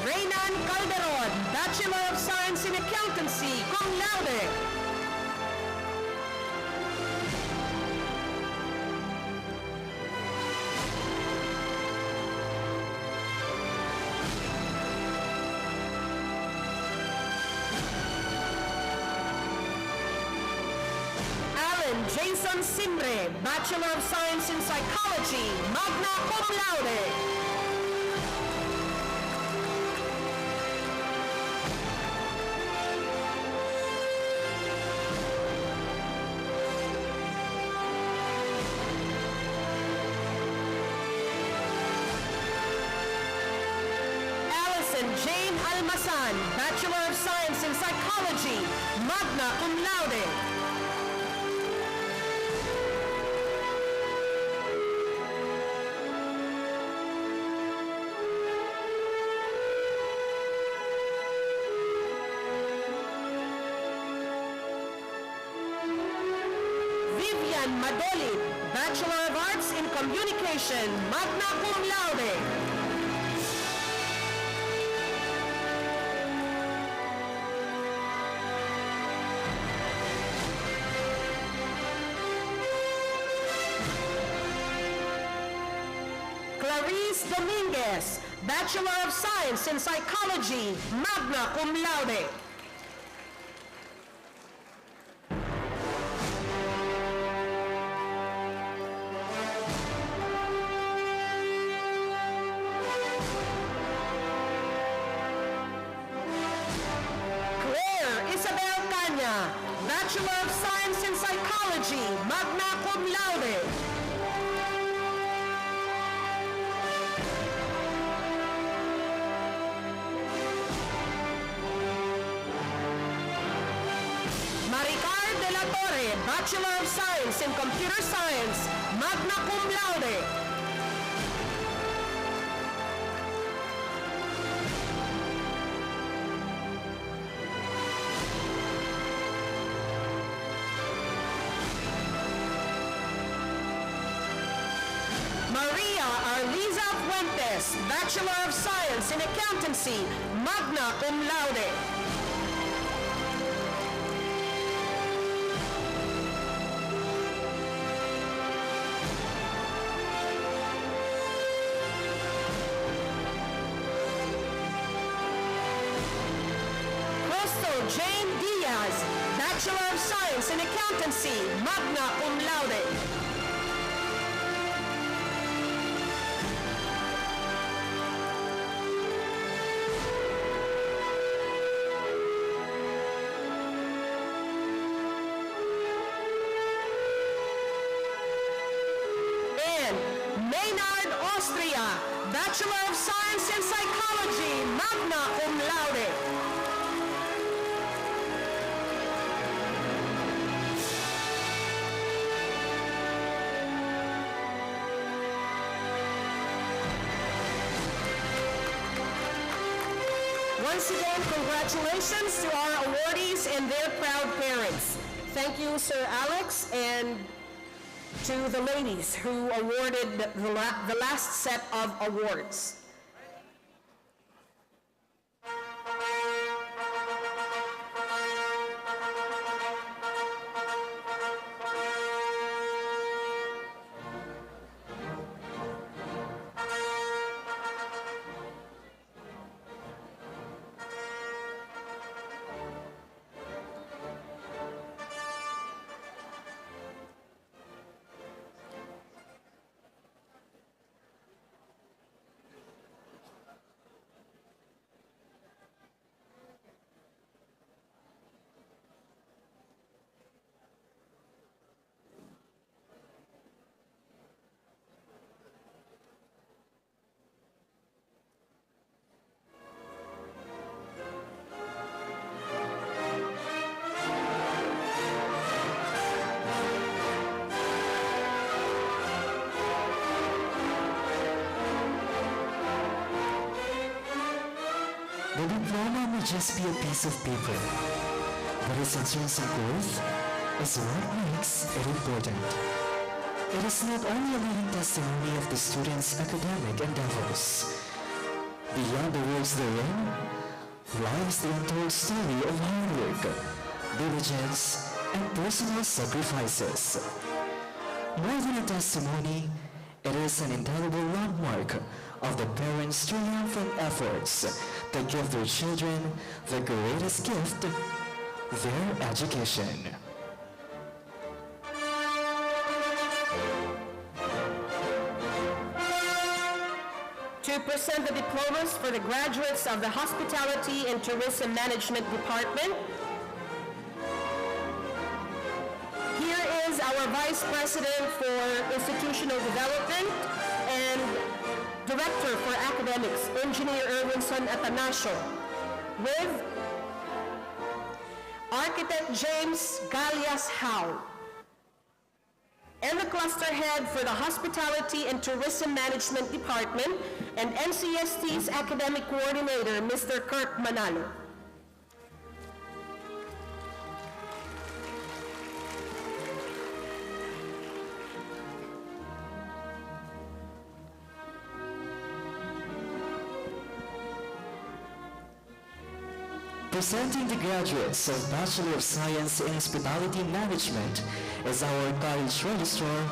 Speaker 9: Reynan Calderon, Bachelor of Science in Accountancy, cum laude. Jason Simbre, Bachelor of Science in Psychology, magna cum laude. Allison Jane Almasan, Bachelor of Science in Psychology, magna cum laude. Madeline, Bachelor of Arts in Communication, magna cum laude. Clarice Dominguez, Bachelor of Science in Psychology, magna cum laude. Bachelor of Science in Psychology, magna cum laude. Maricar de la Torre, Bachelor of Science in Computer Science, magna cum laude. Rodriguez, Bachelor of Science in Accountancy, magna cum laude. Crystal Jane Diaz, Bachelor of Science in Accountancy, magna cum laude. And Maynard Austria, Bachelor of Science in Psychology, magna cum laude. Once again, congratulations to our awardees and their proud parents. Thank you, Sir Alex, and to the ladies who awarded the last set of awards.
Speaker 2: The diploma may just be a piece of paper, but its intrinsic worth is what makes it important. It is not only a living testimony of the students' academic endeavors. Beyond the words therein lies the untold story of hard work, diligence, and personal sacrifices. More than a testimony, it is an indelible landmark of the parents' triumphant efforts to give their children the greatest gift, their education.
Speaker 9: To present the diplomas for the graduates of the Hospitality and Tourism Management Department, here is our Vice President for Institutional Development and Director for Academics, Engineer Erwinson Atanasio, with Architect James Galias Howe, and the Cluster Head for the Hospitality and Tourism Management Department and NCST's Academic Coordinator, Mr. Kirk Manalo.
Speaker 2: Presenting the graduates of Bachelor of Science in Hospitality Management is our College Registrar,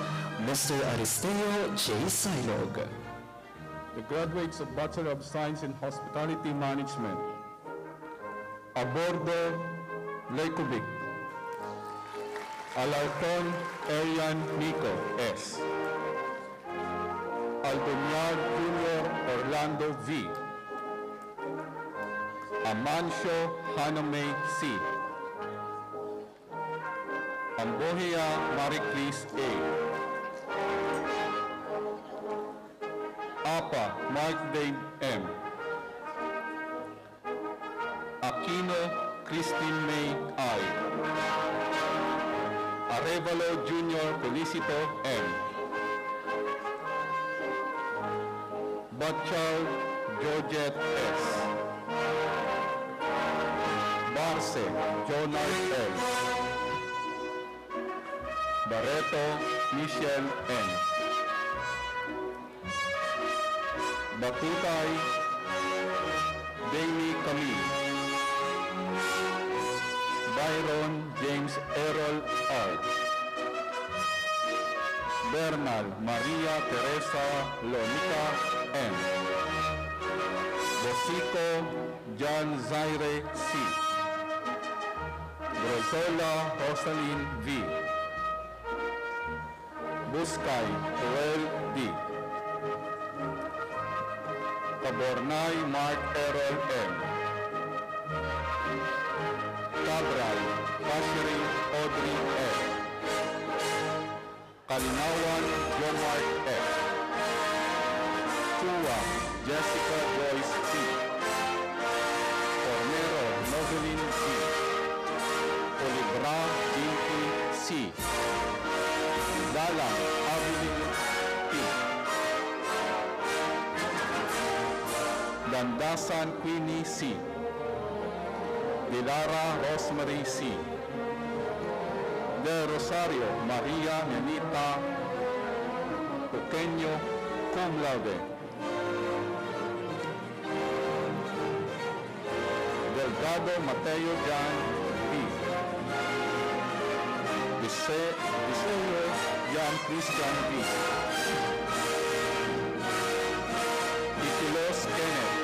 Speaker 2: Mr. Aristeo J. Silog.
Speaker 13: The graduates of Bachelor of Science in Hospitality Management, Abordo Lekovic, Alarcon Arian Nico S., Aldoniag Jr. Orlando V., Amancio Haname C., Ambohia Mariclis A., Apa Mark Dave M., Aquino Christine May I., Arevalo Jr. Felicito M., Butchal Georgette S., Barce Jonard L., Barreto Michelle N., Batutay Daily Camille. Byron James Errol Art. Bernal Maria Teresa Lonica M. Bosico John Zaire C. Grozola Rosalyn V. Buscay Joel D. Cabornay Mark Errol M. Cabral Pashery Audrey F. Kalinawan Jomart F. Chua Jessica Joyce C. Cornero Novelin C. Olibra Dinky C. Dalang Abilin P. Dandasan Queenie C. Dilara Rosemary C. De Rosario Maria Nenita Pequeño cum laude. Delgado Mateo Jan B. Viseo Jan Christian B. Ikilos Kenneth.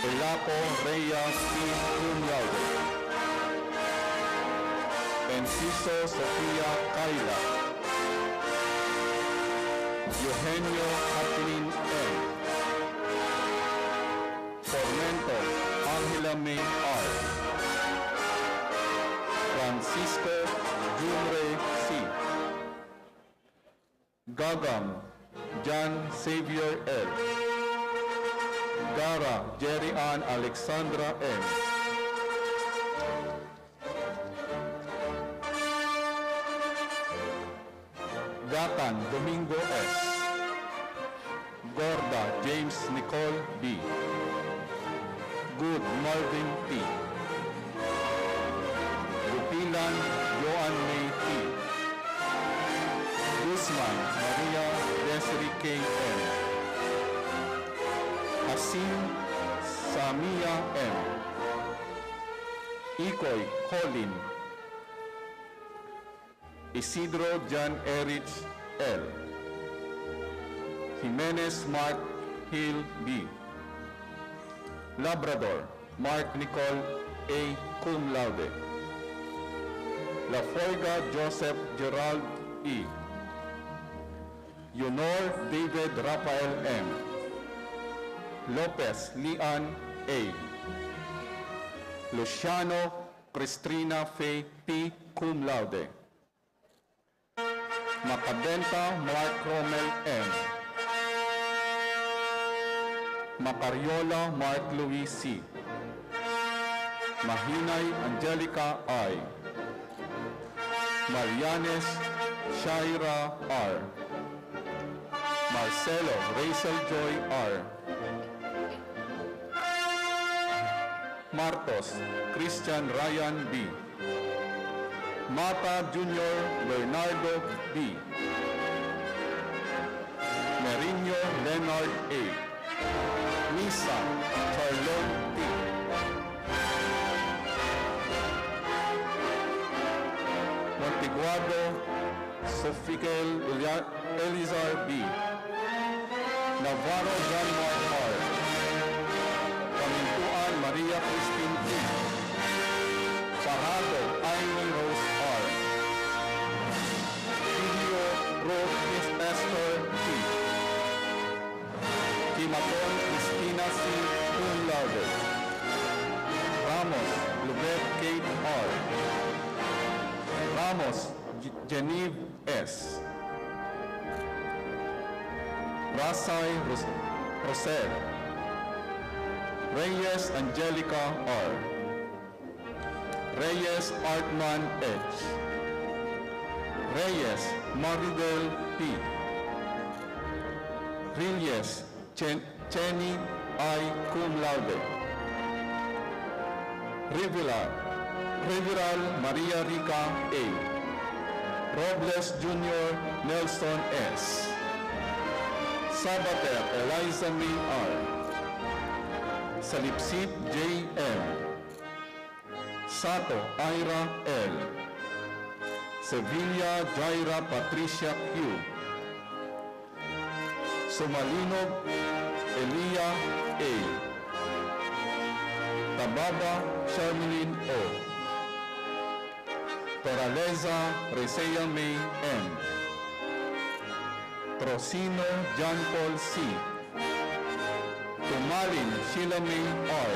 Speaker 13: Elapo Reyes P. cum laude. Enciso Sofía Kaila. Eugenio Kathleen M. Formento Angela May R. Francisco Jumre C. Gagam John Xavier L. Gara Jerry Ann Alexandra M. Gatan Domingo S. Gorda James Nicole B. Good Marvin P. Rupilan Joan May P. Guzman Maria Desiree K. M. Hasim Samia M. Ikoy Colin. Isidro John Erich L. Jimenez Mark Hill B. Labrador Mark Nicole A. cum laude. La Forga Joseph Gerald E. Yunor David Rafael M. Lopez Lian A. Luciano Cristrina Faye P. cum laude. Macabenta Mark Rommel M. Macariola Mark Louis C. Mahinay Angelica I. Marianes Shaira R. Marcelo Rachel Joy R. Martos Christian Ryan B. Mata Jr. Bernardo B. Merino Leonard A. Misa Charlotte T. Montiguado Sofikel Elizar B. Navarro John Mark R. Kamintuan Maria Christine T. Parado Amy Rose R. Filio Rose Miss Esther T. Kimaton Cristina C. cum laude. Ramos Lubet Kate R. Ramos Geneve S. Rasay Rosel. Reyes Angelica R. Reyes Artman H. Reyes Maridel P. Reyes Chenny I. cum laude. Riveral Maria Rica A. Robles Jr. Nelson S. Sabater Eliza May R. Salipsip J. M. Sato Ira L. Sevilla Jaira Patricia Q. Sumalinog Elia A. Tababa Shermelyn O. Toraleza Resea May M. Trocino John Paul C. Tumalin Sheila May R.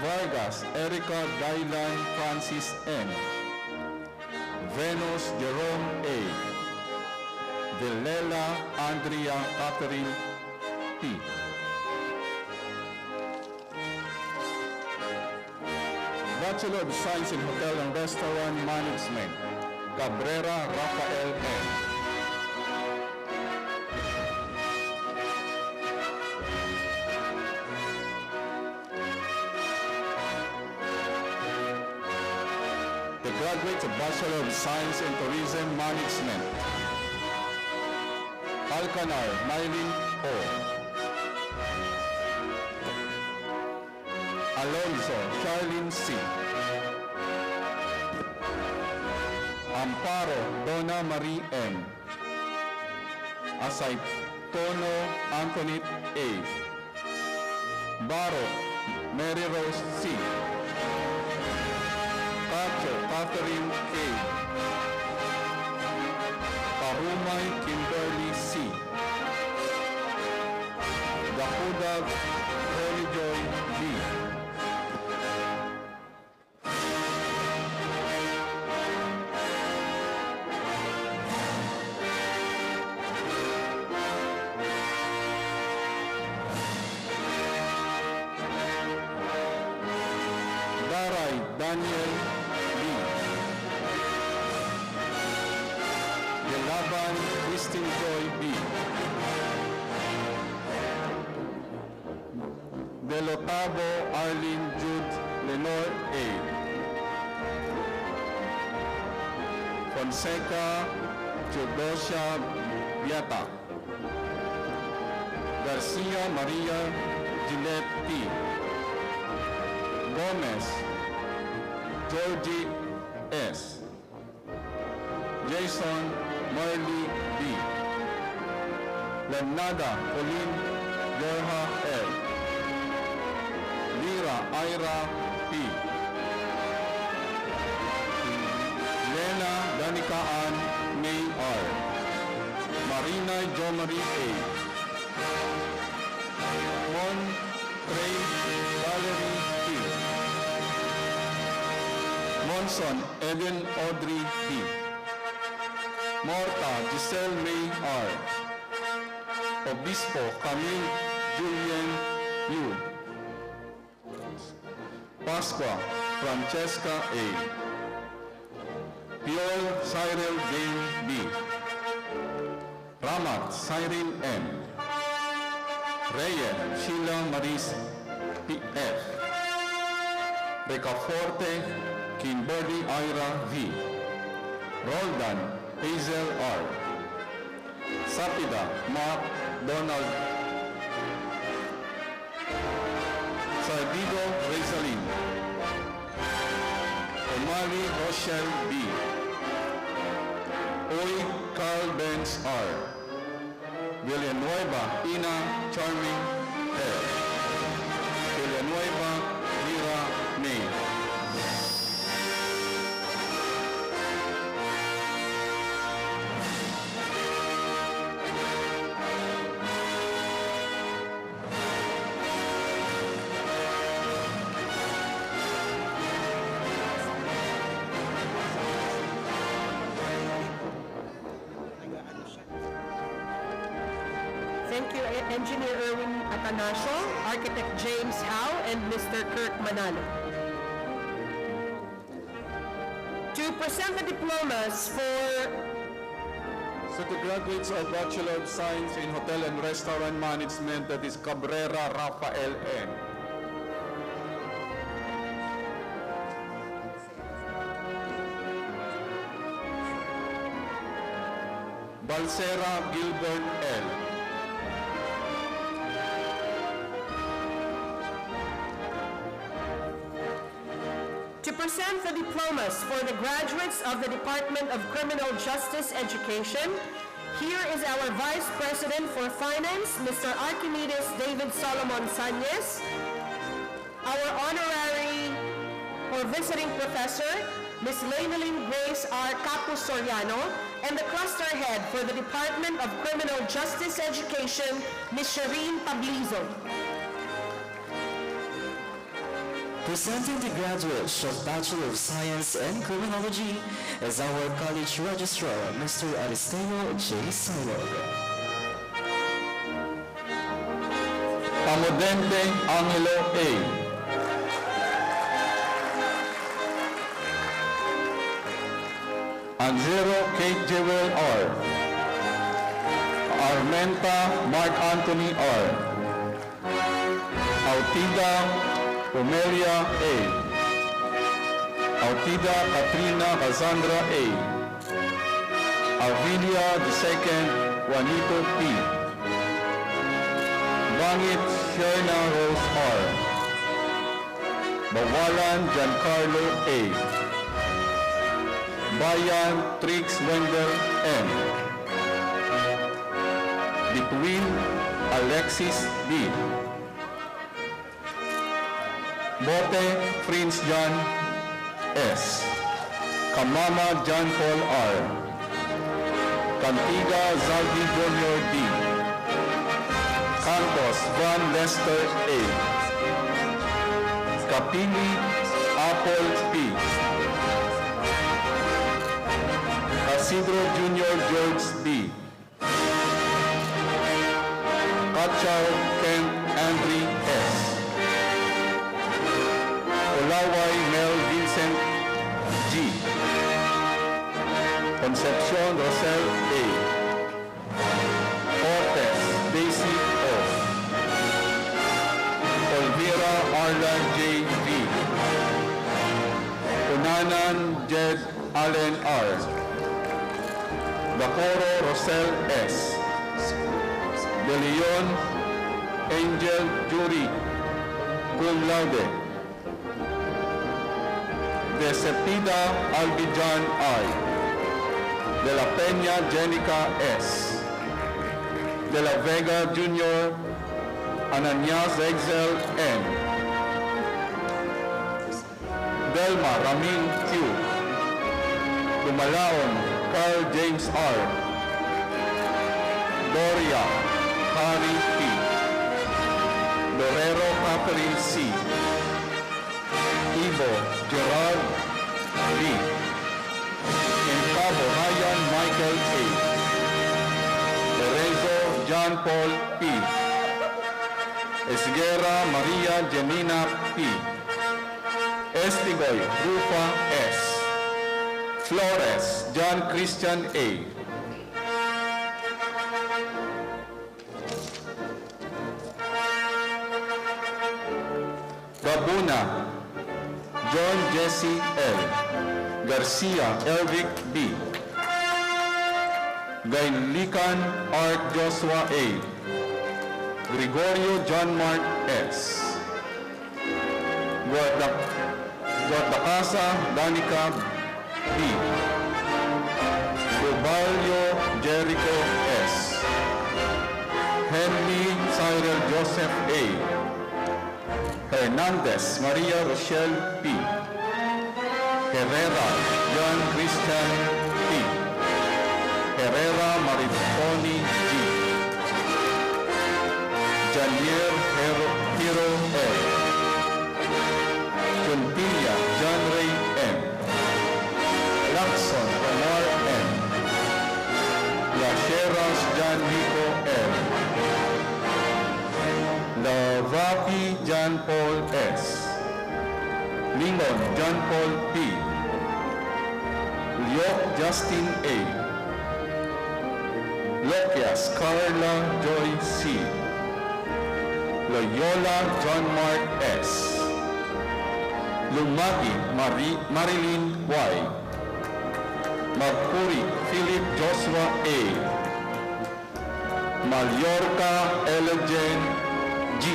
Speaker 13: Vargas Erica Dylan Francis N. Venus Jerome A. Villela Andrea Catherine P. Bachelor of Science in Hotel and Restaurant Management, Cabrera Rafael N. The graduates of Bachelor of Science in Tourism Management, Alcanar Mylene O. Alonso Charlene C. Amparo Donna Marie M. Asaytono Anthony A. Baro Mary Rose C. Cacho Catherine A. Parumay Kimberly C. Dakuda Holy Joy B. Daniel B. Delaban Christine Joy B. Delotavo Arlene Jude Lenore A. Fonseca Theodosia Viata. Garcia Maria Gillette T. Gomez Georgie S. Jason Marley B. Lanada Colleen Jorha L. Lira Ira P. Lena Danikaan May R. Marina Jomari A. Mon Trey Valerie P. Monson Eden Audrey B. Morta Giselle May R. Obispo Camille Julian U. Pasqua Francesca A. Piol Cyril Dane B. Ramat Cyril M. Reyes Sheila Maris P.F. Recaforte Kimberly Ira V. Roldan Hazel R. Sapida Mark Donald. Sardido Rizalin. Omali Rochelle B. Oy Carl Benz R. Villanueva Ina Charming L. Villanueva Mira May.
Speaker 9: Thank you, Engineer Erwin Atanasio, Architect James Howe, and Mr. Kirk Manalo. To present the diplomas for
Speaker 13: So the graduates of Bachelor of Science in Hotel and Restaurant Management, that is Cabrera Rafael N. Balsera Gilbert L.
Speaker 9: To present the diplomas for the graduates of the Department of Criminal Justice Education, here is our Vice President for Finance, Mr. Archimedes David Solomon Sanyes, our Honorary or Visiting Professor, Ms. Lainalyn Grace R. Capus Soriano, and the Cluster Head for the Department of Criminal Justice Education, Ms. Shireen Pablizo.
Speaker 2: Presenting the graduates of Bachelor of Science in Criminology is our College Registrar, Mr. Aristeo J. Sinog.
Speaker 13: Amodente Angelo A. Anzero Kate Jewel R. Armenta Mark Anthony R. Autida Romelia A. Autida Katrina Cassandra A. Avilia II Juanito P. Bangit Sherna Rose R. Bawalan Giancarlo A. Bayan Trix Wender M. Between Alexis B. Bote Prince John S. Kamama John Paul R. Cantiga Zaldi Jr. D. Cantos Van Lester A. Kapili Apple P. Casidro Jr. George D. Kachar Kent Andre S. Olaway Mel Vincent G. Concepcion Rosel A. Ortes Daisy O. Olvira Arla J. V. Unanan Jed Allen R. Bacoro Rosel S. De Leon Angel Jury Cum Laude. De Cepida Albijan I. De la Peña Jenica S. De la Vega Jr. Ananias Excel N. Delma Ramin Q. Dumalaon Carl James R. Doria Harry P. Dorero Catherine C. Ibo Gerard B. Encabo Ryan Michael A. Lorenzo John Paul P. Esguerra Maria Janina P. Estigoy Rufa S. Flores John Christian A. Gabuna John Jesse L. Garcia Elvic B. Gainlican Art Joshua A. Gregorio John Mark S. Guardacasa Danica B. Robalio Jericho S. Henry Cyril Joseph A. Hernandez Maria Rochelle P. Herrera John Christian P. Herrera Maritoni G. Janier Hero L. Juntilla John Ray M. Lacson Omar M. Lacheras John Nico L. Lavapi John Paul S. Lingon John Paul P. Liok Justin A. Lokias Carla Joy C. Loyola John Mark S. Lumagi Marilyn Y. Marcuri Philip Joshua A. Mallorca Ellen G.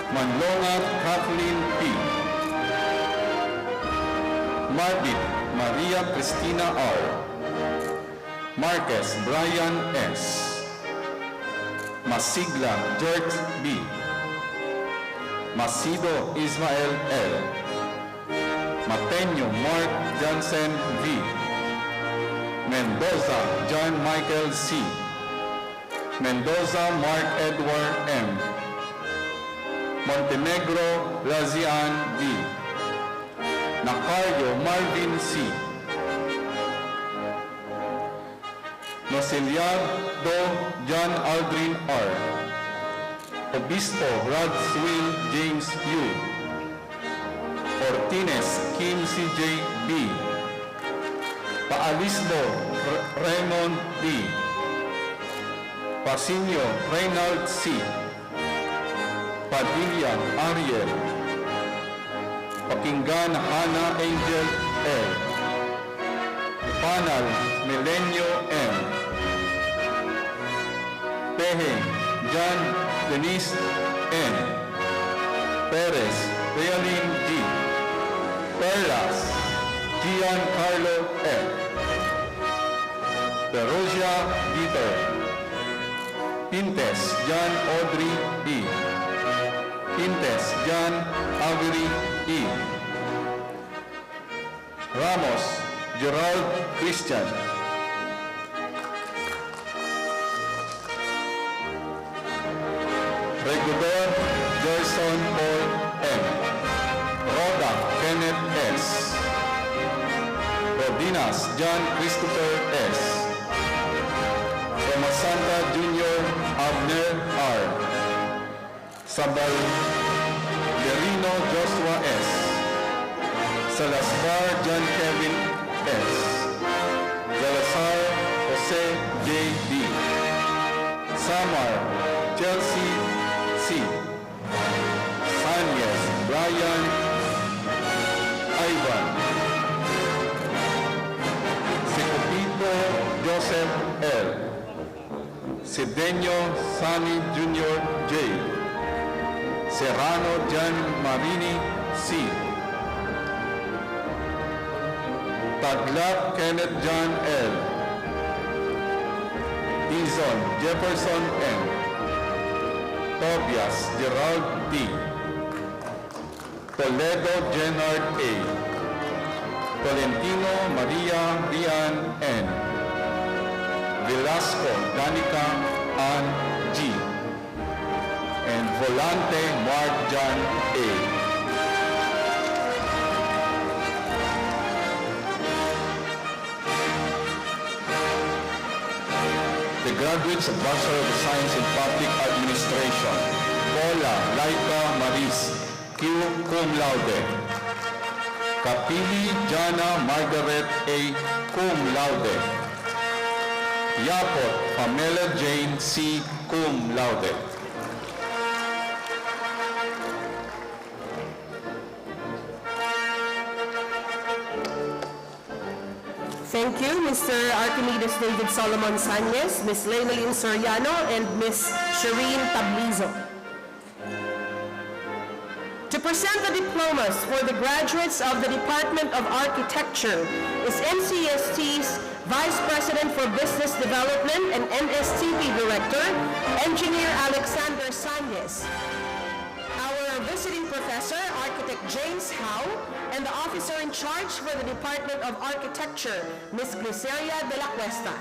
Speaker 13: Manlongat Kathleen P. Marbit Maria Cristina R. Marquez Brian S. Masigla George B. Masido Ismael L. Mateño Mark Johnson V. Mendoza John Michael C. Mendoza Mark Edward M. Montenegro Lazian V. Nacario Marvin C. Nosiliado John Aldrin R. Obispo Radswill James U. Ortines Kim C.J. B. Paalismo Raymond D. Pasinio Reynald C. Padilla Ariel. Pakinggan Hannah Angel L. Panal Milenio M. Pehe John Denise N. Perez Realin G. Perlas Giancarlo F. Perusia Dieter. Pintes John Audrey E. Pintes John Avery E. Ramos Gerald Christian. Regulador Gerson Paul M. Roda Kenneth S. Rodinas John Christopher S. Romasanta Jr. Abner R. Sabal Lerino Joshua S. Salazar John Kevin S. Salazar Jose J. D. Samar Chelsea C. Sanyes Brian Ivan. Secopito Joseph L. Cedeño Sunny Jr. J. Serrano John Marini C. Tadlak Kenneth John L. Dizon Jefferson M. Tobias Gerald D. Toledo Jenard A. Tolentino Maria Rian N. Velasco Danica Ann G. And Volante Mark John A. The graduates of Bachelor of Science in Public Administration, Paula Laika Maris, Q. Cum Laude. Kapili Jana Margaret A. Cum Laude. Yapot Pamela Jane C. Cum Laude.
Speaker 9: Thank you, Mr. Archimedes David Solomon Sanyes, Ms. Leilin Soriano, and Ms. Shireen Tablizo. To present the diplomas for the graduates of the Department of Architecture is NCST's Vice President for Business Development and NSTP Director, Engineer Alexander Sanyes. Our visiting professor, Architect James Howe, and the officer in charge for the Department of Architecture, Ms. Griseria de la Cuesta.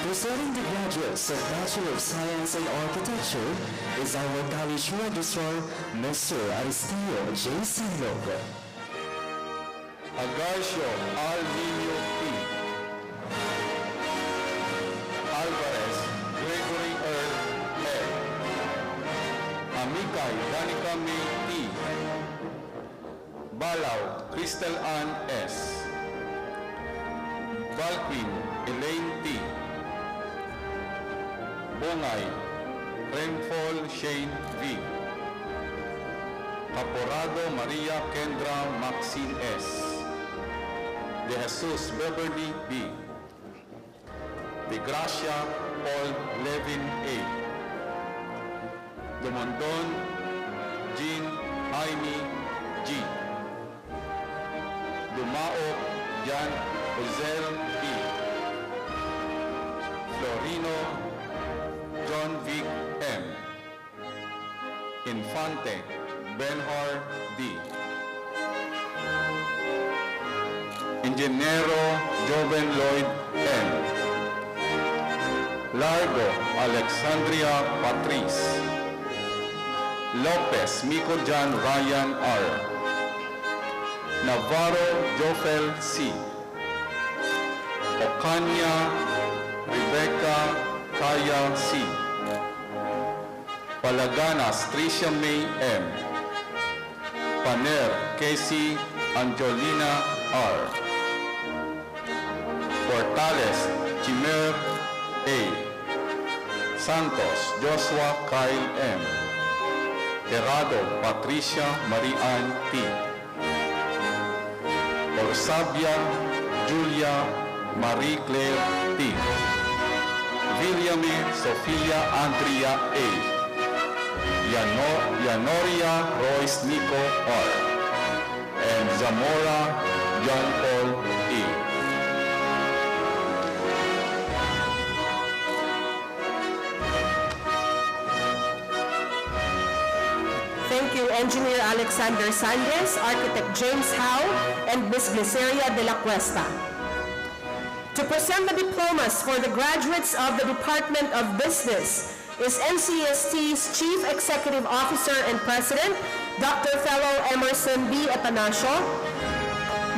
Speaker 2: Presenting the graduates of Bachelor of Science in Architecture is our college registrar, Mr. Aristeo J. Sanlog.
Speaker 13: Agarcio Al Nino P. Alvarez Gregory Earl L. Amikay Danica May T. Balaw Crystal Ann S. Balquin Elaine T. Bongay Renfol Shane V. Caporado Maria Kendra Maxine S. De Jesus Beverly B. Altagracia Paul Levin A. Dumondon Jean Jaime G. Dumao Jan Ozel E. Florino John Vic M. Infante Benhar D. Ingeniero Joven Lloyd N. Largo Alexandria Patrice. Lopez Miko Jan Ryan R. Navarro Jofel C. Ocaña Rebecca Kaya C. Palaganas Tricia May M. Paner Casey Angelina R. Portales Chimer A. Santos Joshua Kyle M. Terrado Patricia Marian T. Orsabia Julia Marie Claire T. Villame Sofia Andrea A. Yanoria Royce Nico R. and Zamora John Paul E.
Speaker 9: Thank you, Engineer Alexander Sandres, Architect James Howe, and Ms. Gliceria de la Cuesta. To present the diplomas for the graduates of the Department of Business is NCST's Chief Executive Officer and President, Dr. Fellow Emerson B. Atanasio,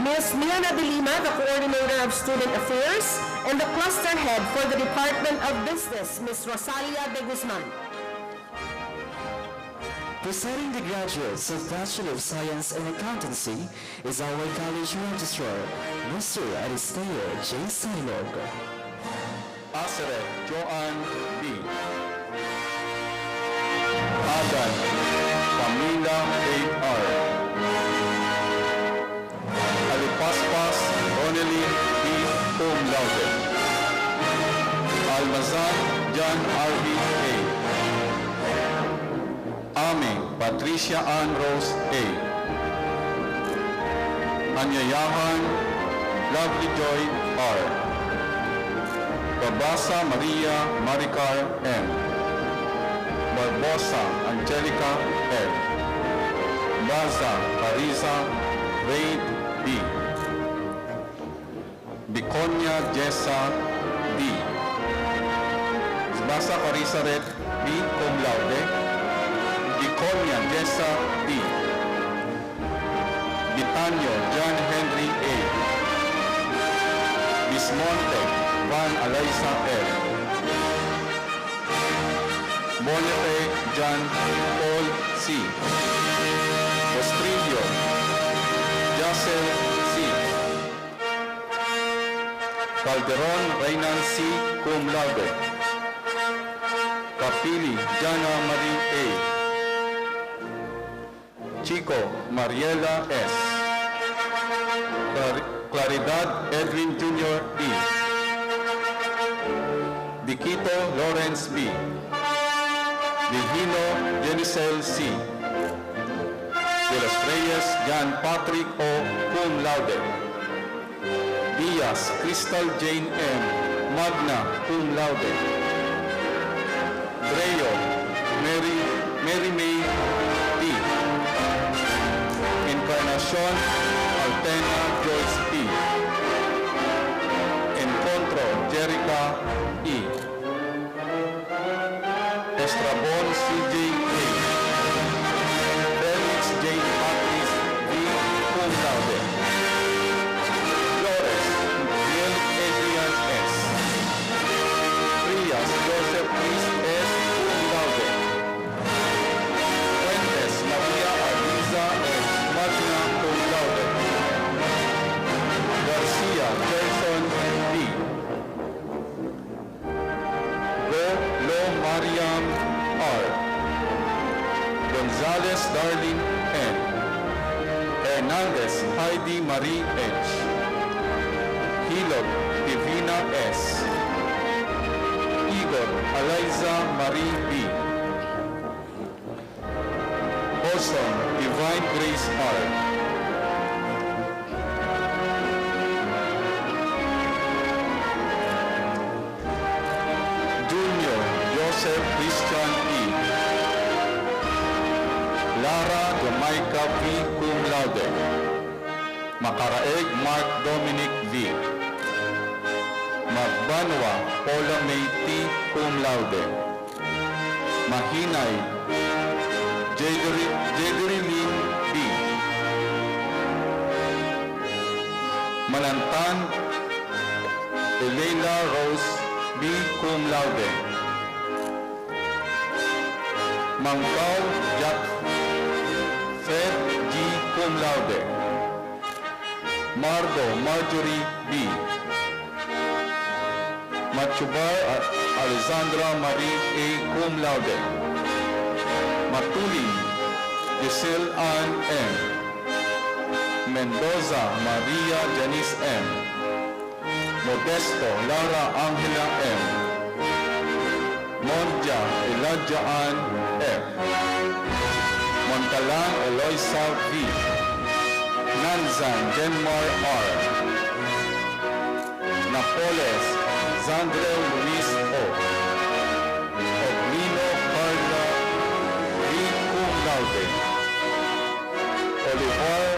Speaker 9: Ms. Mirna de Lima, the Coordinator of Student Affairs, and the Cluster Head for the Department of Business, Ms. Rosalia de Guzman.
Speaker 2: Presenting the graduates of Bachelor of Science in Accountancy is our College Registrar, Mr. Aristeo J. Silog.
Speaker 13: Aseret Joan B. Adan Camila A.R. Alipaspas Ronelyn B. Cum Laude. Almazan John R.B. A. Ame Patricia Ann Rose A. Anyayahan Lovely Joy R. Babasa Maria Maricar M. Barbosa Angelica L. Baza Carissa Reid B. Biconia Jessa D. Baza Carissa Reid B. Cum Laude. Biconia Jessa D. Bitanyo John Henry A. Bismonte Van Eliza L. Bonete John Paul C. Ostrillo Yasser C. Calderon Reynan C. Cum Laude. Capili Jana Marie A. Chico Mariela S. Claridad Edwin Jr. E. Diquito Lawrence B. Divino Jenicel C. De los Reyes Jan Patrick O. Cum Laude. Diaz Crystal Jane M. Magna Cum Laude. Dreo Mary May D. Encarnacion Altena Joyce P. Encontro Jerica E. Estrabon C.J. A. Felix J. Patrice V. Cum Laude. Flores Miguel Adrian S. Frias Joseph Luis S. Cum Laude. Fuentes Maria Aliza S. Magna Cum Laude. Garcia Jason B. Lo Mariam R. Gonzalez Darlene N. Hernandez Heidi Marie H. Hilog Divina S. Eliza Marie B. Boston, Divine Grace R. Junior, Joseph Christian E. Lara Jamaica V. Cum laude. Makaraeg Mark Dominic V. Magbanwa Paula May T. Cum laude. Mahinay Jedrilyn B. Manantan Elena Rose B. Cum laude. Mangkaw Jack Fed G. Cum laude. Margo Marjorie B. Machubar Alexandra Marie A. Cum laude. Matulin Giselle Ann M. Mendoza Maria Janice M. Modesto Lara Angela M. Monja Elijah Ann F. Montalan Eloisa V. Nanzan Denmar R. Napoles Zandrel Luis O. Oglino Carla V. Cum laude. Olivar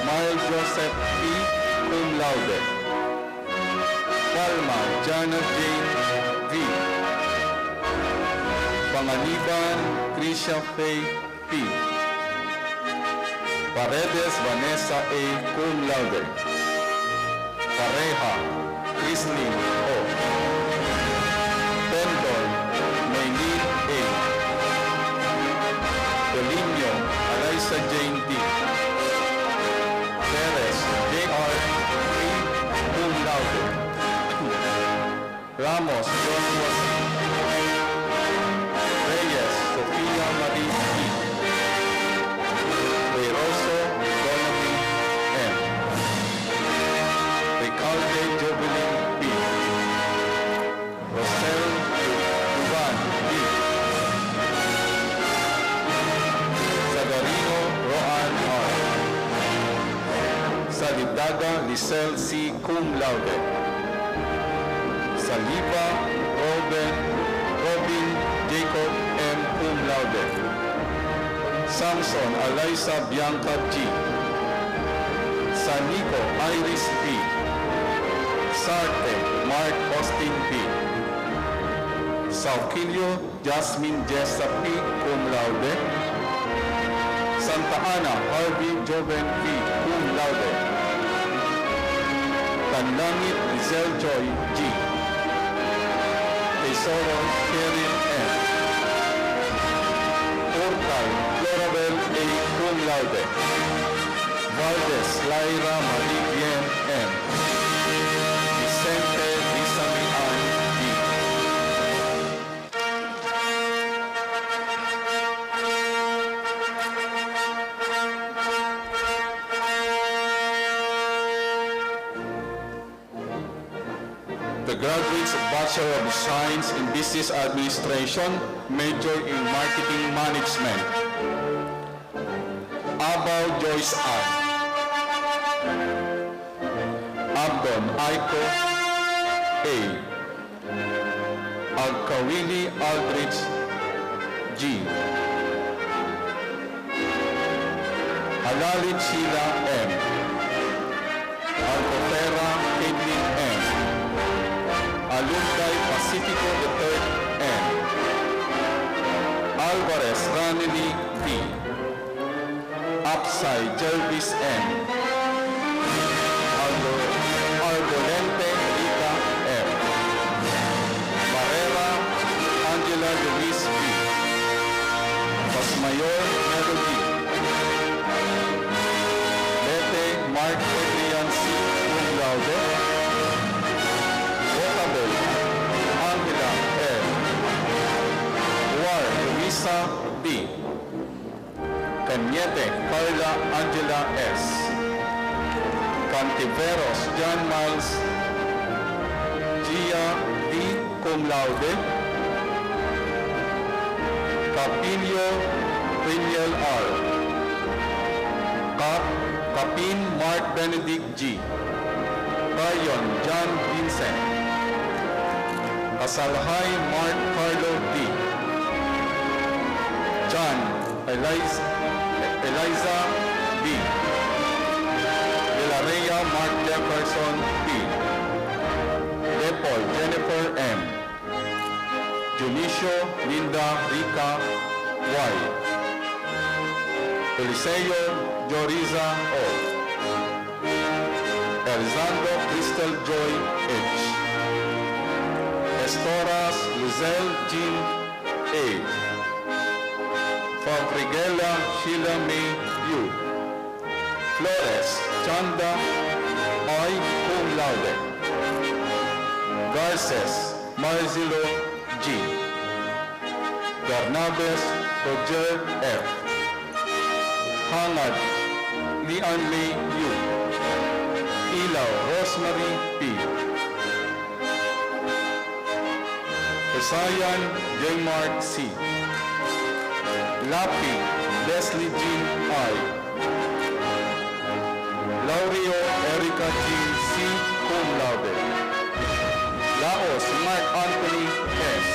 Speaker 13: Miles Joseph P. Cum laude. Palma Jana Jane V. Panganiban Krisha Faye P. Paredes Vanessa A. Cum laude. Pareja Chrislyn O. Pendon Maylin A. Dolinio Eliza Jane D. Perez J.R. P. Cum laude. Ramos Joshua C. Reyes Sofia Marie E. Reyroso Donovan M. Ricalde Jovelyn B. Rosel Duvan B. Sagarino Roan R. Salibdaga Lisel C. Cum laude. Saliba Robin Jacob M. Cum laude. Samson Eliza Bianca G. Sanico Iris B. Sarte Mark Austin B. Sauquillo Jasmine Jessa P. Cum laude. Santa Ana Harvey Joven P. Cum laude. Tanlangit Rizal Joy G. Tesoro Sheryl M. Portal Florabel A. Cum laude. Valdez Lyra Marie Bien M. Vicente Rizamian D. The graduates of Bachelor of Science in Business Administration, major in Marketing Management. Abaw Joyce Ann. Abdon Aiko A. Alkawili Aldrich G. Halalit Sheila M. Alcofera Caitlin M. Alumni Pacifico III M. Alvarez Ranely B. Apsay Jervis M. Arbolente Rita M. Barrera Angela Luis B. Pasmayor Melody. Lete Mark Adrian C. Cum laude. Vocable Angela M. War Luisa B. Cañete Carla Angela S. Cantiveros John Miles Gia D. Cum laude. Capilio Riniel R. Capin Mark Benedict G. Bayon John Vincent. Asalhay Mark Carlo D. John Eliza B. De la Rhea Mark Jefferson P. Depol Jennifer M. Junicio Linda Rica Y. Eliseo Joriza O. Elzando Crystal Joy H. Estoras Luzelle Jean A. Fabrigela Sheila May U. Flores Chanda I. Cum Laude. Garces Marzilo G. Garnabes Roger F. Hangad Lian May U. Ilaw Rosemary P. Esayan J. Mark C. Lapi Leslie Jean I. Laurio Erica Jean C. Cum Laude. Laos Mark Anthony S.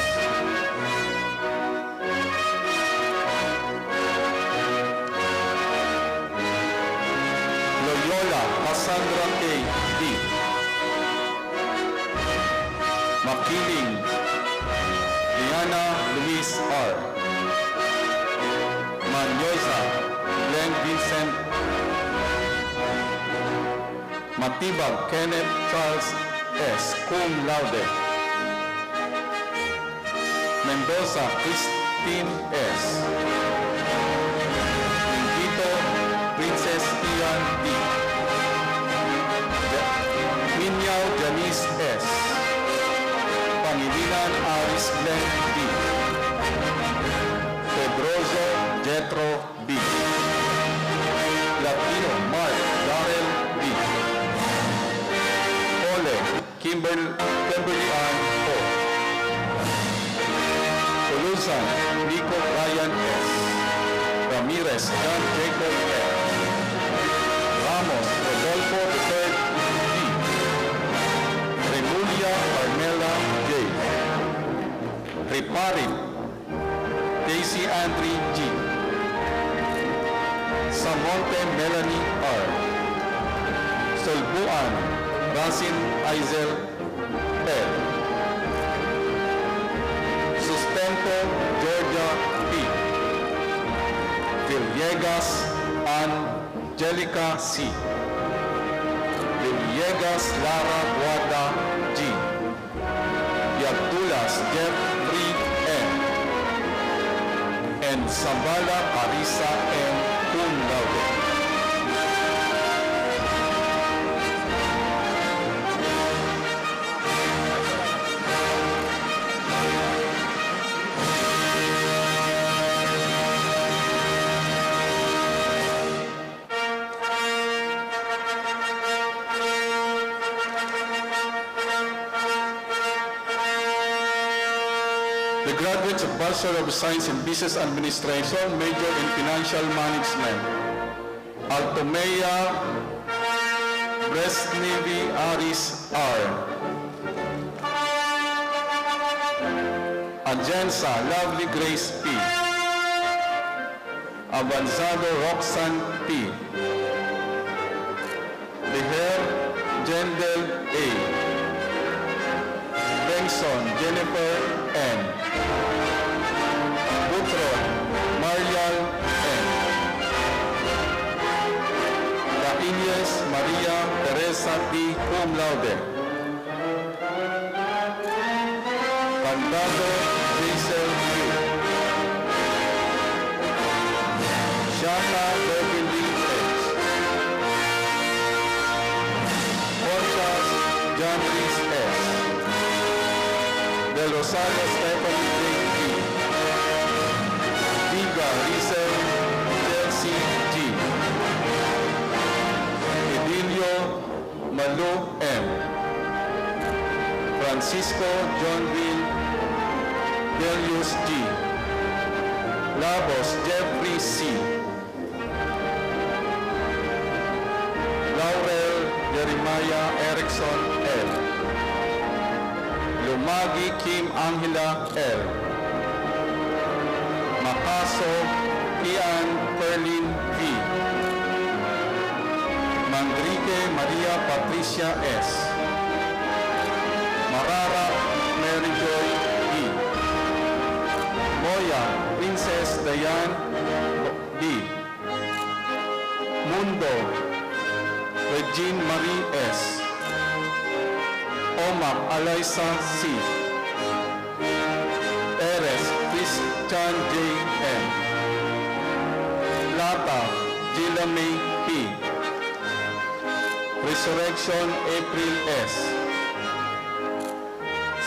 Speaker 13: Loyola Cassandra K. D. Makiling Diana Luis R. Manyosa Glenn Vincent. Matibag Kenneth Charles S. Cum Laude. Mendoza Christine S. Lingito Princess Ian D. Minyao Janice S. Pangilinan Aris Glenn D. Pedroso Jetro B. Latino Mark Darrell B. Ole Kimberly Ann O. Tulusan Nico Ryan S. Ramirez John Jacob F. Ramos Rodolfo III D. Remulia Carmela J. Riparin Daisy Andre G. Samonte Melanie R. Solbuan Rasin Aizel L. Sustento Georgia P. Villegas Angelica C. Villegas Lara Guada G. Yabdulas Jeffrey M. And Sambala Arisa M. Cum Laude. The graduates of Bachelor of Science in Business Administration, major in Financial Management. Altomea Bresnevi Aris R. Agenza Lovely Grace P. Avanzado Roxanne P. Leher Jendel A. Benson Jennifer N. Butron Marial N. Caines Maria Teresa D. Cum Laude. Candado Hazel Q. Shana Beverly H. Conchas John Rees S. Del Rosario Stephanie J. P. Viga Rizel Chelsea G. Edilio Malu M. Francisco Johnville Delius G. Labos Jeffrey C. Laurel Jeremiah Erickson L. Lumagi Kim Angela L. Makaso Ian Perlin V. Manrique Maria Patricia S. Marara Mary Joy E. Moya Princess Diane B. Mundo Regine Marie S. Omak Alaysa C. Perez Christian J. M. Lata Gila May P. Resurrection April S.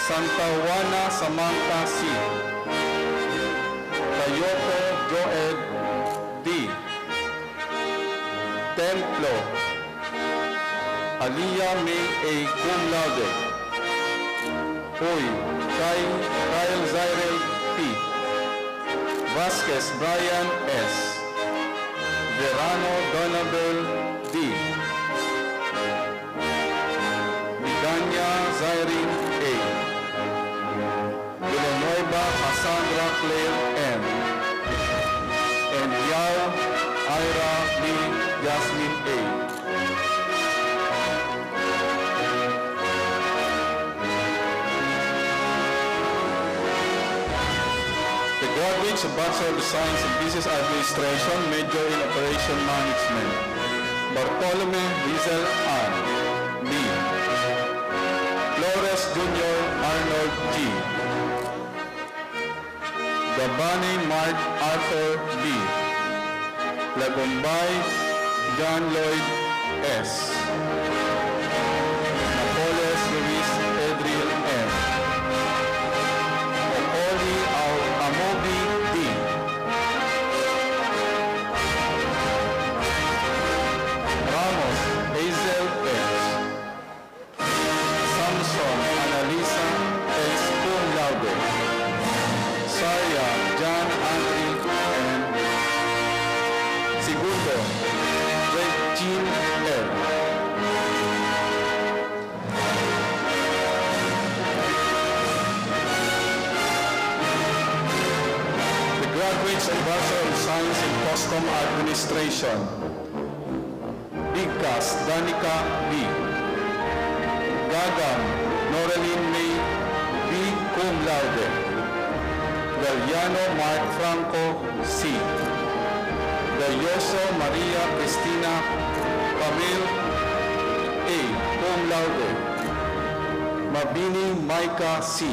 Speaker 13: Santa Juana Samantha C. Tayoko Joed D. Templo Aliyah May A. Cum Laude. Uy Kyle Zaire P. Vasquez Brian S. Verano Donabel D. Biganya Zairine A. Villanueva Cassandra Claire M. And Yao Ira Lee Yasmin A. The graduates of Bachelor of Science in Business Administration, major in Operation Management. Bartolome Rizel Ann, B. Flores Jr. Arnold G. Gabani Mark Arthur B. Lagumbay John Lloyd S. Napoles Luis Edril M. Okoli Amobi D. Ramos Hazel S. Samson Analisa S. Cum Laude. Saya John Andre and Segundo Regine L. The graduates of Bachelor of Science in Custom Administration. Bigkas Danica B. Gagam Noraline May B. Cum Laude. Galiano Mark Franco C. Gayoso Maria Cristina Camille A. Cum Laude. Mabini Micah C.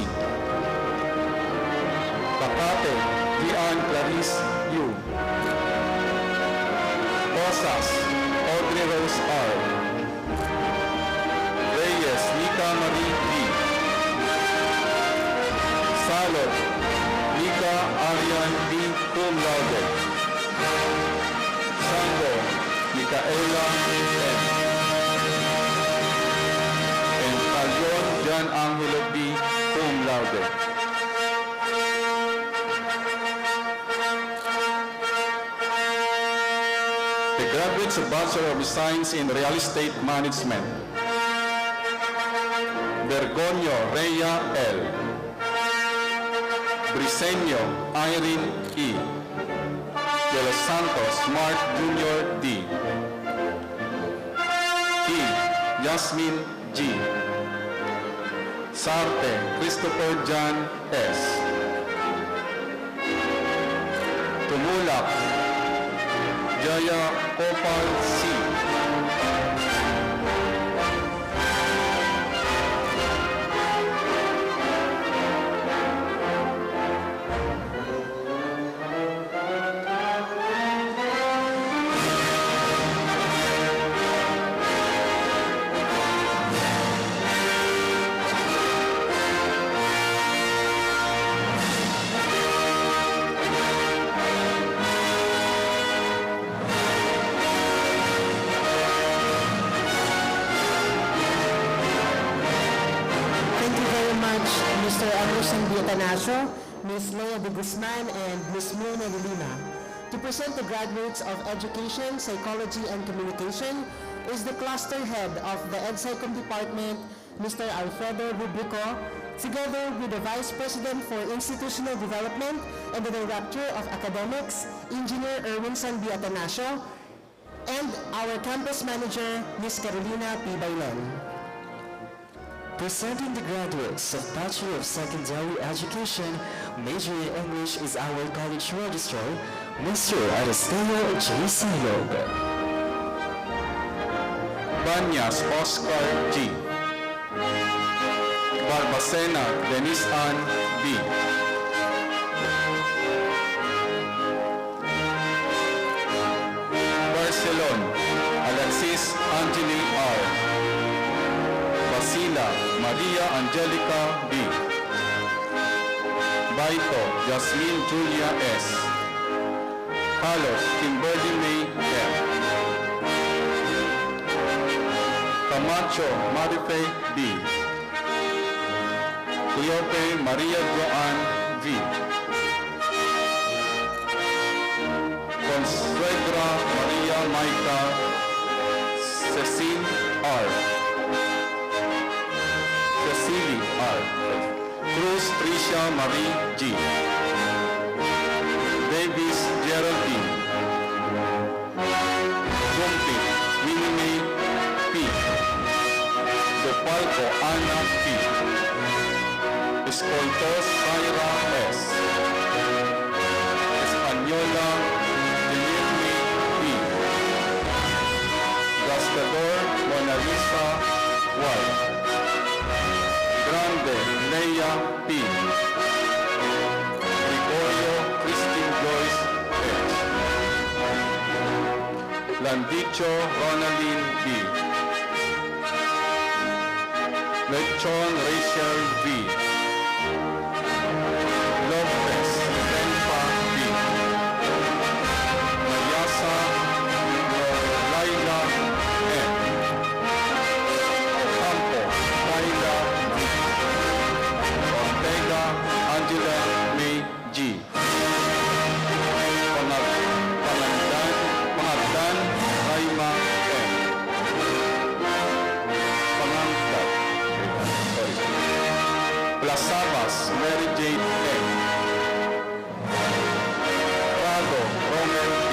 Speaker 13: Pakate Dian Clarice U. Rosas Audrey Rose R. Reyes Nika Marie D. Salot Nika Arian D. Cum Laude. Sango Micaela M. And Calyon Jan Angelo B. Cum Laude. The graduates of Bachelor of Science in Real Estate Management. Bergonio Rhea L. Briseño Irene E. De Los Santos Mark Jr. D. Key Yasmin G. Sarte Christopher John S. Tumulak Jaya Opal C.
Speaker 9: Mr. Anderson Viatanasio,
Speaker 14: Ms. Lea de Guzman, and Ms. Muna de Lima. To present the graduates of Education, Psychology, and Communication is the cluster head of the EdSpsyCom Department, Mr. Alfredo Rubico, together with the Vice President for Institutional Development and the Director of Academics, Engineer Erwin San B. Atanasio, and our Campus Manager, Ms. Carolina P. Bailen.
Speaker 2: Presenting the graduates of Bachelor of Secondary Education, major in English is our college registrar, Mr. Aristeo J. Silog.
Speaker 13: Banyas Oscar G. Barbacena Denise Ann B. Barcelon Alexis Angeli R. Basila Maria Angelica B. Baito Jasmine Julia S. Carlos Kimberly May M. Camacho Marife B. Cleope Maria Joan V. Consuegra Maria Maica Cecile R. Cecily R. Cruz Tricia Marie G. Davis Geraldine. Gumpi Winnie May P. Dopalco Ana P. Escoltos Zaira S. Española Guillermo P. Gastador Mona Lisa Y. Grande Leia P. Gregorio Christine Joyce H. Landicho Ronaldine B. Lechon Rachel V. Lopez Tenpa B. Mayasa Laila M. Ocampo Laila V. Ortega Angela May G. Pangagdan Raima M. Plasabas Mary Jane M. Prado Romel B.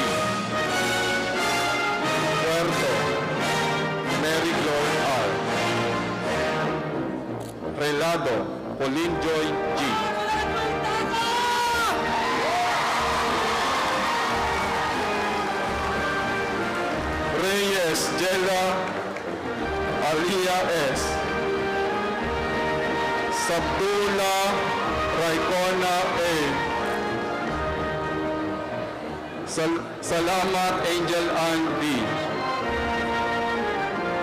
Speaker 13: Puerto Mary Glory R. Relado Pauline Joy G. Reyes Jela Alia S. Sabdula Raikona A. Salamat Angel Ann B.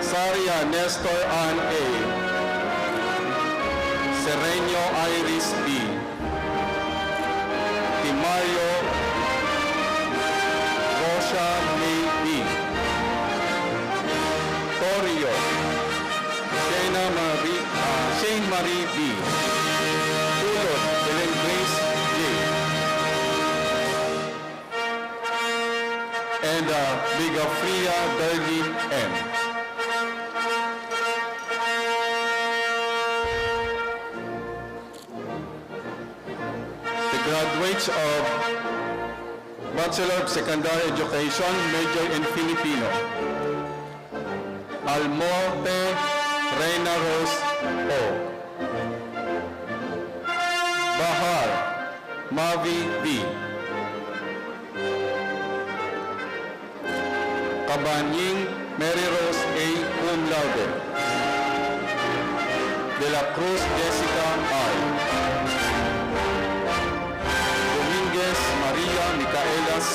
Speaker 13: Saria Nestor Ann A. Sereño Iris B. Timario Rosha May B. Torio Shane Marie B. Tulot Helen Grace J. And Bigafria Darlene M. The graduates of Bachelor of Secondary Education, major in Filipino. Almonte Reina Rose O. Bahar Mavi B. Kabanying Mary Rose A. Cum laude. De la Cruz Jessica R. Dominguez Maria Micaela C.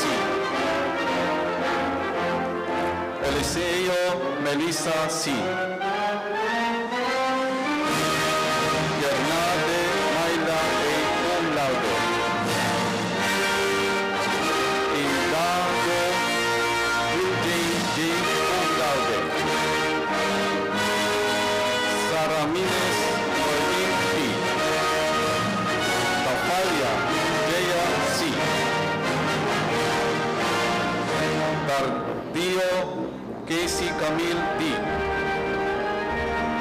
Speaker 13: Eliseo Melissa C. Bernade Mayla A. Cum laude. Indago J. Cum laude. Saramines Berlin P. Tapalia Camille D.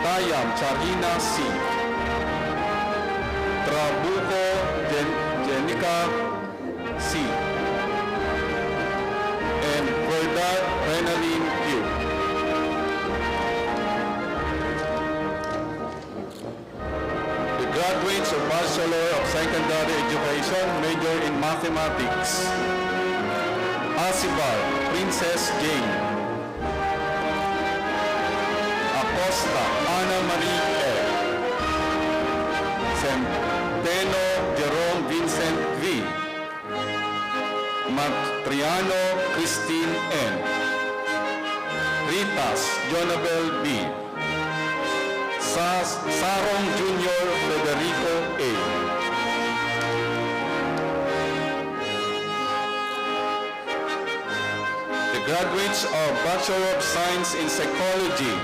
Speaker 13: Tayam Charina C. Trabuco Jenica C. And Verdad Renaline Q. The graduates of Bachelor of Secondary Education major in Mathematics. Asibar Princess Jane. Acosta Ana Marie L. Centeno Jerome Vincent V. Matriano Christine N. Ritas Jonabel B. Sarong Jr. Federico A. The graduates of Bachelor of Science in Psychology.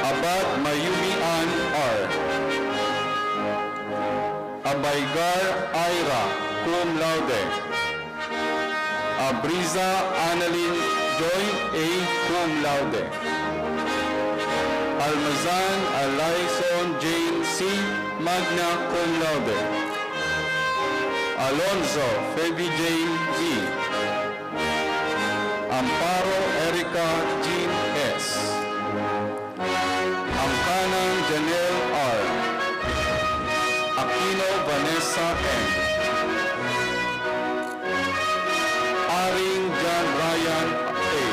Speaker 13: Abad Mayumi Ann R. Abaygar Ira, cum laude. Abriza Annalyn Joy A, cum laude. Almazan Alaison Jane C, magna cum laude. Alonzo Phoebe Jane V. Amparo Erica Jean S. Amkanan Janelle R. Aquino Vanessa M. Aring John Ryan A.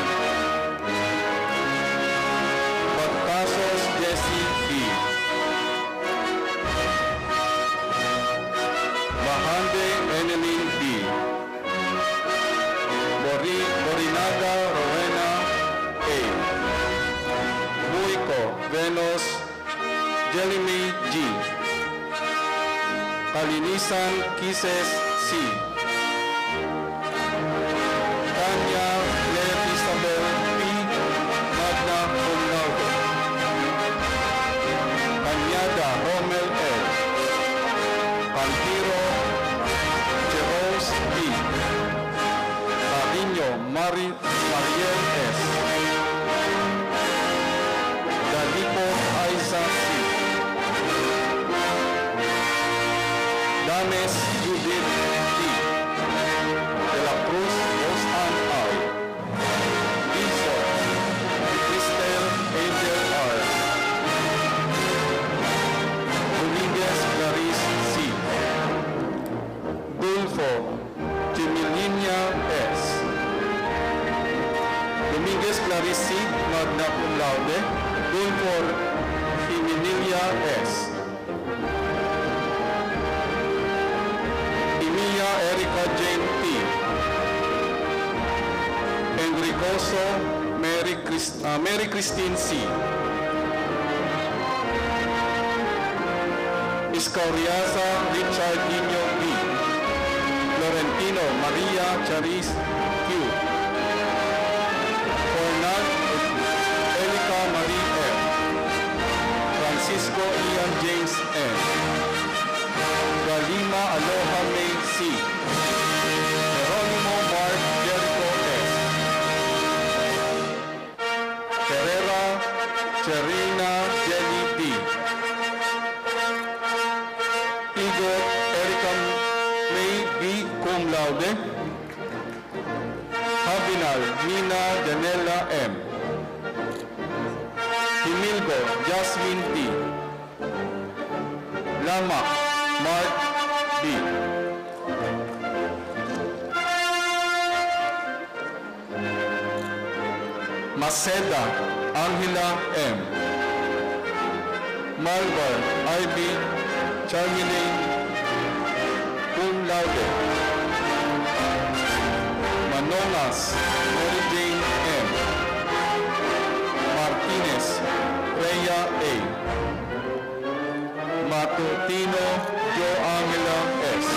Speaker 13: Pagkasos Jesse B. Bahande Eneline D. Borinaga Rowena A. Buiko Venus Jelimy G. Kalinisan Kisses C. Tanya Claire Isabel P. Magna cum laude. Kanyada Romel L. Cantiro Jerose B. Carino Mariel S. Dalipo Aiza C. Dames Judith D. De la Cruz Rosan R. Biso Cristel Angel R. Dominguez Clarice C. Dulfo Chimilinia S. Dominguez Clarice C. Magna cum laude. Dulfo Chimilinia S. Emilia Erica Jane P. Enricoso Mary Christine C. Iscauriaza Richard Nino B. Florentino Maria Charis Q. Fornal Erica Marie M. Francisco Ian James M. Galima Aloha May C. Jeronimo Mark Jericho S. Herrera Cherina Jenny D. Igot Erica May B. cum laude. Habinal Nina Janela M. Himilgo Jasmine T. Lamak Mark B. Maceda Angela M. Malvar IB Charmine cum laude. Manolas Mary Jane M. Martinez Rhea A. Matutino Joe Angela S.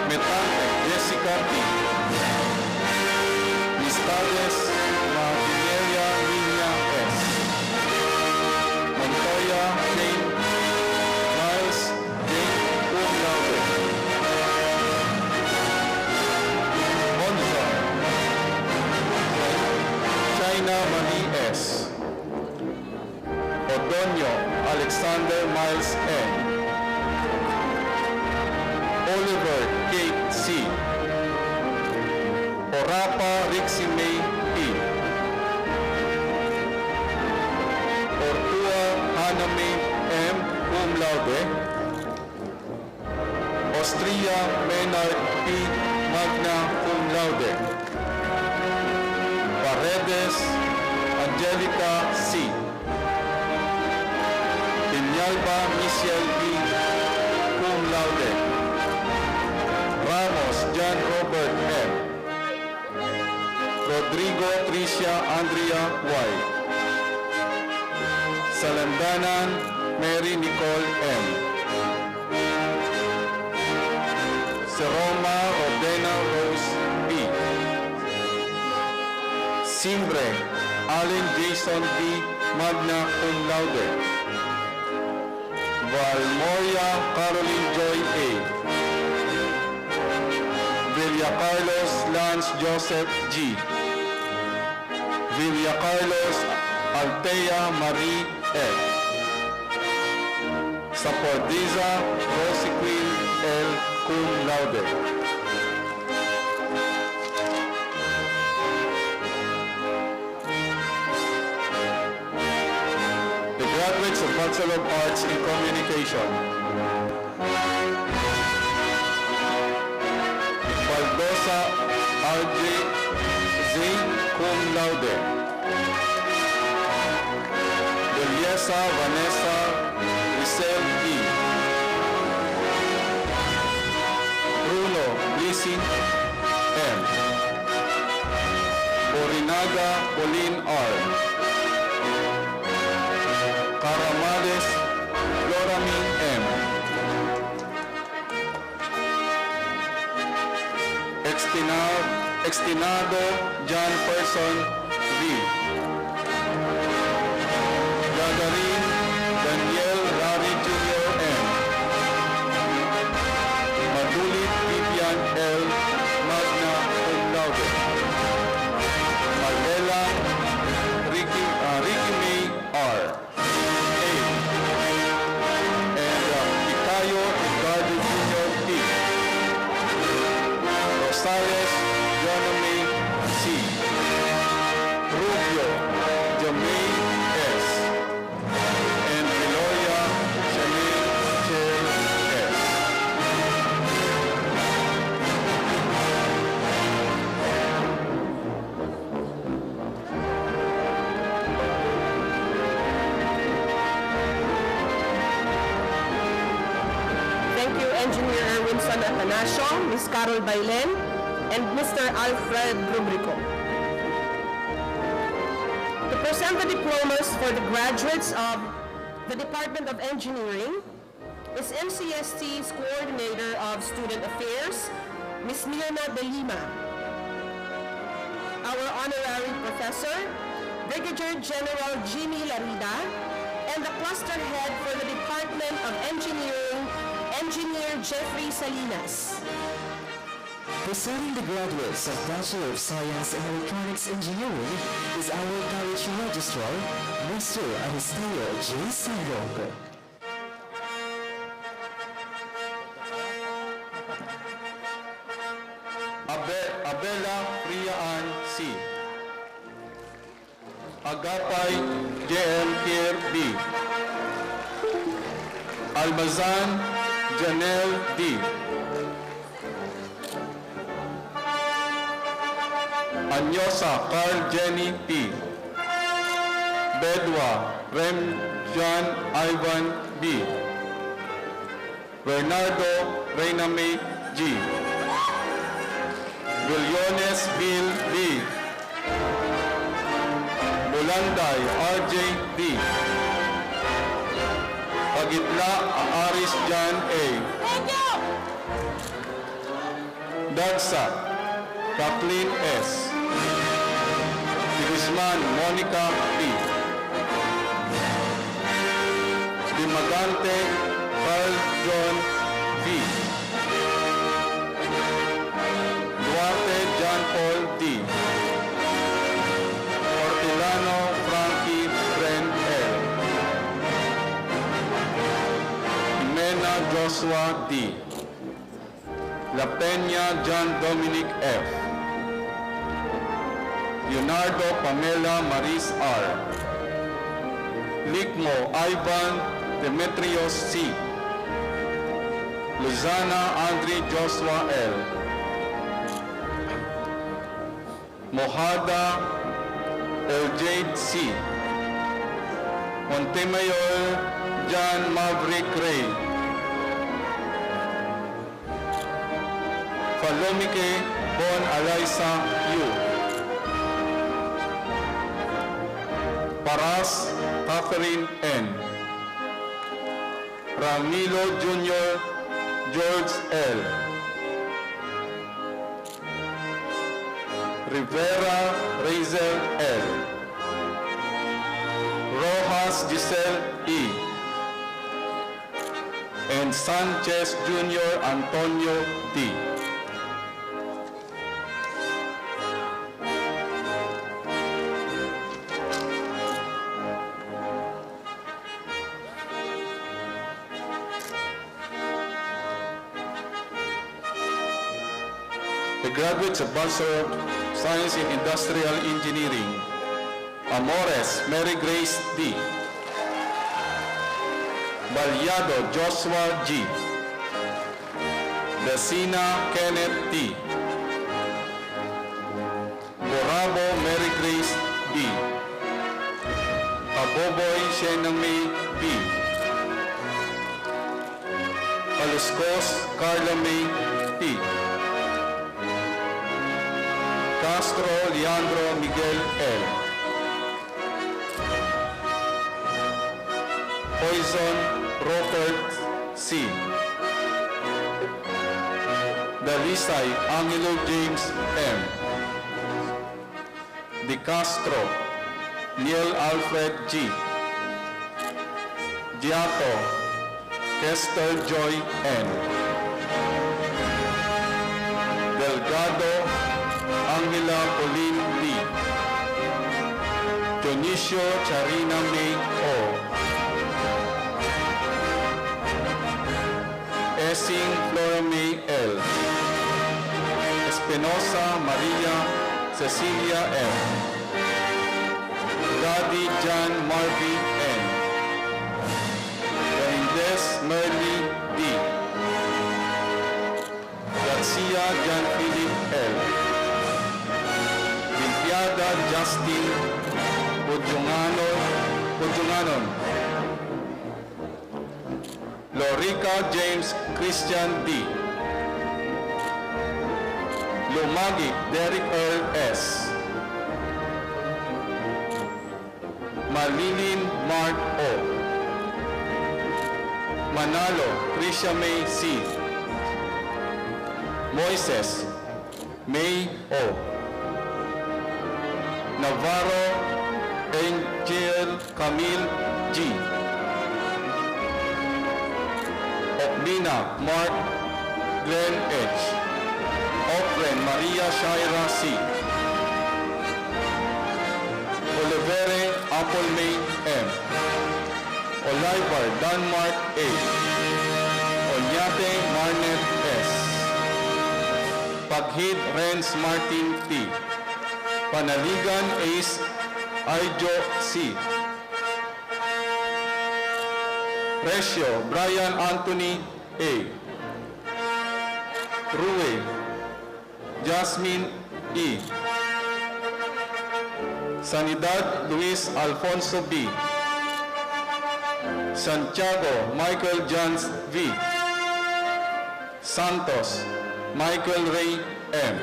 Speaker 13: Metante Jessica T. Listades Martinelia Nina S. Montoya Jane Miles Jane cum laude. Monza Alexander Miles N. Oliver Kate C. Orapa Rixie May P. Ortua Hannah May M. Cum laude. Austria Maynard P. Magna Cum laude. Paredes Angelica C. Pinyalba Michelle B. Cum laude. Ramos John Robert M. Rodrigo Tricia Andrea Y. Salandanan Mary Nicole M. Seroma Rodena Rose B. Simbre Allen Jason B. Magna Cum laude. Valmoria Caroline Joy A. Villa Carlos Lance Joseph G. Villa Carlos Altea Marie F. Sapordiza Rosiquil L. Cum laude. The graduates of Bachelor of Arts in Communication. Baldosa R.J. Z. Cum laude. Deliesa Vanessa Giselle B. Bruno Blessing M. Borinaga Pauline R. Caramales Floramin M. Extinado John Person V. Gagarin Daniel Rari Jr. M. Madulit Vivian L. Magna Cum laude. Marvela Ricky May R. A. And Picayo Ricardo Jr. P. Rosales Joname C. Rubio Jamie S. And Gloria Chanel Chel S.
Speaker 9: Thank you, Engineer Erwinson Atanasio, Ms. Carol Bailen, and Mr. Alfred Rubrico. To present the diplomas for the graduates of the Department of Engineering is MCST's Coordinator of Student Affairs, Ms. Mirna De Lima. Our Honorary Professor, Brigadier General Jimmy Larida, and the Cluster Head for the Department of Engineering, Engineer Jeffrey Salinas.
Speaker 2: Presenting the graduates of Bachelor of Science in Electronics Engineering is our College Registrar, Mr. Aristeo J. Sandok.
Speaker 13: Abela Priaan C. Agapay J.M. Kier B. Almazan Janelle D. Anyosa Carl Jenny P. Bedwa Rem John Ivan B. Bernardo Reina May G. Villones Bill B. Bulanday RJ B. Pagitla Aris John A. Dagsa Kathleen S. Guzman Monica P. Dimagante Carl John V. Duarte John Paul D. Hortilano Frankie Ren L. Joshua D. La Peña John Dominic F. Leonardo Pamela Maris R. Likmo Ivan Demetrios C. Luzana Andre Joshua L. Mohada Eljade C. Montemayor John Maverick Ray. Falomike Bon Alaisa U. Paras Catherine N. Ramilo Jr. George L. Rivera Razel L. Rojas Giselle E. and Sanchez Jr. Antonio D. The graduates of Bachelor of Science in Industrial Engineering, Amores Mary Grace D. Balyado Joshua G. Dasina Kenneth T. Borabo Mary Grace B. Kaboboy Shename B. Paluscos Carla May T. Castro Leandro Miguel L. Poison Robert C. Dalisay Angelo James M. De Castro Neil Alfred G. Giato Kester Joy N. Delgado Angela Pauline D. Dionisio Charina May O. Essing Flora May L. Espinosa Maria Cecilia M. Daddy John Marvin N. Reyes Merly D. Garcia John Philip L. Limpiada Justin Pudunganon. Lorica James Christian D. Lumagi Derek Earl S. Malilin Mark O. Manalo Trisha May C. Moises May O. Navarro Angel Camille G. Oklina Mark Glenn H. Ofren Maria Shaira C. Olivere Apple May M. Oliver Denmark A. Onyate Marnet S. Paghid Renz Martin T. Panaligan Ace Aijo C. Precio Brian Anthony A. Rue Jasmine E. Sanidad Luis Alfonso B. Santiago Michael Jans V. Santos Michael Ray M.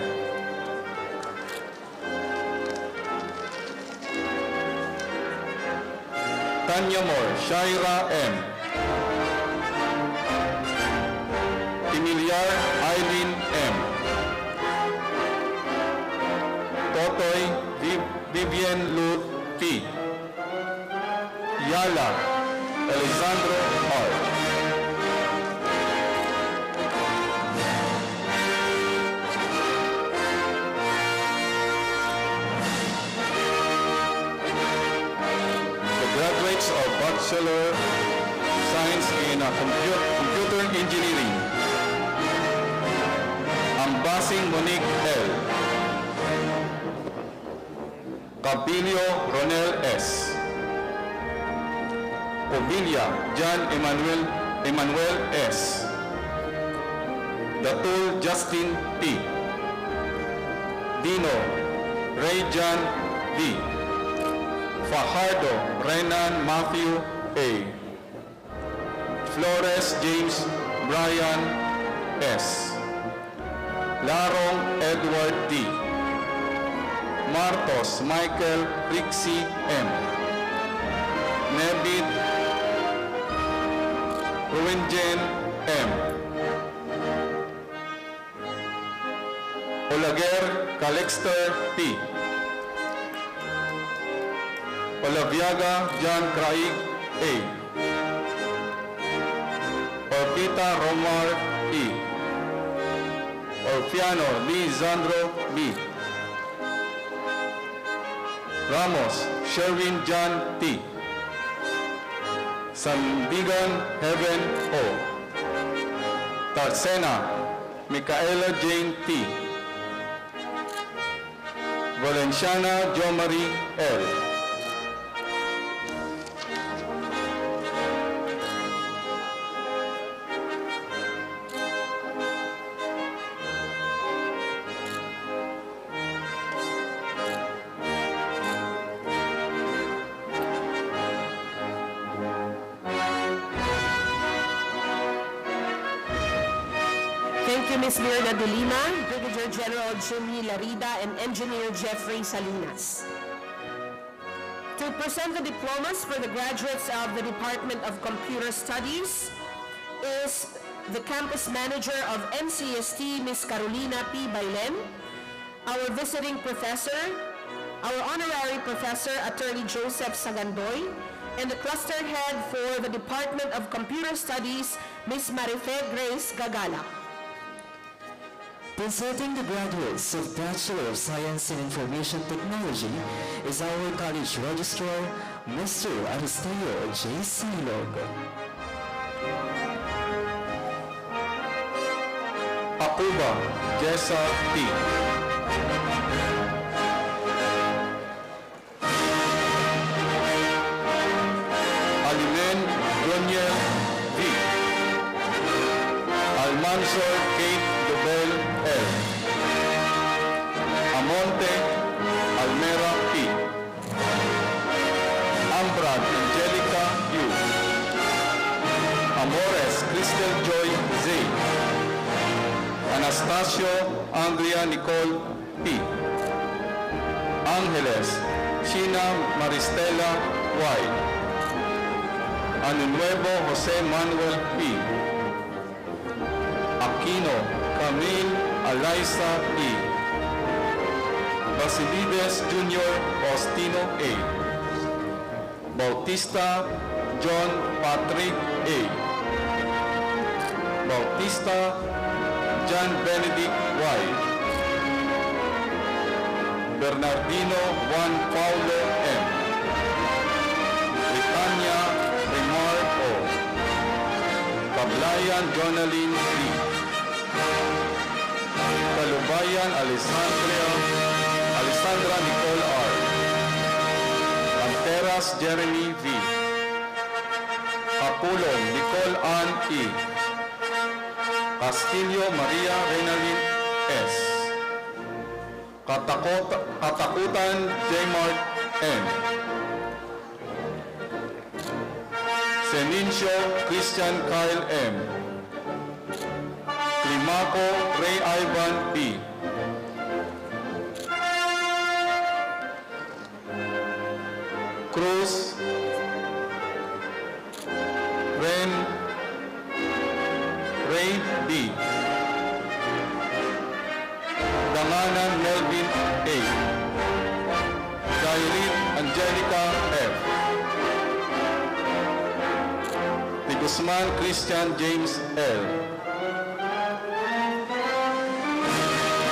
Speaker 13: Tanya Moore Shaira M. Timilyar Eileen M. Totoy Vivian Lu P. Yala Alexandro R. The graduates of Bachelor of Science in Computer Computer Engineering, Ambasing Monique L. Cabilio Ronel S. Obilia John Emmanuel S. Datul Justin P. Dino Ray John D. Fajardo Renan Matthew A. Flores James Brian S. Larong Edward D. Martos Michael Rixie M. Nebit Ruinjen M. Olaguer Calixter T. Olaviaga John Craig A. Orbita Romar E. Orfiano Lisandro B. Ramos Sherwin John T. Sandigan Heaven O. Tarsena Micaela Jane T. Valenciana Jo Marie L.
Speaker 9: Thank you, Ms. Mirna de Lima, Brigadier General Jimmy Larida, and Engineer Jeffrey Salinas. To present the diplomas for the graduates of the Department of Computer Studies is the campus manager of NCST, Ms. Carolina P. Bailen, our visiting professor, our honorary professor, Attorney Joseph Sagandoy, and the cluster head for the Department of Computer Studies, Ms. Marife Grace Gagala.
Speaker 2: Presenting the graduates of Bachelor of Science in Information Technology is our college registrar, Mr. Aristeo J. Silog.
Speaker 13: Akuba Jessa T. Alimen Doniel V. Almanzor Kate Dobel L. Amonte Almera P. Ambrad Angelica U. Amores Crystal Joy Z. Anastasio Andrea Nicole P. Angeles Sheena Maristela Y. Anunuevo Jose Manuel P. Aquino Camille Alaisa E. Basilides Jr. Faustino A. Bautista John Patrick A. Bautista John Benedict Y. Bernardino Juan Paulo M. Britannia Remar O. Cablayan Jonaline D. Kalubayan Alessandra Nicole R. Anteras Jeremy V. Capulong Nicole Ann E. Castillo Maria Renaline S. Katakutan J-Mart N. Senincio Christian Kyle M. Climaco Ray Ivan P. Cruz Ren Ray D. Danganan Melvin A. Kairit Angelica F. De Guzman Christian James L.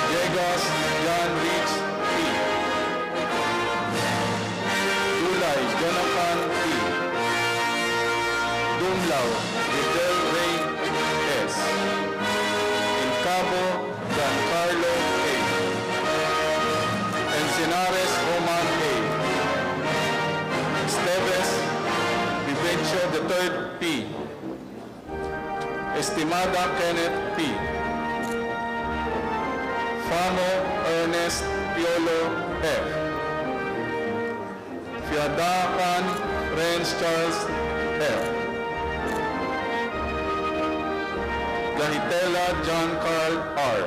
Speaker 13: Vegas John Rich P. Dulay Jonathan P. Dumlao Vidal Ray Berthold P. Estimada Kenneth P. Famo Ernest Piolo F. Fiadakan Renz Charles F. Gahitela John Carl R.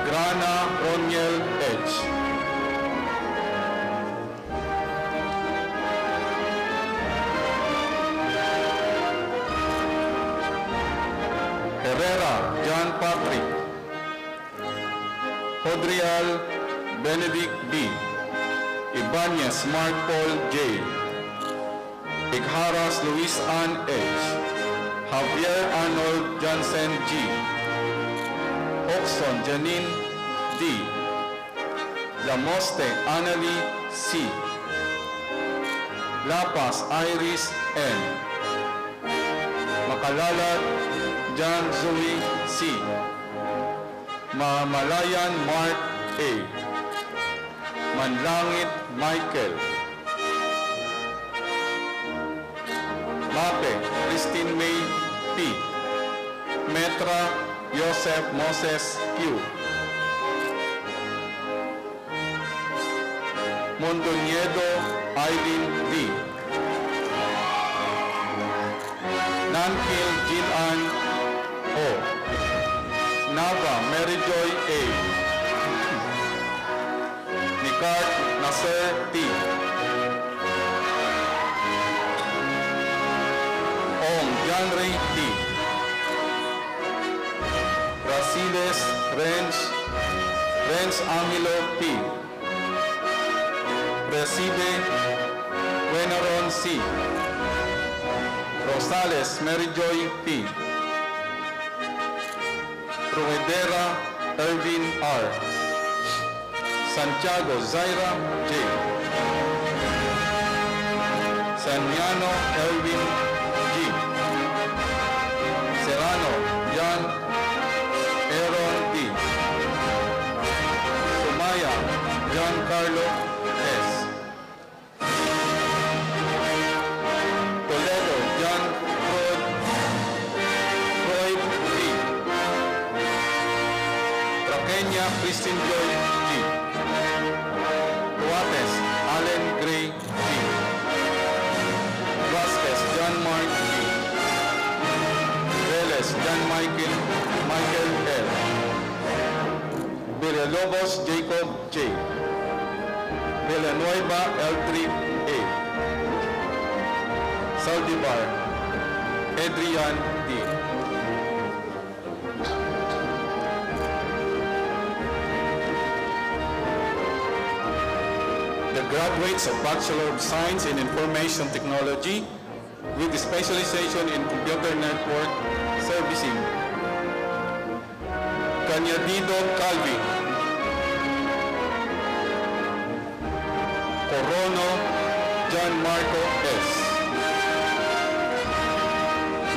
Speaker 13: Grana Oniel H. Herrera John Patrick. Hodrial Benedict B. Ibanez Mark Paul J. Igharas Luis Ann H. Javier Arnold Johnson G. Oxon Janine D. Lamoste Annalie C. Lapas Iris N. Makalalat John Zoe C. Mamalayan Mark A. Manlangit Michael. Mape Christine May P. Metra Joseph Moses Q. Mondoñedo Eileen D. Nankil Jean-Ann O. Nava Mary Joy A. Nicart Nasser T. Ong John Ray T. Rasiles Renz Angelo P. Recibe Buenaron C. Rosales Mary Joy P. Ruedera Ervin R. Santiago Zaira J. Saniano Ervin G. Serrano John Aaron D. Sumaya John Carlo S. Toledo John Freud D. Traqueña Christine Joy G. Tuates Allen Gray G. Vasquez John Mark G. Veles John Michael L. Villalobos Jacob J. Villanueva L3 A. Saldivar Adrian D. The graduates of Bachelor of Science in Information Technology with specialization in Computer Network Servicing. Cañadido Calvin. Corono John Marco S.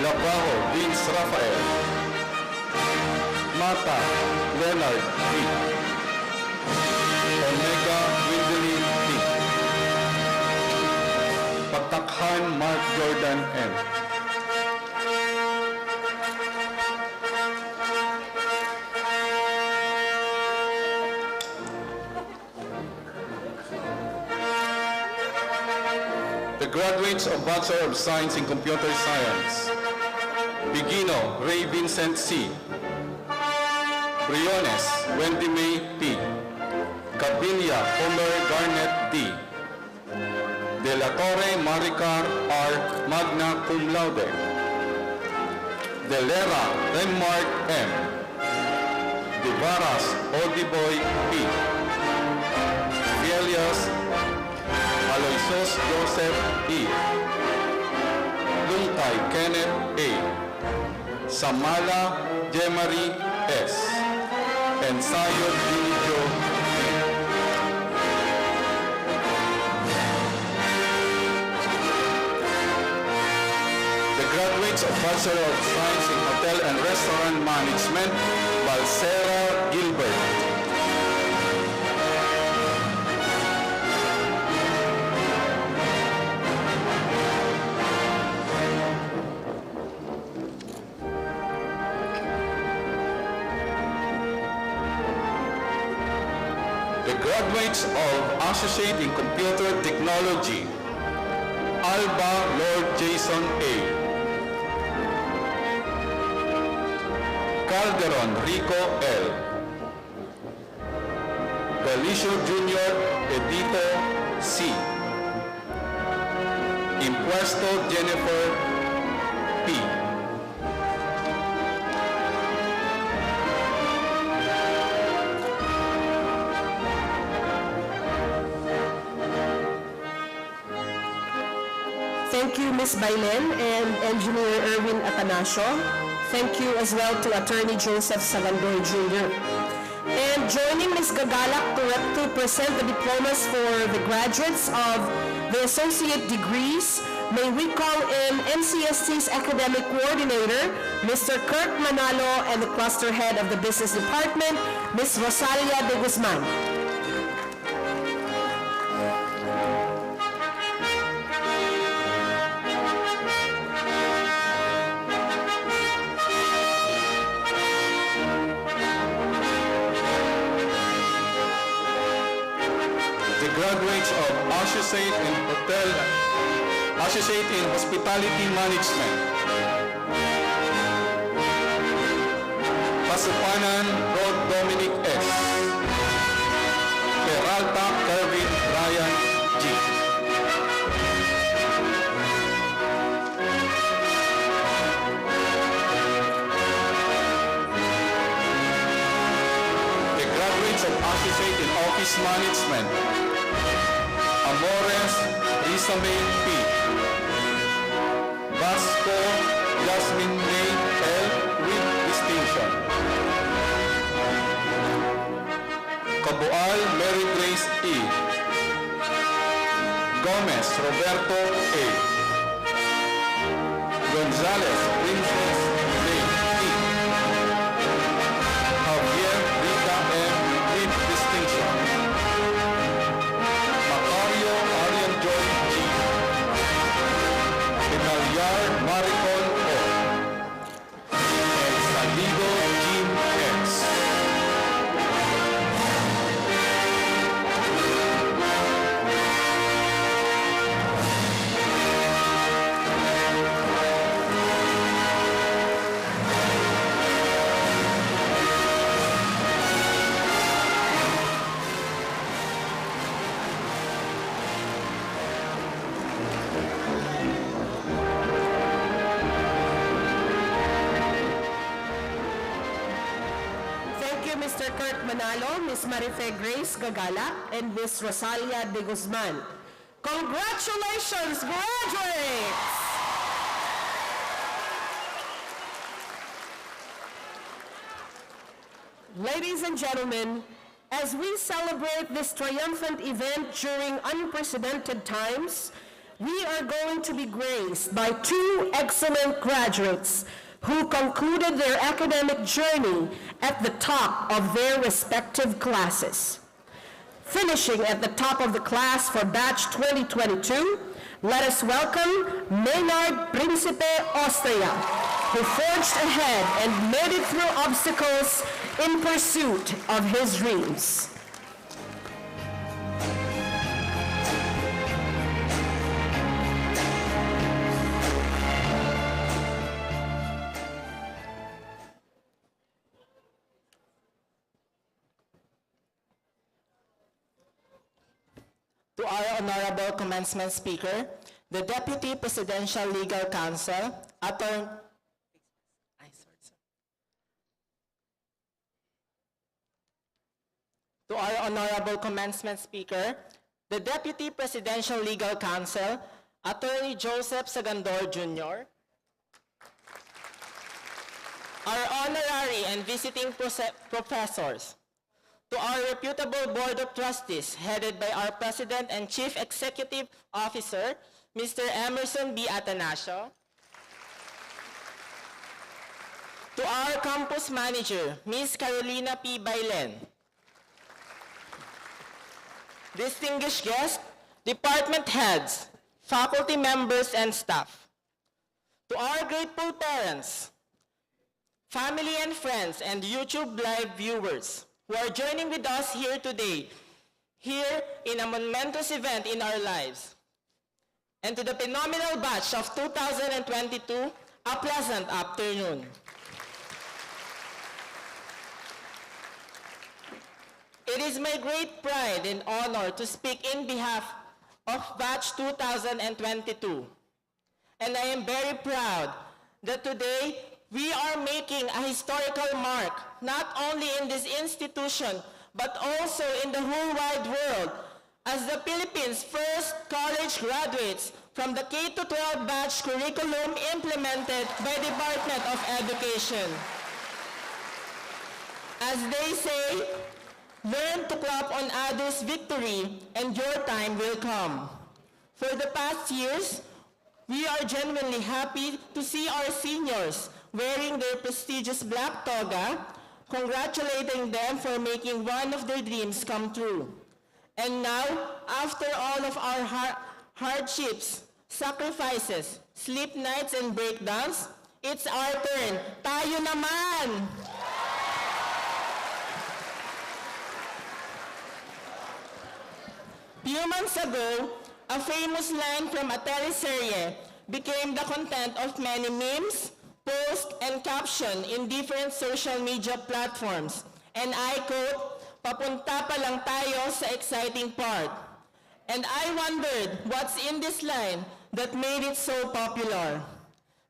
Speaker 13: Labajo Vince Rafael. Mata Leonard D. Omega Windley D. Patakhan Mark Jordan M. The graduates of Bachelor of Science in Computer Science. Bigino Ray Vincent C. Briones Wendy May P. Cabilia Homer Garnett D. De la Torre Maricar R. Magna Cum Laude. De Lera Renmark M. De Varas Odiboy P. Fielias Aloysius Joseph E. Lungtay Kenneth A. Samala Jemary S. Ensayo Dinijo The graduates of Bachelor of Science in Hotel and Restaurant Management, Balsera Gilbert. graduates of Associate in Computer Technology, Alba Lord Jason A. Calderon Rico L. Galicio Jr. Edito C. Impuesto Jennifer P.
Speaker 9: Thank you, Ms. Bailen and Engineer Erwin Atanasio. Thank you as well to Attorney Joseph Sagandor Jr. And joining Ms. Gagalak to present the diplomas for the graduates of the associate degrees, may we call in NCST's academic coordinator, Mr. Kurt Manalo, and the cluster head of the business department, Ms. Rosalia de Guzman.
Speaker 13: Graduates of Associate in Hospitality Management. Pasupanan Rod Dominic S. Peralta Kervin Ryan G. The graduates of Associate in Office Management. Amores Rizamay P. Vasco Jasmine May L. with distinction. Cabual Mary Grace E. Gomez Roberto A. Gonzalez Princess May E. Javier Rita M. with distinction. Maricol O. And Salido Jim X.
Speaker 9: Mr. Kurt Manalo, Ms. Marife Grace Gagala, and Ms. Rosalia de Guzman. Congratulations, graduates! Ladies and gentlemen, as we celebrate this triumphant event during unprecedented times, we are going to be graced by two excellent graduates who concluded their academic journey at the top of their respective classes. Finishing at the top of the class for batch 2022, let us welcome Maynard Principe Austria, who forged ahead and made it through obstacles in pursuit of his dreams.
Speaker 14: To our Honorable Commencement Speaker, the Deputy Presidential Legal Counsel, Attorney... To our Honorable Commencement Speaker, the Deputy Presidential Legal Counsel, Attorney Joseph Sagandor Jr., our honorary and visiting professors, to our reputable Board of Trustees, headed by our President and Chief Executive Officer, Mr. Emerson B. Atanasio, to our Campus Manager, Ms. Carolina P. Bailen, distinguished guests, department heads, faculty members, and staff, to our grateful parents, family and friends, and YouTube Live viewers who are joining with us here today,
Speaker 15: here in a momentous event in our lives. And to the phenomenal batch of 2022, a pleasant afternoon. It is my great pride and honor to speak in behalf of batch 2022. And I am very proud that today we are making a historical mark, not only in this institution, but also in the whole wide world, as the Philippines' first college graduates from the K-12 batch curriculum implemented by Department of Education. As they say, learn to clap on others' victory, and your time will come. For the past years, we are genuinely happy to see our seniors wearing their prestigious black toga, congratulating them for making one of their dreams come true. And now, after all of our hardships, sacrifices, sleep nights, and breakdowns, it's our turn. Tayo naman! Few months ago, a famous line from a teleserye became the content of many memes, posts, and captions in different social media platforms. And I quote, "Papunta pa lang tayo sa exciting part." And I wondered what's in this line that made it so popular.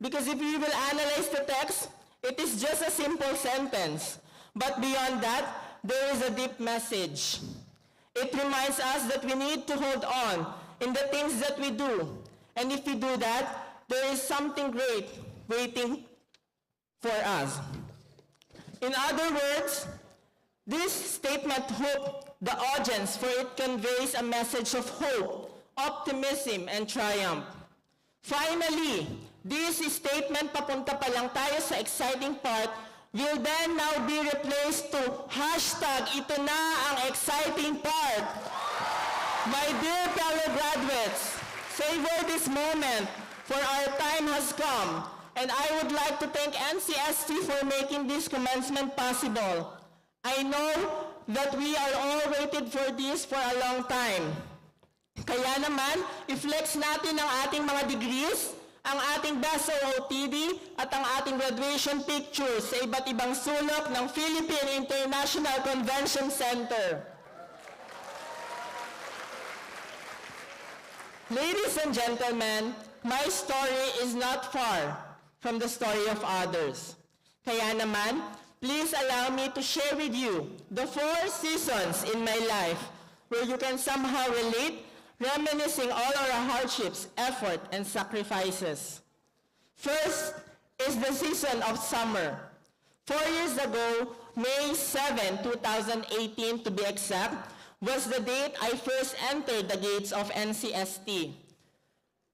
Speaker 15: Because if you will analyze the text, it is just a simple sentence. But beyond that, there is a deep message. It reminds us that we need to hold on in the things that we do. And if we do that, there is something great waiting for us. In other words, this statement hope the audience, for it conveys a message of hope, optimism, and triumph. Finally, this statement, "Papunta pa lang tayo sa exciting part," will then now be replaced to hashtag "Ito na ang exciting part." My dear fellow graduates, savor this moment, for our time has come, and I would like to thank NCST for making this commencement possible. I know that we are all waited for this for a long time. Kaya naman, i-flex natin ang ating mga degrees, ang ating best OOTD, at ang ating graduation pictures sa iba't ibang sulok ng Philippine International Convention Center. Ladies and gentlemen, my story is not far from the story of others. Kaya naman, please allow me to share with you the 4 seasons in my life where you can somehow relate, reminiscing all our hardships, effort, and sacrifices. First is the season of summer. 4 years ago, May 7, 2018 to be exact, was the date I first entered the gates of NCST.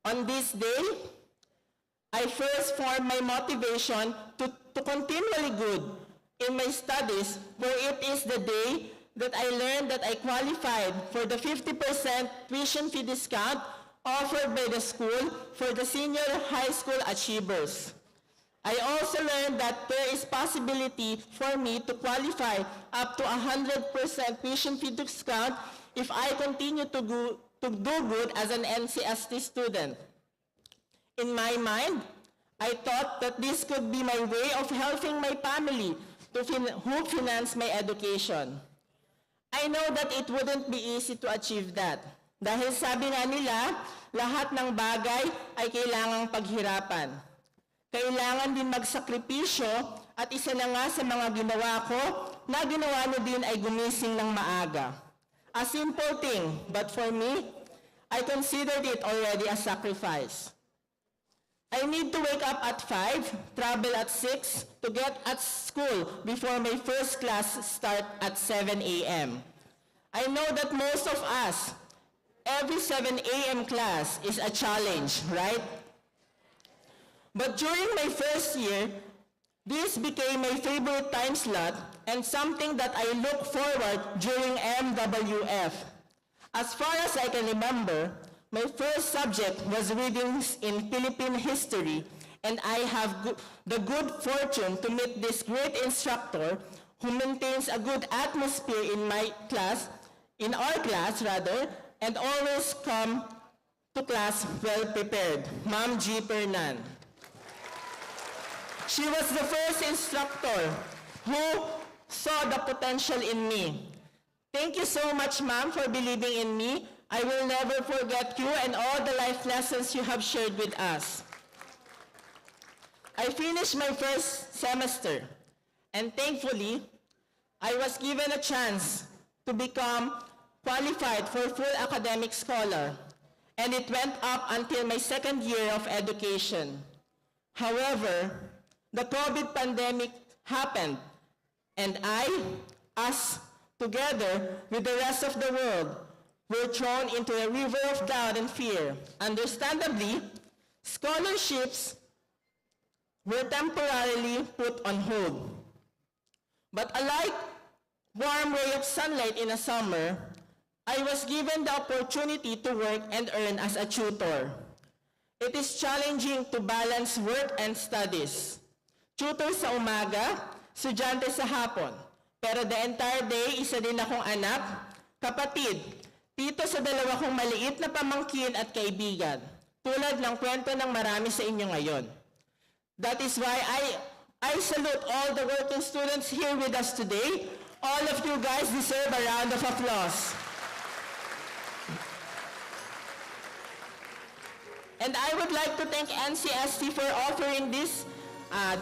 Speaker 15: On this day, I first formed my motivation to continually good in my studies, where it is the day that I learned that I qualified for the 50% tuition fee discount offered by the school for the senior high school achievers. I also learned that there is possibility for me to qualify up to 100% tuition fee discount if I continue to do good as an NCST student. In my mind, I thought that this could be my way of helping my family who finance my education. I know that it wouldn't be easy to achieve that. Dahil sabi nga nila, lahat ng bagay ay kailangang paghirapan. Kailangan din magsakripisyo, at isa na nga sa mga ginawa ko na ginawa niyo din ay gumising ng maaga. A simple thing, but for me, I considered it already a sacrifice. I need to wake up at 5, travel at 6, to get at school before my first class start at 7 a.m. I know that most of us, every 7 a.m. class is a challenge, right? But during my first year, this became my favorite time slot and something that I look forward during MWF. As far as I can remember, my first subject was readings in Philippine history, and I have the good fortune to meet this great instructor who maintains a good atmosphere in my class in our class rather, and always come to class well prepared, Ma'am G. Pernan. She was the first instructor who saw the potential in me. Thank you so much, ma'am, for believing in me. I will never forget you and all the life lessons you have shared with us. I finished my first semester, and thankfully, I was given a chance to become qualified for full academic scholar, and it went up until my second year of education. However, the COVID pandemic happened, and us, together with the rest of the world, were thrown into a river of doubt and fear. Understandably, scholarships were temporarily put on hold. But unlike warm ray of sunlight in a summer, I was given the opportunity to work and earn as a tutor. It is challenging to balance work and studies. Tutor sa umaga, estudyante sa hapon. Pero the entire day, isa din akong anak, kapatid, tito sa dalawa kong maliit na pamangkin at kaibigan, tulad ng kwento ng marami sa inyo ngayon. That is why I salute all the working students here with us today. All of you guys deserve a round of applause. And I would like to thank NCST for offering these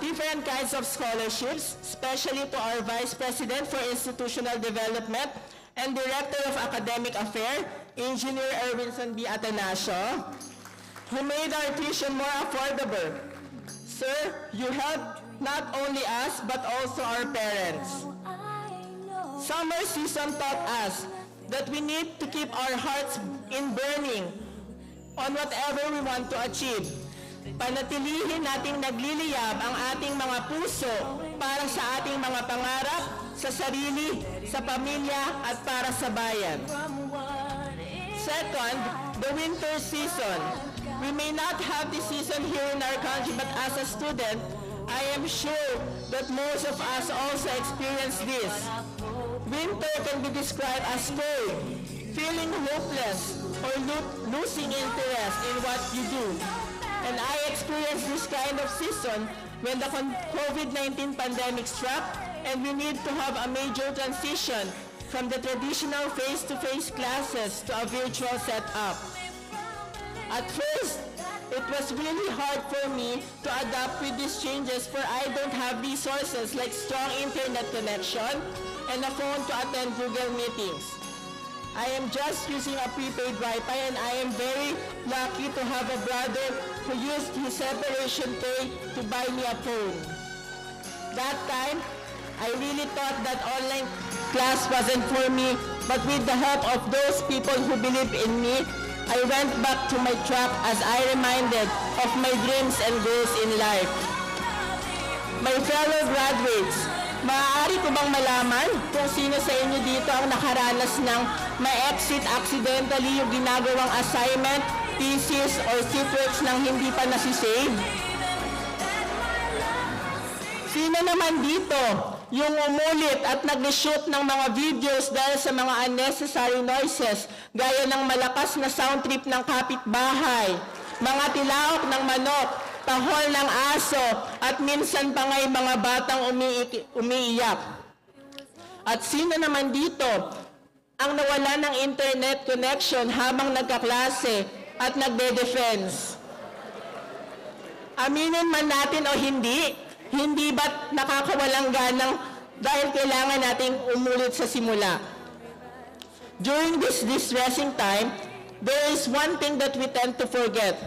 Speaker 15: different kinds of scholarships, especially to our Vice President for Institutional Development and Director of Academic Affairs, Engineer Erwinson B. Atanasio, who made our tuition more affordable. Sir, you helped not only us, but also our parents. Summer season taught us that we need to keep our hearts in burning on whatever we want to achieve. Panatilihin nating nagliliyab ang ating mga puso para sa ating mga pangarap, sa sarili, sa pamilya, at para sa bayan. Second, the winter season. We may not have this season here in our country, but as a student, I am sure that most of us also experience this. Winter can be described as cold, feeling hopeless, or losing interest in what you do. And I experienced this kind of season when the COVID-19 pandemic struck and we need to have a major transition from the traditional face-to-face classes to a virtual setup. At first, it was really hard for me to adapt with these changes, for I don't have resources like strong internet connection and a phone to attend Google meetings. I am just using a prepaid Wi-Fi, and I am very lucky to have a brother who used his separation pay to buy me a phone. That time, I really thought that online class wasn't for me, but with the help of those people who believe in me, I went back to my track as I reminded of my dreams and goals in life. My fellow graduates, maaari ko bang malaman kung sino sa inyo dito ang nakaranas ng ma-exit accidentally yung ginagawang assignment, thesis, or seatworks nang hindi pa nasisave? Sino naman dito yung umulit at nag-shoot ng mga videos dahil sa mga unnecessary noises gaya ng malakas na sound trip ng kapitbahay, mga tilaok ng manok, tahol ng aso, at minsan pa nga'y mga batang umiiyak? At sino naman dito ang nawala ng internet connection habang nagkaklase at nagde-defense? Aminin man natin o hindi ba't nakakawalang ganang dahil kailangan nating umulit sa simula? During this distressing time, there is one thing that we tend to forget,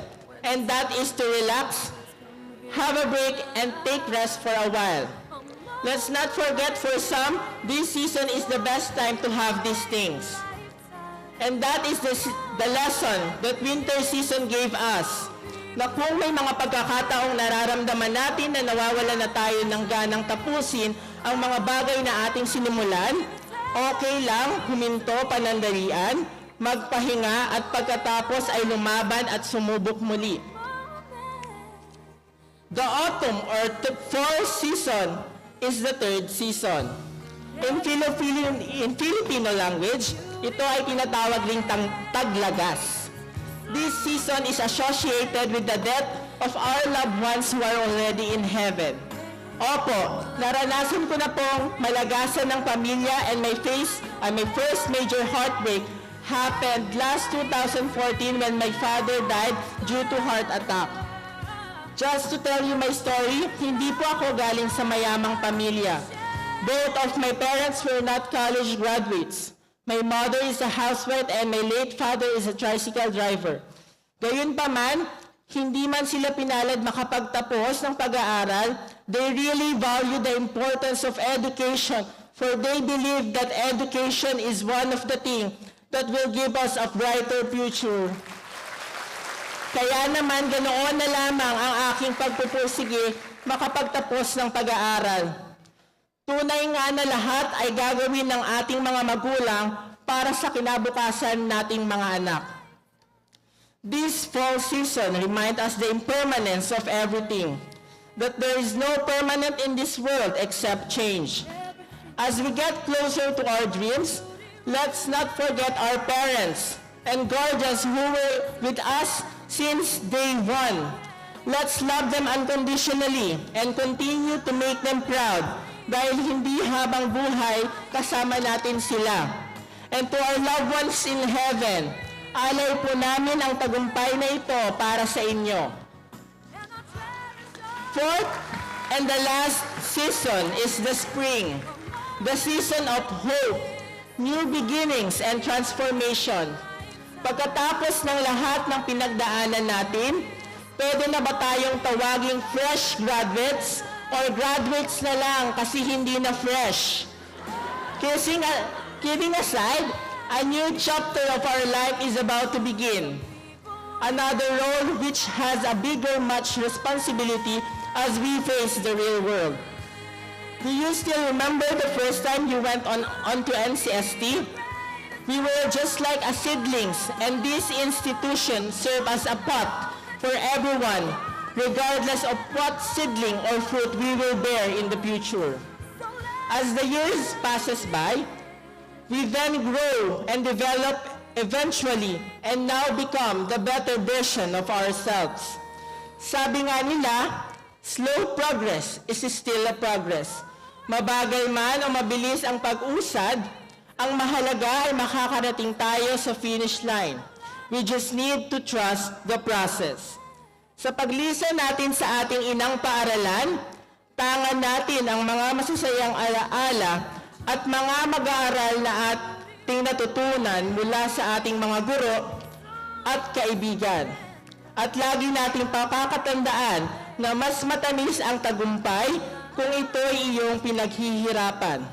Speaker 15: and that is to relax, have a break, and take rest for a while. Let's not forget, for some, this season is the best time to have these things. And that is the lesson that winter season gave us, na kung may mga pagkakataong nararamdaman natin na nawawala na tayo ng ganang tapusin ang mga bagay na ating sinimulan, okay lang huminto panandalian, magpahinga, at pagkatapos ay lumaban at sumubok muli. The autumn or fall season is the third season. In Filipino language, Ito ay tinatawag ring taglagas. This season is associated with the death of our loved ones who are already in heaven. Opo, naranasan ko na pong malagasan ng pamilya and my first major heartbreak happened last 2014 when my father died due to heart attack. Just to tell you my story, hindi po ako galing sa mayamang pamilya. Both of my parents were not college graduates. My mother is a housewife and my late father is a tricycle driver. Gayunpaman, hindi man sila pinalad makapagtapos ng pag-aaral, they really value the importance of education, for they believe that education is one of the things that will give us a brighter future. Kaya naman ganoon na lamang ang aking pagpupursige makapagtapos ng pag-aaral. Tunay nga na lahat ay gagawin ng ating mga magulang para sa kinabukasan nating mga anak. This fall season reminds us the impermanence of everything, that there is no permanent in this world except change. As we get closer to our dreams, let's not forget our parents and guardians who were with us since day one. Let's love them unconditionally and continue to make them proud dahil hindi habang buhay kasama natin sila. And to our loved ones in heaven, alay po namin ang tagumpay na ito para sa inyo. Fourth and the last season is the spring, the season of hope, new beginnings and transformation. Pagkatapos ng lahat ng pinagdaanan natin, pwede na ba tayong tawaging fresh graduates or graduates na lang kasi hindi na fresh? Kidding aside, a new chapter of our life is about to begin. Another role which has a bigger much responsibility as we face the real world. Do you still remember the first time you went onto NCST? We were just like a seedlings, and this institution served as a pot for everyone, regardless of what seedling or fruit we will bear in the future. As the years passes by, we then grow and develop eventually and now become the better version of ourselves. Sabi nga nila, slow progress is still a progress. Mabagal man o mabilis ang pag-usad, ang mahalaga ay makakarating tayo sa finish line. We just need to trust the process. Sa paglisan natin sa ating inang paaralan, tangan natin ang mga masasayang alaala at mga mag-aaral na ating natutunan mula sa ating mga guro at kaibigan. At lagi nating pakakatandaan na mas matamis ang tagumpay kung ito'y iyong pinaghihirapan.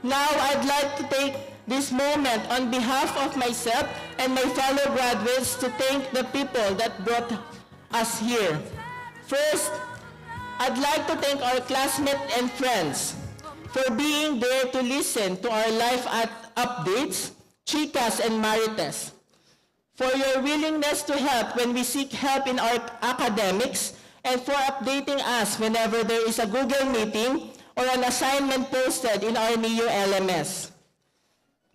Speaker 15: Now, I'd like to take this moment on behalf of myself and my fellow graduates to thank the people that brought us here. First, I'd like to thank our classmates and friends for being there to listen to our life updates, chicas and marites, for your willingness to help when we seek help in our academics, and for updating us whenever there is a Google meeting or an assignment posted in our NEO LMS.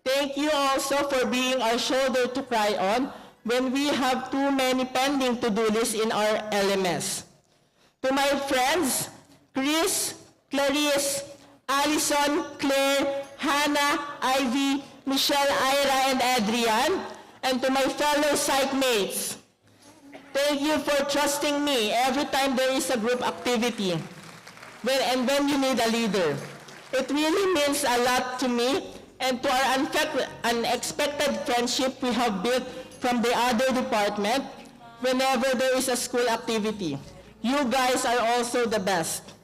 Speaker 15: Thank you also for being our shoulder to cry on when we have too many pending to-do lists in our LMS. To my friends, Chris, Clarice, Allison, Claire, Hannah, Ivy, Michelle, Ira, and Adrian, and to my fellow psych mates, thank you for trusting me every time there is a group activity when you need a leader. It really means a lot to me and to our unexpected friendship we have built from the other department whenever there is a school activity. You guys are also the best.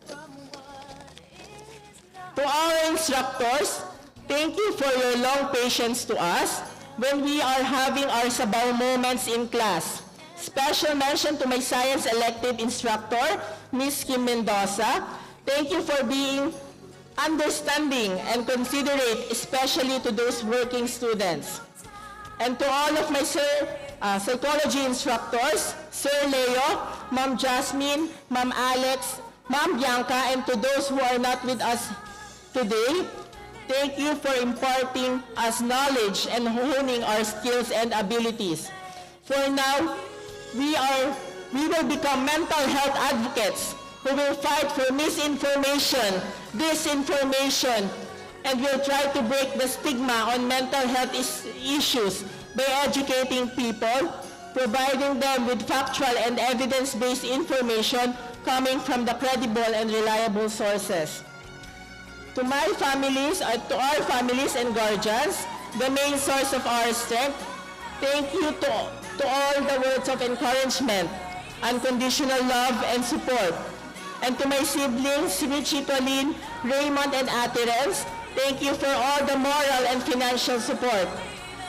Speaker 15: To our instructors, thank you for your long patience to us when we are having our sabaw moments in class. Special mention to my science elective instructor, Ms. Kim Mendoza. Thank you for being understanding and considerate, especially to those working students. And to all of my psychology instructors, Sir Leo, Ma'am Jasmine, Ma'am Alex, Ma'am Bianca, and to those who are not with us today, Thank you for imparting us knowledge and honing our skills and abilities. For now, we will become mental health advocates who will fight for misinformation, disinformation, and will try to break the stigma on mental health issues by educating people, providing them with factual and evidence-based information coming from the credible and reliable sources. To my families, to our families and guardians, the main source of our strength, thank you to all the words of encouragement, unconditional love and support. And to my siblings, Richie, Colleen, Raymond, and Ate Renz, thank you for all the moral and financial support.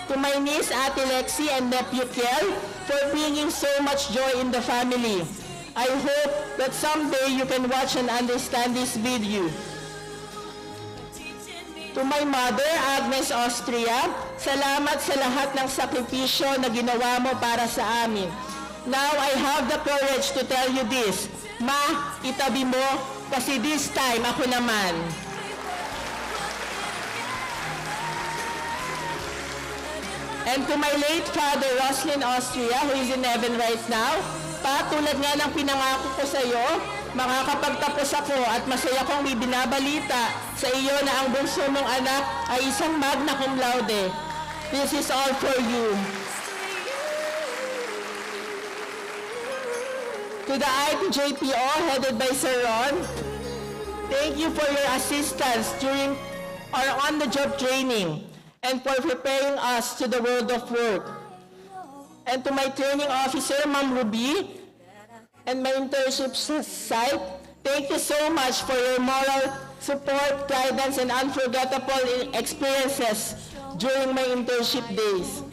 Speaker 15: To my niece, Ate Lexi, and nephew, Kiel, for bringing so much joy in the family. I hope that someday you can watch and understand this video. To my mother, Agnes Austria, salamat sa lahat ng sakripisyo na ginawa mo para sa amin. Now I have the courage to tell you this. Ma, itabi mo, kasi this time ako naman. And to my late father, Roslyn Austria, who is in heaven right now, pa, tulad nga ng pinangako ko sa iyo, makakapagtapos ako at masaya kong may binabalita sa iyo na ang bunso mong anak ay isang magna cum laude. This is all for you. To the IPJPO headed by Sir Ron, thank you for your assistance during our on-the-job training and for preparing us to the world of work. And to my training officer, Ma'am Ruby, and my internship site, thank you so much for your moral support, guidance, and unforgettable experiences during my internship days.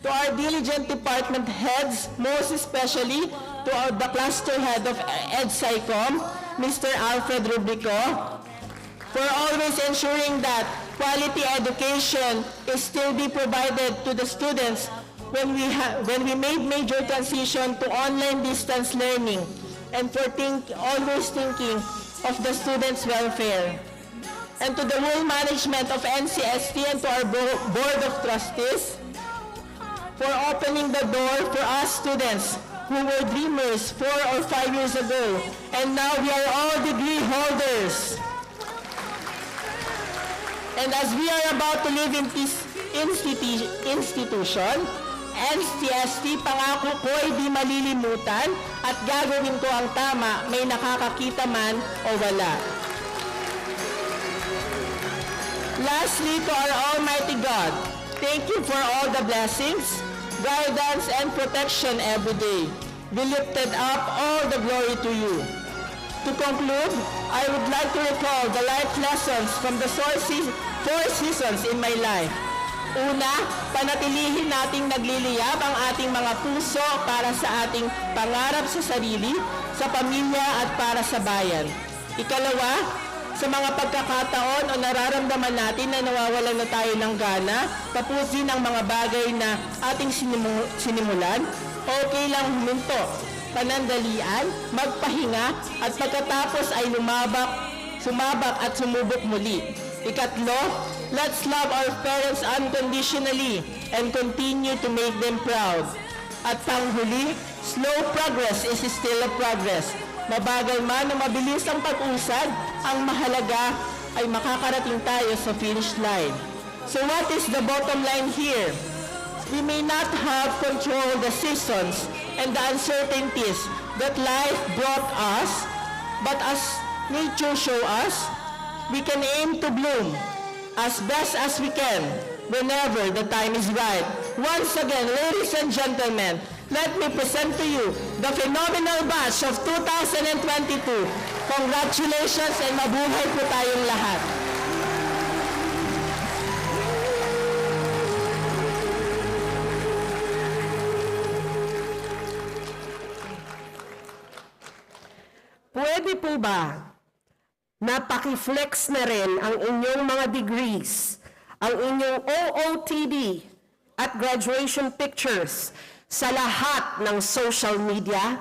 Speaker 15: To our diligent department heads, most especially to the cluster head of EdSciCom, Mr. Alfred Rubrico, for always ensuring that quality education is still be provided to the students when we made major transition to online distance learning, and for always thinking of the students' welfare. And to the whole management of NCST and to our Board of Trustees for opening the door for us students who were dreamers 4 or 5 years ago, and now we are all degree holders. And as we are about to live in this institution, NCST, pangako ko ay di malilimutan at gagawin ko ang tama, may nakakakita man o wala. Lastly, to our Almighty God, thank you for all the blessings, guidance, and protection every day. We lifted up all the glory to you. To conclude, I would like to recall the life lessons from the 4 seasons in my life. Una, panatilihin nating nagliliyab ang ating mga puso para sa ating pangarap sa sarili, sa pamilya at para sa bayan. Ikalawa, sa mga pagkakataon o nararamdaman natin na nawawalan na tayo ng gana, tapusin ang mga bagay na ating sinimulan, okay lang huminto, panandalian, magpahinga, at pagkatapos ay sumabak at sumubok muli. Ikatlo, let's love our parents unconditionally and continue to make them proud. At panghuli, slow progress is still a progress. Mabagal man o mabilis ang pag-usad, ang mahalaga ay makakarating tayo sa finish line. So what is the bottom line here? We may not have control the seasons and the uncertainties that life brought us, but as nature show us, we can aim to bloom as best as we can whenever the time is right. Once again, ladies and gentlemen, let me present to you the phenomenal batch of 2022. Congratulations and mabuhay po tayong lahat.
Speaker 9: Pwede po ba napaki-flex na rin ang inyong mga degrees, ang inyong OOTD at graduation pictures sa lahat ng social media?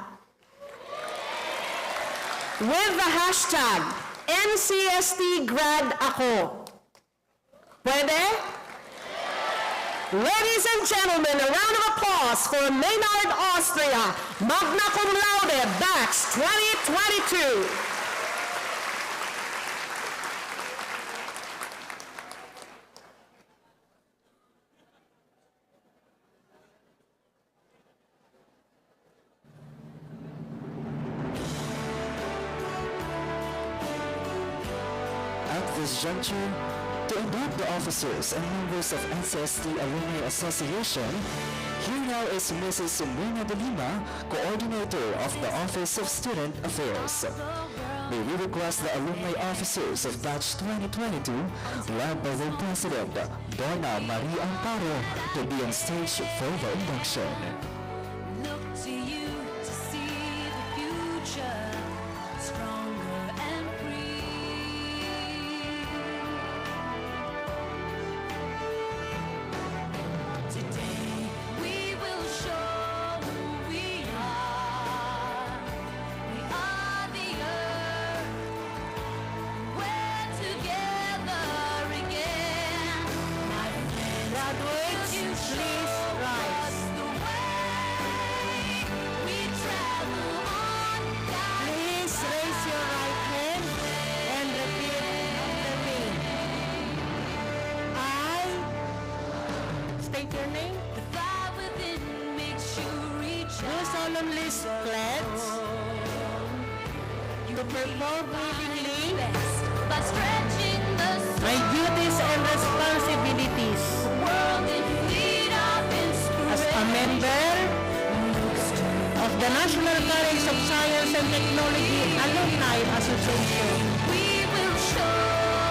Speaker 9: With the hashtag NCSTGradAko. Pwede? Ladies and gentlemen, a round of applause for Maynard Austria, magna cum laude, batch 2022.
Speaker 2: At this juncture, to induct the officers and members of NCST Alumni Association, here now is Mrs. Mona de Lima, Coordinator of the Office of Student Affairs. May we request the alumni officers of Batch 2022, led by their President, Donna Marie Amparo, to be on stage for the induction.
Speaker 16: Look to you to see the future, stronger and free. Today we will show who we are. We are the earth. We're together again. My friends,
Speaker 9: Graduates,
Speaker 16: you
Speaker 9: please
Speaker 16: show
Speaker 9: rise.
Speaker 16: us the way. We travel on,
Speaker 9: Please raise your right hand and repeat after me. I state your name.
Speaker 16: the fire within makes you reach
Speaker 9: Do solemnly pledge to perform willingly
Speaker 16: by stretching the
Speaker 9: my duties and responsibilities
Speaker 16: world in need of
Speaker 9: as a member of the National College of Science and Technology Alumni Association.
Speaker 16: We will show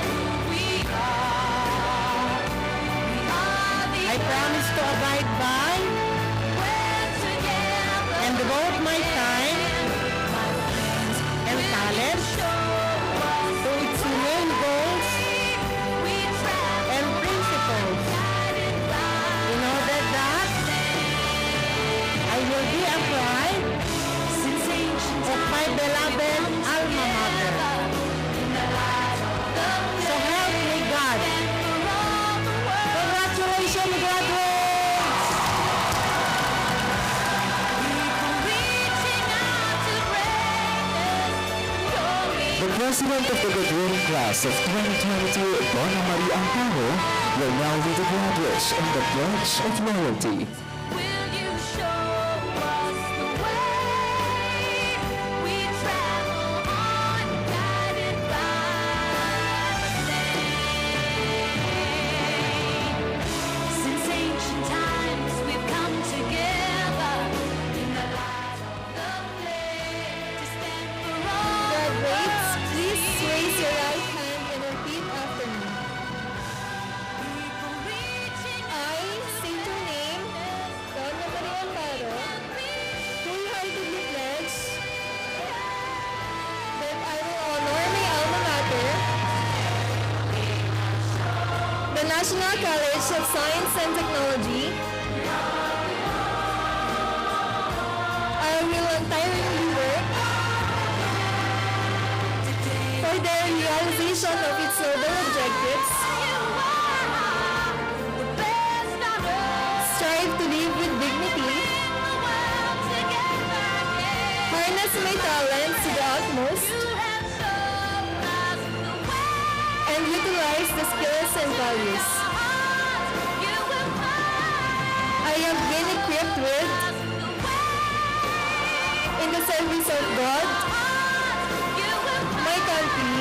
Speaker 16: who we are. We are the
Speaker 9: I promise to abide by
Speaker 16: we're together.
Speaker 9: and devote my time and talent to its main goals
Speaker 16: We travel
Speaker 9: and principles in order that I will be a pride
Speaker 16: since ancient
Speaker 9: of my beloved alma mater.
Speaker 16: in the light of the
Speaker 9: So help me God.
Speaker 16: for all the world.
Speaker 9: Congratulations, graduates!
Speaker 16: Reaching out to greatness.
Speaker 2: The President of the graduating class of 2022, Donna Marie Amparo, will now lead the graduates in the Pledge of Loyalty.
Speaker 16: Will you show us the way? We travel on, guided by the flame. Since ancient times, we've come together in the light of the flame to stand for all.
Speaker 5: Graduates, please raise your right hand and repeat after me.
Speaker 16: People reaching
Speaker 5: I state your name, Donna Maria Amparo, wholeheartedly pledge that I will honor my alma mater, the National College of Science and Technology. I will untiringly work for the realization of its noble objectives.
Speaker 16: the best on earth.
Speaker 5: Strive to live with dignity, harness my talents to the utmost, and utilize the skills and values I have been equipped with in the service of God, my country,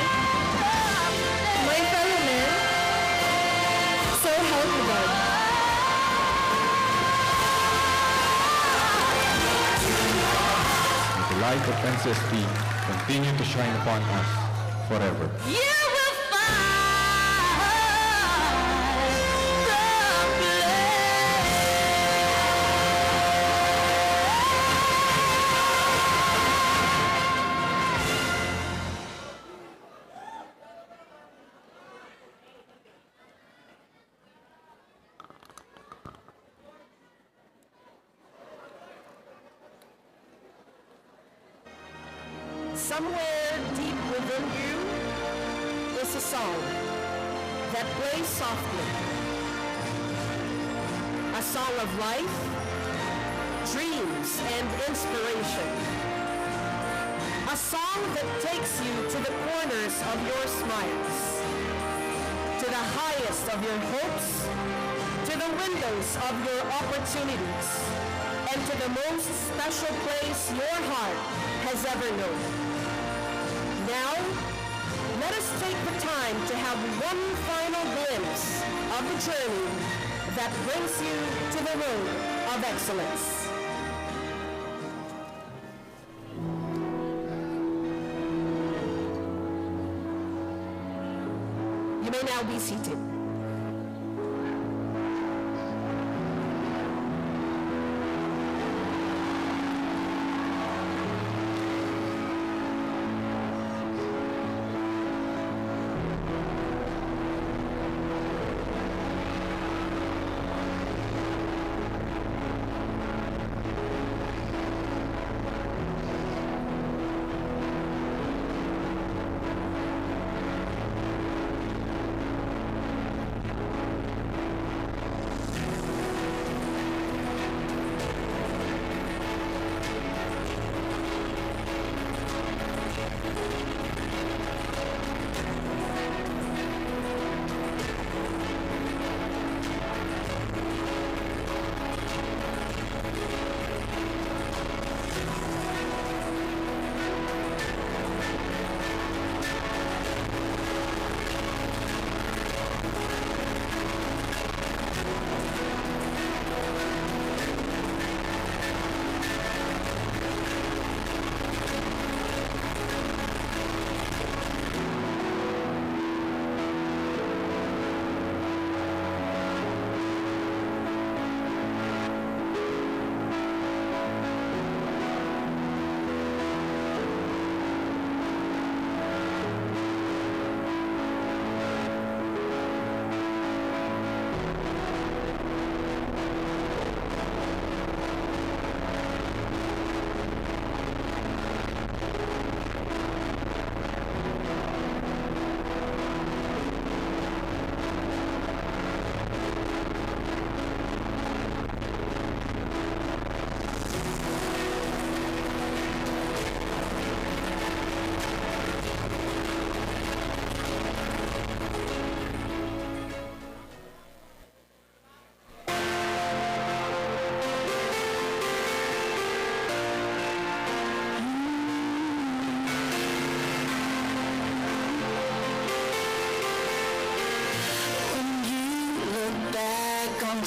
Speaker 5: my fellow men, so help me God.
Speaker 11: May the light of NCSP continue to shine upon us forever.
Speaker 16: You will find the
Speaker 9: Somewhere deep within you is a song that plays softly. A song of life, dreams, and inspiration. A song that takes you to the corners of your smiles, to the highest of your hopes, to the windows of your opportunities, and to the most special place your heart has ever known. Now, let us take the time to have one final glimpse of the journey that brings you to the road of excellence. You may now be seated.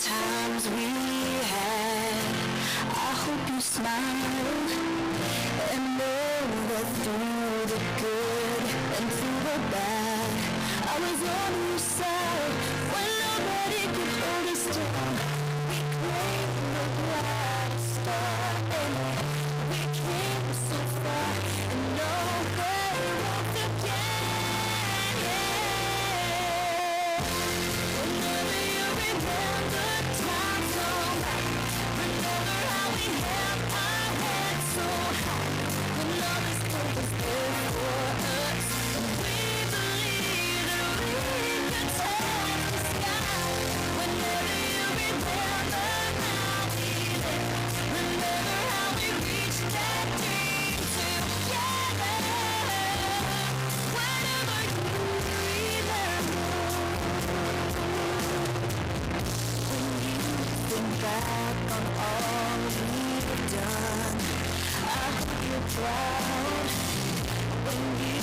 Speaker 16: times we had, I hope you smile and know that through the good and through the bad, I was on your side when nobody could hold us down. We claimed the brightest star and we came so far, and nobody won't forget. Whenever you remember times gone by, remember how we held our heads so high when love is always there for us, and we believe that we could touch the sky. Whenever you remember how we lived, remember how we reached that dream together. Whenever you remember, when you think back on all we've done, I hope you're proud. When you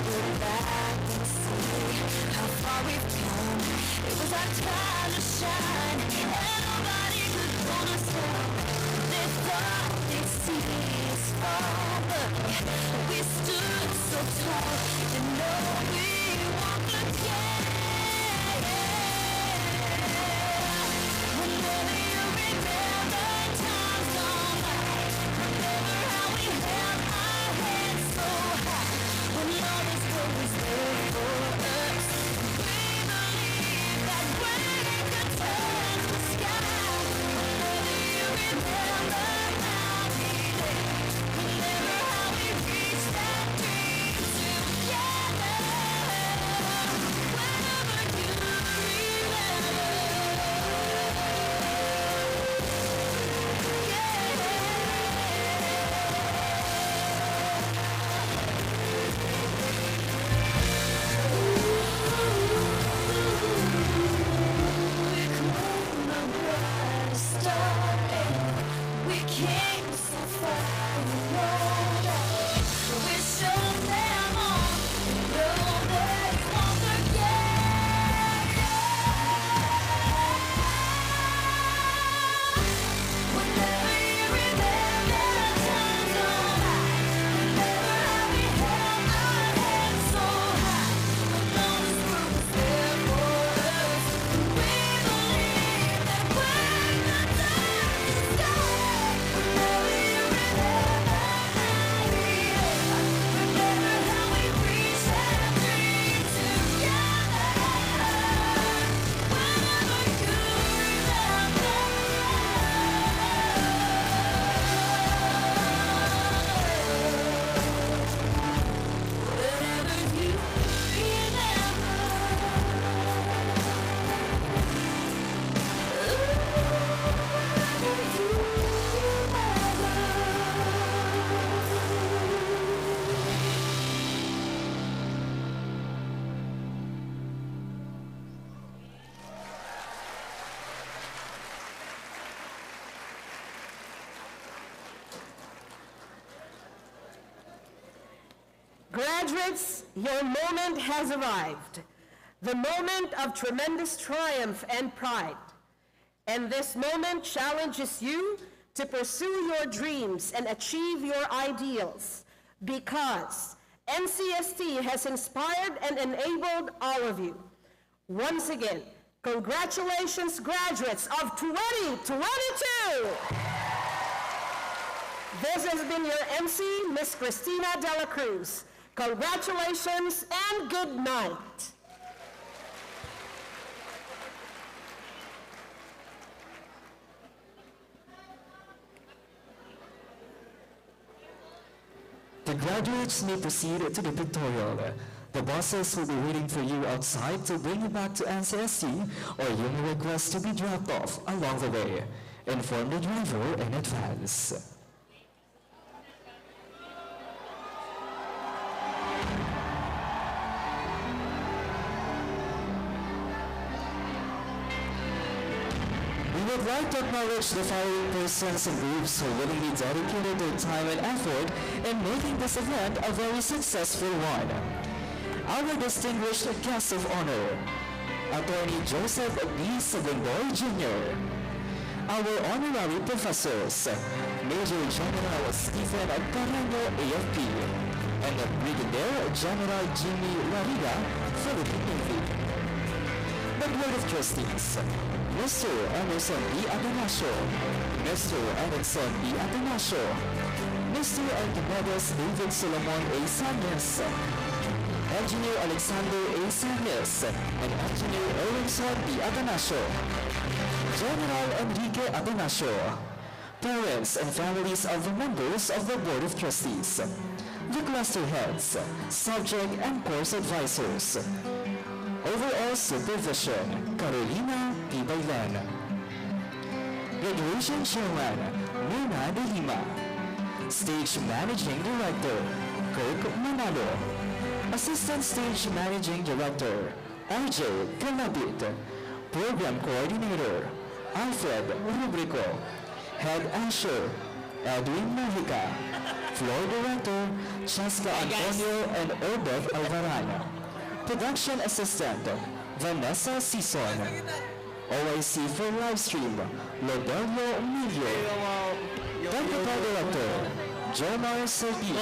Speaker 16: look back and see how far we've come, it was our time to shine, and nobody could hold us down. They thought they'd see us fall, but we stood so tall, and no, we won't forget. Whenever you remember times gone by, remember how we held our heads so high when love is always there for us. We believe that we could touch the sky. Whenever you remember how we lived, remember how we reached that dream together.
Speaker 9: Graduates, your moment has arrived, the moment of tremendous triumph and pride. And this moment challenges you to pursue your dreams and achieve your ideals, because NCST has inspired and enabled all of you. Once again, congratulations, graduates of 2022! This has been your MC, Miss Cristina De La Cruz. Congratulations and good night.
Speaker 2: The graduates may proceed to the pictorial. The buses will be waiting for you outside to bring you back to NCST, or you may request to be dropped off along the way. Inform the driver in advance. We would like to acknowledge the following persons and groups who willingly dedicated their time and effort in making this event a very successful one. Our distinguished guest of honor, Attorney Joseph B. Sagundoy Jr. Our honorary professors, Major General Stephen Carreño, AFP, and Brigadier General Jimmy Lariga, Philippine Navy. The Board of Trustees, Mr. Emerson B. Atanasio, Mr. Edson B. Atanasio, Mr. Archimedes David Solomon A. Sanchez, Engineer Alexander A. Sanchez, and Engineer Erwinson B. Atanasio, General Enrique Atanasio, parents and families of the members of the Board of Trustees, the cluster heads, subject and course advisors, overall supervision, Carolina P. Bailan, graduation chairman, Muna De Lima, stage managing director, Kirk Manalo, assistant stage managing director, RJ Calabit, program coordinator, Alfred Rubrico, head usher, Edwin Mahica, floor director, Cheska Antonio and Obed Alvarado, production assistant, Vanessa Sison, OIC for livestream, Lodelio Emilio, technical director, Jomar Sergi,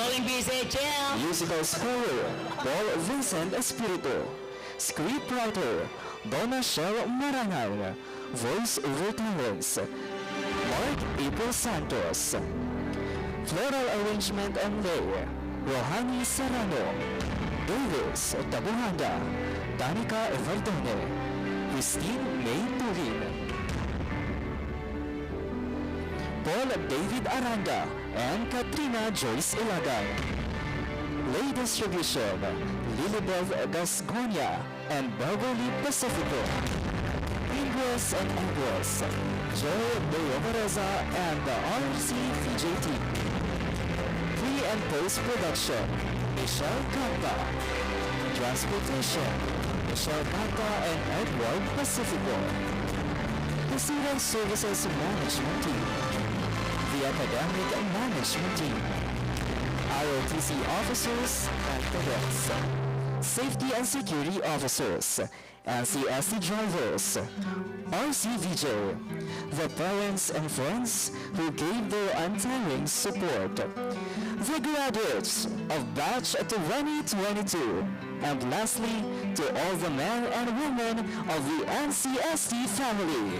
Speaker 2: musical scorer, Paul Vincent Espiritu, scriptwriter, Donna Shell Marangan, voice over talents, Mark April Santos, floral arrangement and lay, Rohani Serrano, Davis Tabuhanda, Danica Evaldone, Christine May Turin, Paul David Aranda, and Katrina Joyce Ilagan. Lay distribution, Lilibeth Gasconia and Beverly Pacifico. Ingress and egress, Joe Leomareza and the RC VJ team. Pre and post-production, Michelle Campa. Transportation, Michelle Campa and Edward Pacifico. The Student Services Management Team. The Academic Management Team. ROTC officers and cadets. Safety and security officers. NCST drivers, RCVJ, the parents and friends who gave their untiring support, the graduates of Batch 2022, and lastly, to all the men and women of the NCST family.